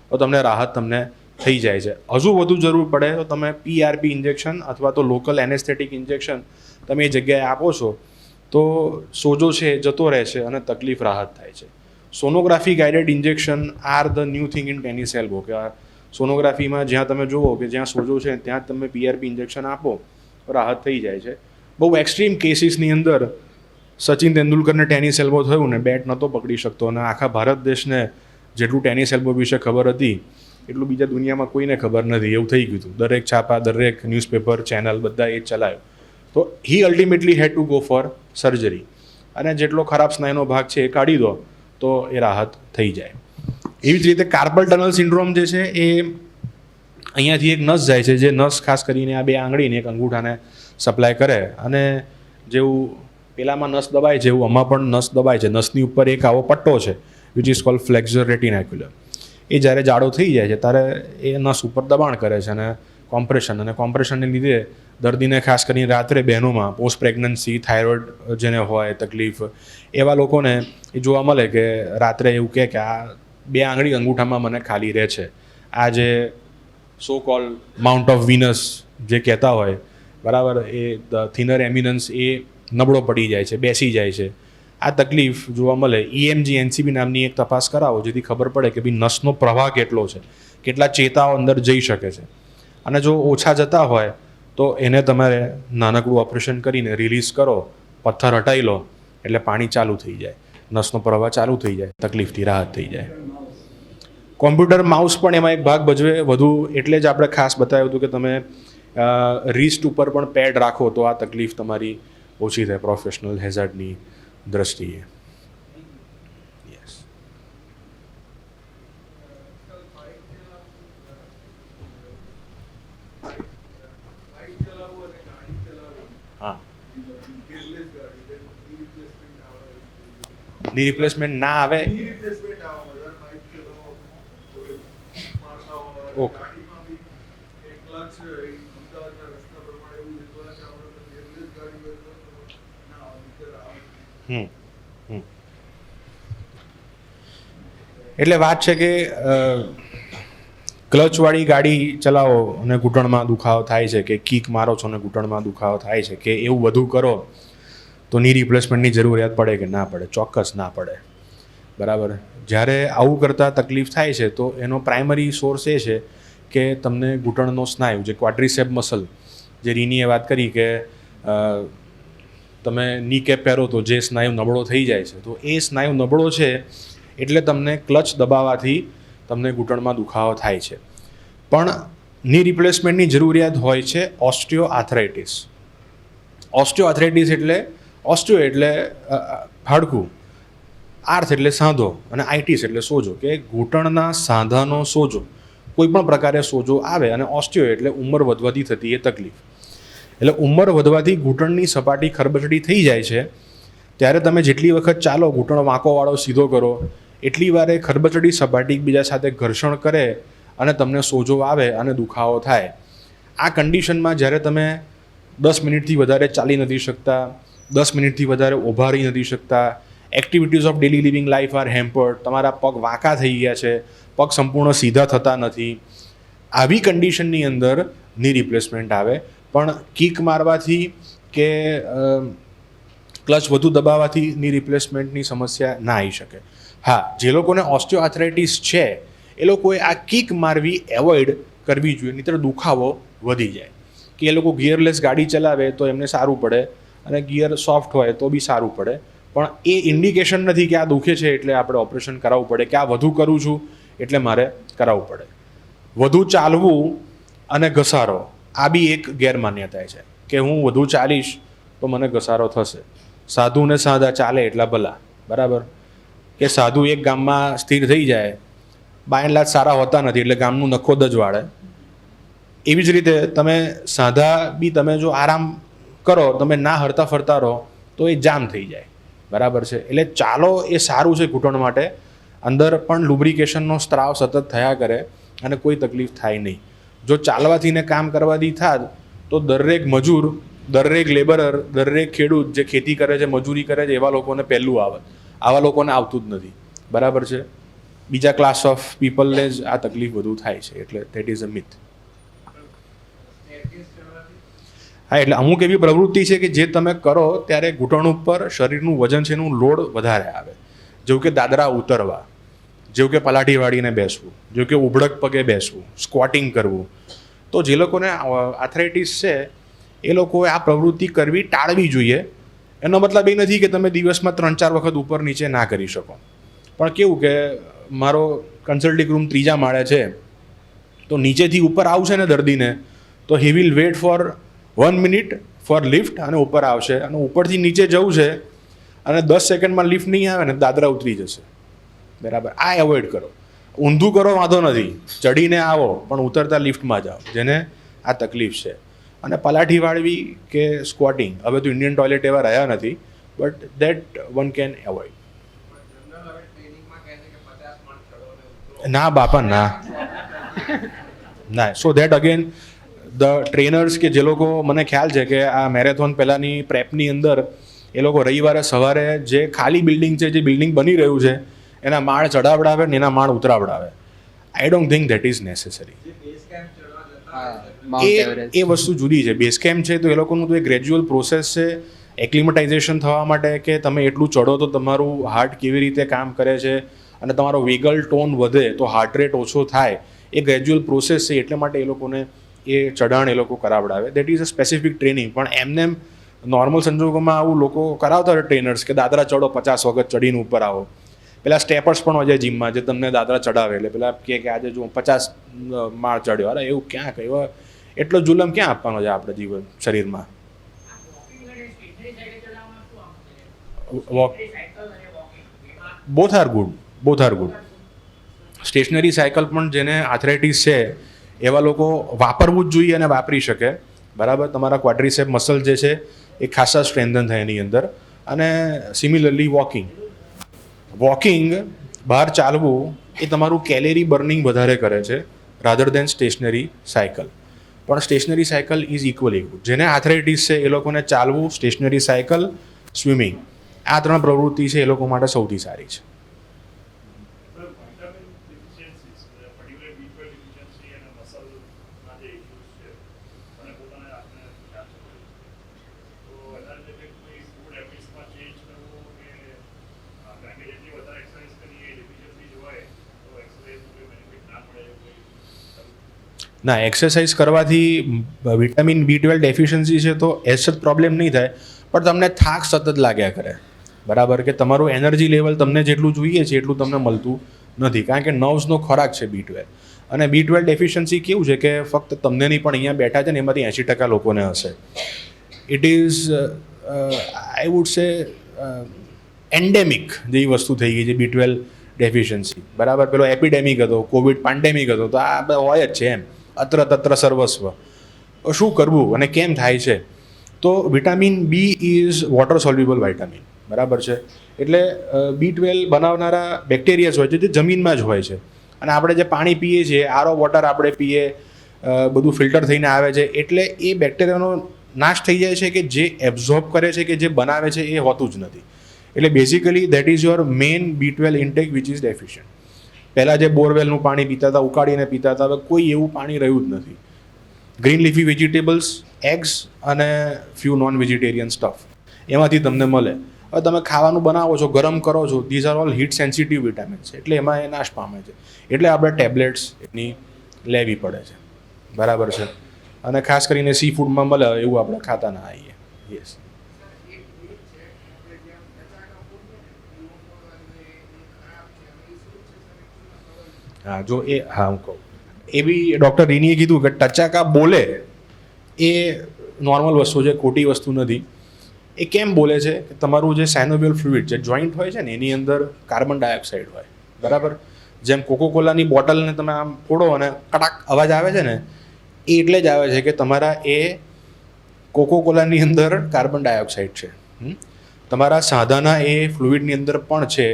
તો તમને રાહત તમને થઈ જાય છે. હજુ વધુ જરૂર પડે તો તમે PRP ઇન્જેક્શન અથવા તો લોકલ એનેસ્થેટિક ઇન્જેક્શન તમે એ જગ્યાએ આપો છો તો સોજો છે એ જતો રહે છે અને તકલીફ રાહત થાય છે. Sonography guided injection are the new thing in tennis elbow. કે સોનોગ્રાફીમાં જ્યાં તમે જુઓ કે જ્યાં સોજો છે ત્યાં તમે PRP ઇન્જેક્શન આપો રાહત થઈ જાય છે. બહુ એક્સ્ટ્રીમ કેસીસની અંદર સચિન તેંડુલકરને ટેનિસ એલ્બો થયું ને બેટ નહોતો પકડી શકતો, અને આખા ભારત દેશને જેટલું ટેનિસ એલ્બો વિશે ખબર હતી એટલું બીજા દુનિયામાં કોઈને ખબર નથી, એવું થઈ ગયું હતું. દરેક છાપા, દરેક ન્યૂઝપેપર ચેનલ બધા એ જ ચલાવ્યો. તો he ultimately had to go for surgery, અને જેટલો ખરાબ સ્નાયુનો ભાગ છે એ કાઢી દો તો એ રાહત થઈ જાય. એવી જ રીતે કાર્પલ ટનલ સિન્ડ્રોમ જે છે એ અહીંયાથી એક નસ જાય છે, જે નસ ખાસ કરીને આ બે આંગળીને એક અંગૂઠાને સપ્લાય કરે, અને જેવું પેલામાં નસ દબાય છે એવું આમાં પણ નસ દબાય છે. નસની ઉપર એક આવો પટ્ટો છે વિચ ઇઝ કોલ્ડ ફ્લેક્ઝર રેટિનાક્યુલર. એ જ્યારે જાડો થઈ જાય છે ત્યારે એ નસ ઉપર દબાણ કરે છે અને કોમ્પ્રેશનને લીધે દર્દીને ખાસ કરીને રાત્રે બહેનોમાં પોસ્ટ પ્રેગ્નન્સી, થાઇરોઇડ જેને હોય તકલીફ, એવા લોકોને એ જોવા મળે કે રાત્રે એવું કહે કે આ 2 આંગળી અંગૂઠામાં મને ખાલી રહે છે. આ જે સો કોલ માઉન્ટ ઓફ વિનસ જે કહેતા હોય, બરાબર, એ ધ થિનર એમિનન્સ એ નબળો પડી જાય છે, બેસી જાય છે. આ તકલીફ જોવા મળે. EMG NCB નામની એક તપાસ કરાવો જેથી ખબર પડે કે ભાઈ નસનો પ્રવાહ કેટલો છે, કેટલા ચેતાઓ અંદર જઈ શકે છે. અને જો ઓછા જતા હોય તો એને તમારે નાનકડું ઓપરેશન કરીને રિલીઝ કરો, પથ્થર હટાવી લો એટલે પાણી ચાલુ થઈ જાય, નસનો પ્રવાહ ચાલુ થઈ જાય, તકલીફથી રાહત થઈ જાય. કોમ્પ્યુટર માઉસ પણ એમાં એક ભાગ ભજવે વધુ, એટલે જ આપણે ખાસ બતાવ્યું હતું કે તમે રિસ્ટ ઉપર પણ પેડ રાખો તો આ તકલીફ તમારી ઓછી થાય પ્રોફેશનલ હેઝાર્ડની દ્રષ્ટિએ. યસ. હા, ની રિપ્લેસમેન્ટ ના આવે. ઓકે. એટલે વાત છે કે ક્લચવાળી ગાડી ચલાવો અને ઘૂંટણમાં દુખાવો થાય છે, કે કિક મારો છો અને ઘૂંટણમાં દુખાવો થાય છે, કે એવું બધું કરો તો ની રિપ્લેસમેન્ટની જરૂરિયાત પડે કે ના પડે? ચોક્કસ ના પડે. બરાબર. જ્યારે આવું કરતાં તકલીફ થાય છે તો એનો પ્રાઇમરી સોર્સ એ છે કે તમને ઘૂંટણનો સ્નાયુ, જે ક્વાડ્રિસેપ મસલ, જે રીનીએ વાત કરી કે તમે ની કેપ પહેરો તો જે સ્નાયુ નબળો થઈ જાય છે, તો એ સ્નાયુ નબળો છે એટલે તમને ક્લચ દબાવવાથી તમને ઘૂંટણમાં દુખાવો થાય છે. પણ ની રિપ્લેસમેન્ટની જરૂરિયાત હોય છે ઓસ્ટિયો આર્થરાઇટિસ. ઓસ્ટિયો આર્થરાઇટિસ એટલે ઓસ્ટિયો એટલે હાડકું, આર્થ એટલે સાંધો, અને આઇટિસ એટલે સોજો, કે ઘૂંટણના સાંધાનો સોજો, કોઈ પણ પ્રકારે સોજો આવે. અને ઓસ્ટિયો એટલે ઉંમર વધવાથી થતી એ તકલીફ. એટલે ઉંમર વધવાથી ઘૂંટણની સપાટી ખરબચડી થઈ જાય છે. ત્યારે તમે જેટલી વખત ચાલો, ઘૂંટણ વાંકોવાળો સીધો કરો, એટલી વારે ખરબચડી સપાટી એકબીજા સાથે ઘર્ષણ કરે અને તમને સોજો આવે અને દુખાવો થાય. આ કન્ડિશનમાં જ્યારે તમે 10 મિનિટથી વધારે ચાલી નથી શકતા, 10 મિનિટથી વધારે ઊભા રહી નથી શકતા, activities of daily living life are hampered, તમારા પગ વાંકા થઈ ગયા છે, પગ સંપૂર્ણ સીધા થતા નથી, આવી કન્ડિશનની અંદર ની રિપ્લેસમેન્ટ આવે. પણ કિક મારવાથી કે ક્લચ વધુ દબાવવાથી ની રિપ્લેસમેન્ટની સમસ્યા ના આવી શકે. હા, જે લોકોને ઓસ્ટિયો આર્થરાઇટિસ છે એ લોકોએ આ કિક મારવી એવોઇડ કરવી જોઈએ, નહીંતર દુખાવો વધી જાય. કે એ લોકો ગિયરલેસ ગાડી ચલાવે તો એમને સારું પડે, અને ગિયર સોફ્ટ હોય તો બી સારું પડે. પણ એ ઇન્ડિકેશન નથી કે આ દુખે છે એટલે આપણે ઓપરેશન કરાવવું પડે, કે આ વધુ કરું છું એટલે મારે કરાવવું પડે. વધુ ચાલવું અને ઘસારો, આ બી એક ગેરમાન્યતા છે કે હું વધુ ચાલીશ તો મને ઘસારો થશે. સાધુ ને સાદા ચાલે એટલા ભલા. બરાબર. કે સાધુ એક ગામમાં સ્થિર થઈ જાય, બાયનલાજ સારા હોતા નથી એટલે ગામનું નખોદ જ વાળે. એવી જ રીતે તમે સાદા બી તમે જો આરામ કરો, તમે ના હરતા ફરતા રહો તો એ જામ થઈ જાય. બરાબર છે. એટલે ચાલો એ સારું છે ઘૂંટણ માટે. અંદર પણ લુબ્રિકેશનનો સ્ત્રાવ સતત થયા કરે અને કોઈ તકલીફ થાય નહીં. જો ચાલવાથી ને કામ કરવાથી થાત તો દરેક મજૂર, દરેક લેબરર, દરેક ખેડૂત જે ખેતી કરે છે, મજૂરી કરે છે, એવા લોકોને પહેલું આવે. આવા લોકોને આવતું જ નથી. બરાબર છે. બીજા ક્લાસ ઓફ પીપલને જ આ તકલીફ વધુ થાય છે. એટલે ધેટ ઇઝ અ મિથ. હા, એટલે અમુક એવી પ્રવૃત્તિ છે કે જે તમે કરો ત્યારે ઘૂંટણ ઉપર શરીરનું વજન છે એનું લોડ વધારે આવે. જેવું કે દાદરા ઉતરવા, જેવું કે પલાઠી વાળીને બેસવું, જેવું કે ઉભડક પગે બેસવું, સ્ક્વોટિંગ કરવું. તો જે લોકોને આર્થરાઇટિસ છે એ લોકોએ આ પ્રવૃત્તિ કરવી ટાળવી જોઈએ. એનો મતલબ એ નથી કે તમે દિવસમાં 3-4 વખત ઉપર નીચે ના કરી શકો. પણ કેવું કે મારો કન્સલ્ટિંગ રૂમ 3જા માળે છે, તો નીચેથી ઉપર આવશે ને દર્દીને તો he will wait for 1 minute for lift, અને ઉપર આવશે. અને ઉપરથી નીચે જવું છે અને 10 સેકન્ડમાં લિફ્ટ નહીં આવે ને દાદરા ઉતરી જશે. બરાબર. આ એવોઇડ કરો. ઊંધું કરો વાંધો નથી, ચડીને આવો પણ ઉતરતા લિફ્ટમાં જાઓ, જેને આ તકલીફ છે. અને પલાઠી વાળવી કે સ્ક્વોટિંગ, હવે તો ઇન્ડિયન ટોયલેટ એવા રહ્યા નથી, but that one can avoid. ના બાપા ના ના. So that again the trainers કે જે લોકો, મને ખ્યાલ છે કે આ મેરેથોન પહેલાંની પ્રેપની અંદર એ લોકો રવિવારે સવારે જે ખાલી બિલ્ડિંગ છે, જે બિલ્ડિંગ બની રહ્યું છે એના માળ ચડાવડાવે ને એના માળ ઉતરાવડાવે. I don't think that is necessary. Mount Everest. એ વસ્તુ જુદી છે. બેઝ કેમ્પ છે તો એ લોકોનું તો એક ગ્રેજ્યુઅલ પ્રોસેસ છે એક્લિમેટાઇઝેશન થવા માટે, કે તમે એટલું ચડો તો તમારું હાર્ટ કેવી રીતે કામ કરે છે અને તમારો વેગલ ટોન વધે તો હાર્ટ રેટ ઓછો થાય. એ ગ્રેજ્યુઅલ પ્રોસેસ છે, એટલે માટે એ લોકોને એ ચઢાણ એ લોકો કરાવડાવે. That is a specific training. પણ એમને નોર્મલ સંજોગોમાં આવું લોકો કરાવતા હોય ટ્રેનર્સ કે દાદરા ચડો 50 વખત ચડીને ઉપર આવો. પેલા સ્ટેપર્સ પણ હોય છે જીમમાં જે તમને દાદરા ચડાવે, એટલે પેલા કે આજે જો 50 માળ ચડ્યો. અરે એવું ક્યાં કહ્યું? એટલો જુલમ ક્યાં આપવાનો છે આપણે જીવન શરીરમાં? Both are good. Stationary cycle પણ જેને આથરાઇટિસ છે એવા લોકો વાપરવું જ જોઈએ અને વાપરી શકે. બરાબર, તમારા ક્વાડ્રિસેપ મસલ જે છે એ ખાસા સ્ટ્રેન્થન થાય એની અંદર. અને સિમિલરલી વોકિંગ બહાર ચાલવું એ તમારું કેલેરી બર્નિંગ વધારે કરે છે રાધર દેન સ્ટેશનરી સાયકલ. પણ stationary cycle is equally good. જેને આથરાઇટિસ છે એ લોકોને ચાલવું, સ્ટેશનરી સાયકલ, સ્વિમિંગ, આ 3 પ્રવૃત્તિ છે એ લોકો માટે સૌથી સારી છે. ના, એક્સરસાઇઝ કરવાથી વિટામિન B12 ડેફિશિયન્સી છે તો એઝ સચ પ્રોબ્લેમ નહીં થાય, પણ તમને થાક સતત લાગ્યા કરે. બરાબર, કે તમારું એનર્જી લેવલ તમને જેટલું જોઈએ છે એટલું તમને મળતું નથી, કારણ કે નર્વ્સનો ખોરાક છે B12. અને B12 ડેફિશિયન્સી કેવું છે કે ફક્ત તમને નહીં પણ અહીંયા બેઠા છે ને એમાંથી 80% લોકોને હશે. It is I would say endemic જેવી વસ્તુ થઈ ગઈ છે B12 ડેફિશિયન્સી. બરાબર, પેલો એપિડેમિક હતો, કોવિડ પેન્ડેમિક હતો, તો આ હોય જ છે એમ, અત્ર તત્ર સર્વસ્વ. શું કરવું અને કેમ થાય છે? તો vitamin B is water soluble vitamin. બરાબર છે, એટલે B12 બનાવનારા બેક્ટેરિયાઝ હોય છે જે જમીનમાં જ હોય છે. અને આપણે જે પાણી પીએ છીએ, આરો વોટર આપણે પીએ, બધું ફિલ્ટર થઈને આવે છે, એટલે એ બેક્ટેરિયાનો નાશ થઈ જાય છે કે જે એબ્ઝોર્બ કરે છે કે જે બનાવે છે એ હોતું જ નથી. એટલે basically that is your main B12 intake which is deficient. પહેલાં જે બોરવેલનું પાણી પીતા હતા, ઉકાળીને પીતા હતા, હવે કોઈ એવું પાણી રહ્યું જ નથી. ગ્રીન લીફી વેજીટેબલ્સ, એગ્સ અને ફ્યુ નોન વેજીટેરિયન સ્ટફ એમાંથી તમને મળે. હવે તમે ખાવાનું બનાવો છો, ગરમ કરો છો, these are all heat sensitive vitamins છે, એટલે એમાં એ નાશ પામે છે. એટલે આપણે ટેબ્લેટ્સ એની લેવી પડે છે. બરાબર છે, અને ખાસ કરીને સી ફૂડમાં મળે એવું આપણે ખાતા ના આવીએ. યસ. હા, જો એ હું કહું, એ બી ડૉક્ટર રીનીએ કીધું કે ટચાકા બોલે એ નોર્મલ વસ્તુ છે, ખોટી વસ્તુ નથી. એ કેમ બોલે છે કે તમારું જે સાયનોવિયલ ફ્લુઇડ, જે જોઈન્ટ હોય છે ને એની અંદર કાર્બન ડાયોક્સાઇડ હોય. બરાબર, જેમ કોકોકોલાની બોટલને તમે આમ ફોડો અને કટાક અવાજ આવે છે ને, એ એટલે જ આવે છે કે તમારા એ કોકોકોલાની અંદર કાર્બન ડાયોક્સાઇડ છે. તમારા સાધાના એ ફ્લુઇડની અંદર પણ છે.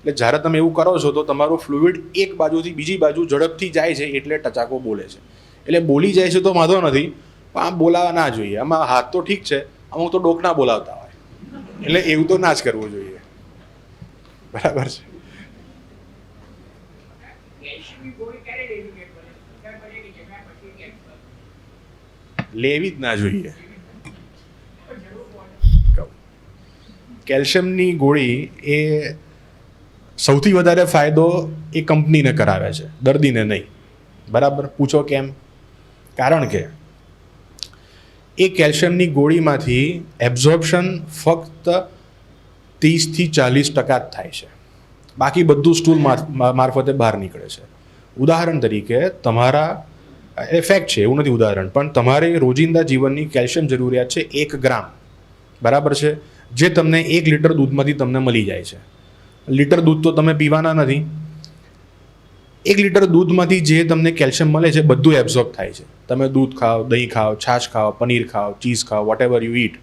એટલે જ્યારે તમે એવું કરો છો તો તમારું ફ્લુઇડ એક બાજુથી બીજી બાજુ ઝડપથી જાય છે, એટલે ટચાકો બોલે છે. એટલે બોલી જાય છે તો વાંધો નથી, પણ આમ બોલાવા ના જોઈએ. આમાં હાથ તો ઠીક છે, અમુક તો ડોકના બોલાવતા હોય, એટલે એવું તો ના જ કરવું જોઈએ. બરાબર છે. લેવી જ ના જોઈએ. કેલ્શિયમની ગોળી એ સૌથી વધારે ફાયદો એ કંપનીને કરાવે છે, દર્દીને નહીં. બરાબર, પૂછો કેમ? કારણ કે એ કેલ્શિયમની ગોળીમાંથી એબ્ઝોર્પ્શન ફક્ત 30 થી 40% જ થાય છે, બાકી બધું સ્ટૂલ મારફતે બહાર નીકળે છે. ઉદાહરણ તરીકે તમારા ફેક્ટ છે, એવું નથી ઉદાહરણ, પણ તમારે રોજિંદા જીવનની કેલ્શિયમ જરૂરિયાત છે 1 ગ્રામ. બરાબર છે, જે તમને 1 લીટર દૂધમાંથી તમને મળી જાય છે. લીટર દૂધ તો તમે પીવાના નથી. 1 લીટર દૂધમાંથી જે તમને કેલ્શિયમ મળે છે બધું એબ્ઝોર્બ થાય છે. તમે દૂધ ખાઓ, દહીં ખાઓ, છાશ ખાઓ, પનીર ખાઓ, ચીઝ ખાઓ, વોટ એવર યુ ઈટ.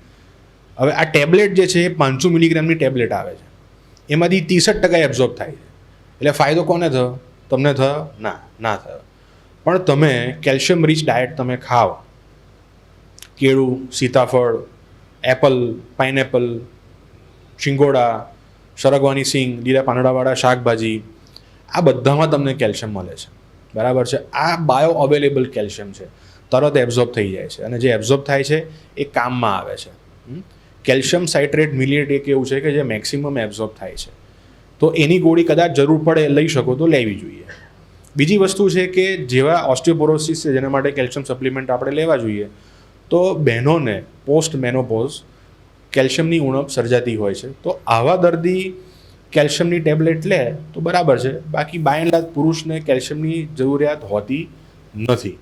હવે આ ટેબ્લેટ જે છે એ 500 મિલીગ્રામની ટેબ્લેટ આવે છે, એમાંથી 63% એબ્ઝોર્બ થાય છે. એટલે ફાયદો કોને થયો? તમને થયો? ના થયો. પણ તમે કેલ્શિયમ રીચ ડાયટ તમે ખાઓ, કેળું, સીતાફળ, એપલ, પાઇનેપલ, શિંગોડા, સરગવાની સિંગ, લીલા પાંદડાવાળા શાકભાજી, આ બધામાં તમને કેલ્શિયમ મળે છે. બરાબર છે. આ બાયો અવેલેબલ કેલ્શિયમ છે, તરત એબ્ઝોર્બ થઈ જાય છે અને જે એબ્ઝોર્બ થાય છે એ કામમાં આવે છે. કેલ્શિયમ સાઇટ્રેટ મિલિએટ એક એવું છે કે જે મેક્સિમમ એબ્ઝોર્બ થાય છે, તો એની ગોળી કદાચ જરૂર પડે લઈ શકો તો લેવી જોઈએ. બીજી વસ્તુ છે કે જેવા ઓસ્ટિયોપોરોસિસ છે જેના માટે કેલ્શિયમ સપ્લિમેન્ટ આપણે લેવા જોઈએ, તો બહેનોને પોસ્ટ મેનોપોઝ કેલ્શિયમની ઉણપ સર્જાતી હોય છે, તો આવા દર્દી કેલ્શિયમની ટેબ્લેટ લે તો બરાબર છે. બાકી બાય એન્ડ લાર્જ પુરુષને કેલ્શિયમની જરૂરિયાત હોતી નથી.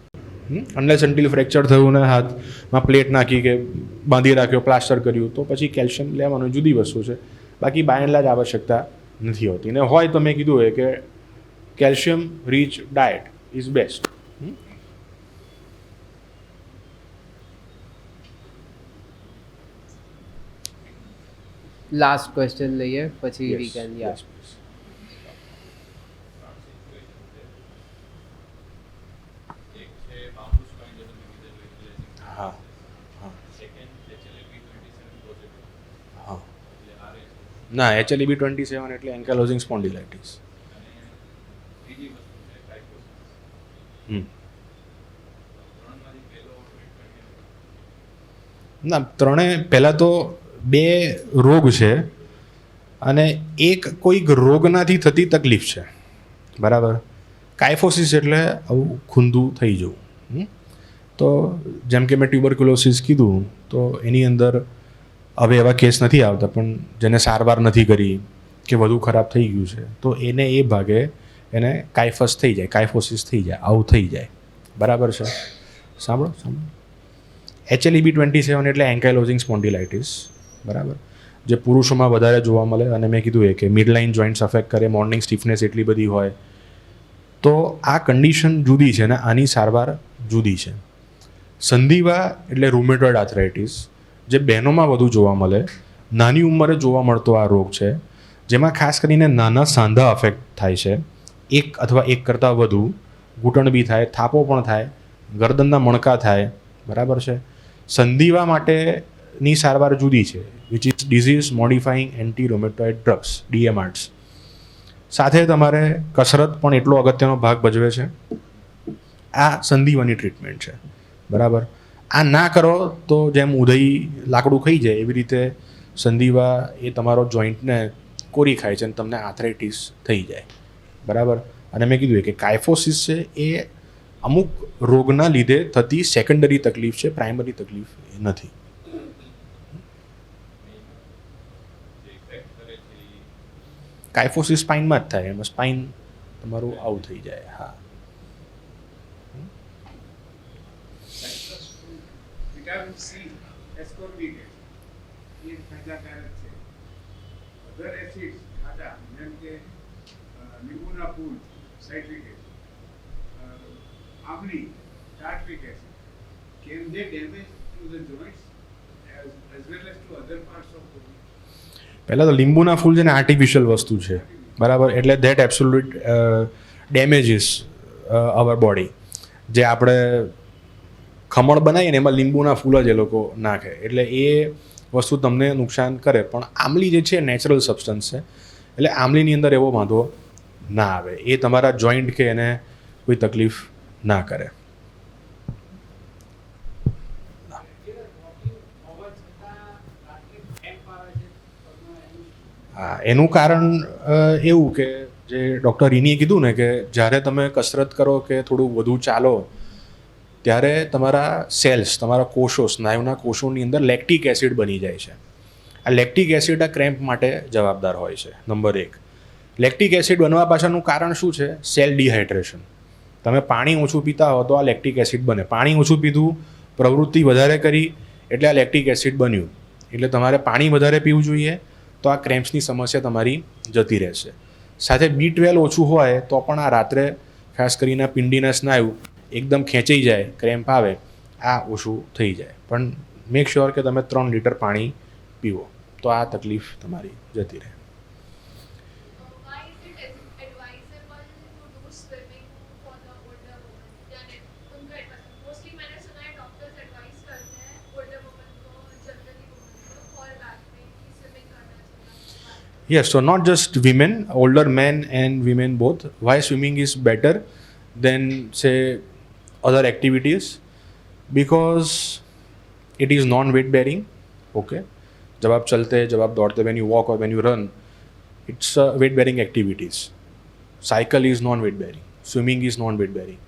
અનલેસ અન્ટિલ ફ્રેક્ચર થયું ને હાથમાં પ્લેટ નાખી કે બાંધી રાખ્યો, પ્લાસ્ટર કર્યું, તો પછી કેલ્શિયમ લેવાનું જુદી વસ્તુ છે. બાકી બાય એન્ડ લાર્જ આવશ્યકતા નથી હોતી. ને હોય તો મેં કીધું હોય કે calcium rich diet is best. Last question લઈએ પછી we can Yes, yeah please. હા હા હા ના, HLA-B27 એટલે એન્કાલોઝિંગ સ્પોન્ડિલાઇટિસ. ના, ત્રણે પહેલાં તો બે રોગ છે અને એક કોઈક રોગનાથી થતી તકલીફ છે. બરાબર. કાયફોસિસ એટલે આવું ખૂંદું થઈ જવું. તો જેમ કે મેં ટ્યુબરક્યુલોસિસ કીધું, તો એની અંદર હવે એવા કેસ નથી આવતા, પણ જેને સારવાર નથી કરી કે વધુ ખરાબ થઈ ગયું છે, તો એને એ ભાગે એને કાયફસ થઈ જાય, કાયફોસિસ થઈ જાય, આવું થઈ જાય. બરાબર છે. સાંભળો. HLA-B27 એટલે એન્કાઇલોઝિંગ સ્પોન્ડિલાઇટિસ. બરાબર. જે પુરુષોમાં વધારે જોવા મળે, અને મેં કીધું એ કે મિડલાઇન જોઇન્ટ્સ અફેક્ટ કરે, મોર્નિંગ સ્ટીફનેસ એટલી બધી હોય. તો આ કન્ડિશન જુદી છે ને આની સારવાર જુદી છે. સંધિવા એટલે રૂમેટોઇડ આર્થરાઇટિસ, જે બહેનોમાં વધુ જોવા મળે, નાની ઉંમરે જોવા મળતો આ રોગ છે, જેમાં ખાસ કરીને નાના સાંધા અફેક્ટ થાય છે, એક અથવા એક કરતાં વધુ. ઘૂંટણ બી થાય, થાપો પણ થાય, ગરદનના મણકા થાય. બરાબર છે. સંધિવા માટેની સારવાર જુદી છે, which is disease modifying anti rheumatoid drugs, DMARDs. સાથે તમારે કસરત પણ એટલો અગત્યનો ભાગ ભજવે છે. આ સંધિવાની ટ્રીટમેન્ટ છે. બરાબર. આ ના કરો તો જેમ ઉધઈ લાકડું ખાઈ જાય એવી રીતે સંધિવા એ તમારો જોઈન્ટને કોરી ખાય છે અને તમને આર્થરાઇટિસ થઈ જાય. બરાબર. અને મેં કીધું કે કાયફોસિસ છે એ અમુક રોગના લીધે થતી સેકન્ડરી તકલીફ છે, પ્રાઇમરી તકલીફ એ નથી. કાયફોસિસ સ્પાઇનમાં જ થાય, એમાં સ્પાઇન તમારું આવું થઈ જાય. હા. વિટામિન સી એસ્કોર્બિક એ ફાયદાકારક છે. અધર એસિડ્સ ખાધા જેમ કે લીંબુના ફૂલ સાઇટ્રિક એસિડ, આમલી tartaric acid, can they damage to the joints as well as to other parts of the body? પહેલાં તો લીંબુના ફૂલ છે ને આર્ટિફિશિયલ વસ્તુ છે. બરાબર. એટલે that absolute damages hour body. જે આપણે ખમણ બનાવીએ ને એમાં લીંબુના ફૂલ જ એ લોકો નાખે, એટલે એ વસ્તુ તમને નુકસાન કરે. પણ આમલી જે છે નેચરલ સબસ્ટન્સ છે, એટલે આમલીની અંદર એવો વાંધો ના આવે. એ તમારા જોઈન્ટ કે એને કોઈ તકલીફ ના કરે. હા, એનું કારણ એવું કે જે ડૉક્ટર રીનીએ કીધું ને કે જ્યારે તમે કસરત કરો કે થોડું વધુ ચાલો, ત્યારે તમારા સેલ્સ, તમારા કોષો, સ્નાયુના કોષોની અંદર લેક્ટિક એસિડ બની જાય છે. આ લેક્ટિક એસિડ આ ક્રેમ્પ માટે જવાબદાર હોય છે. નંબર 1. લેક્ટિક એસિડ બનવા પાછળનું કારણ શું છે? Cell dehydration. તમે પાણી ઓછું પીતા હો તો આ લેક્ટિક એસિડ બને. પાણી ઓછું પીધું, પ્રવૃત્તિ વધારે કરી એટલે આ લેક્ટિક એસિડ બન્યું. એટલે તમારે પાણી વધારે પીવું જોઈએ, તો આ ક્રેમ્પ્સની સમસ્યા તમારી જતી રહેશે. સાથે B12 ઓછું હોય તો પણ આ રાત્રે ખાસ કરીને પિંડીના સ્નાયુ એકદમ ખેંચાઈ જાય, ક્રેમ્પ આવે, આ ઓછું થઈ જાય. પણ મેક શ્યોર કે તમે 3 લીટર પાણી પીવો, તો આ તકલીફ તમારી જતી રહે. Why is it advisable to do swimming for the older women? यानी उनको मोस्टली मैंने सुना है डॉक्टर्स एडवाइस करते हैं ओल्डर वुमन को, जनरली वुमन को और बैक पेन की स्विमिंग करना चाहिए. Yes, so not just women, older men and women both. Why swimming is better than, say, other activities? Because it is non-weight bearing. Okay, जब आप चलते हैं, जब आप दौड़ते, when you walk or when you run, it's weight bearing activities. Cycle is non-weight bearing. Swimming is non-weight bearing.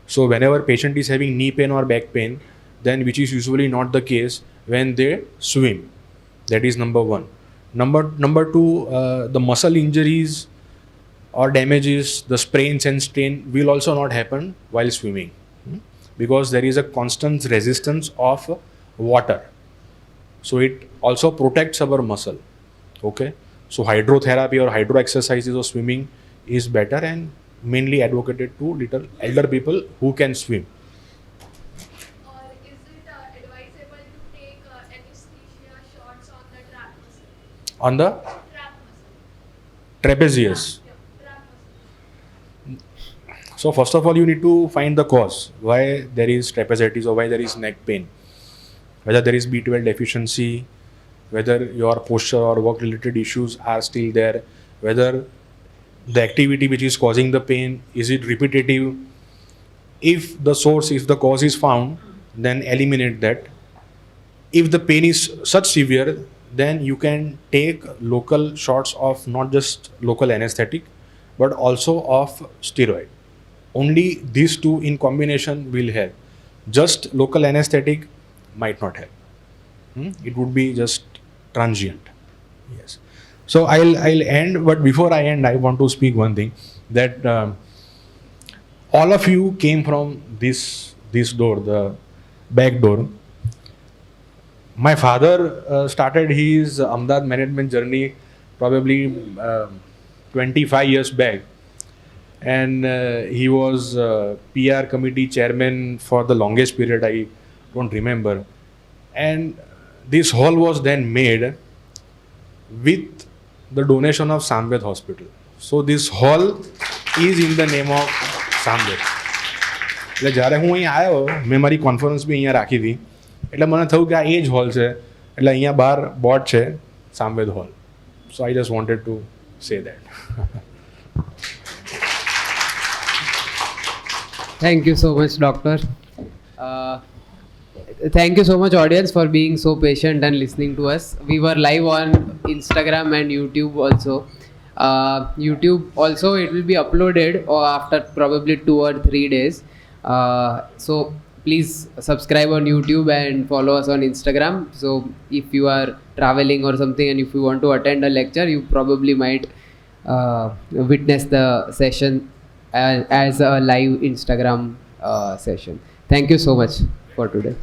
So whenever patient is having knee pain or back pain, then which is usually not the case when they swim. That is number one. Number two, the muscle injuries or damages, the sprains and strain will also not happen while swimming. Because there is a constant resistance of water. So it also protects our muscle. Okay. So hydrotherapy or hydro exercises or swimming is better and mainly advocated to little elder people who can swim. Or is it advisable to take anesthesia shots on the trap muscle? On the Trap muscle. trapezius. Yeah, trap muscle. So first of all, you need to find the cause why there is trapezitis or why there is neck pain. Whether there is B12 deficiency, whether your posture or work related issues are still there, whether the activity which is causing the pain, is it repetitive? If the source, if the cause is found, then eliminate that. If the pain is such severe, then you can take local shots of not just local anesthetic, but also of steroid. Only these two in combination will help. Just local anesthetic might not help. It would be just transient. Yes. So I'll end, but before I end, I want to speak one thing, that all of you came from this door, the back door. My father started his Ahmedabad management journey probably 25 years back, and he was PR committee chairman for the longest period. I don't remember. And this hall was then made with the donation of Samved Hospital. So this hall is in the name of Samved. એટલે જ્યારે હું અહીં આવ્યો, મેં મારી કોન્ફરન્સ બી અહીંયા રાખી હતી, એટલે મને થયું કે આ એ જ હોલ છે, એટલે અહીંયા બહાર બોર્ડ છે Samved hall. So I just wanted to say that. Thank you so much, doctor. Thank you so much, audience, for being so patient and listening to us. We were live on Instagram and YouTube also. YouTube also, it will be uploaded after probably 2 or 3 days. So please subscribe on YouTube and follow us on Instagram. So if you are traveling or something and if you want to attend a lecture, you probably might witness the session as a live Instagram session. Thank you so much for today.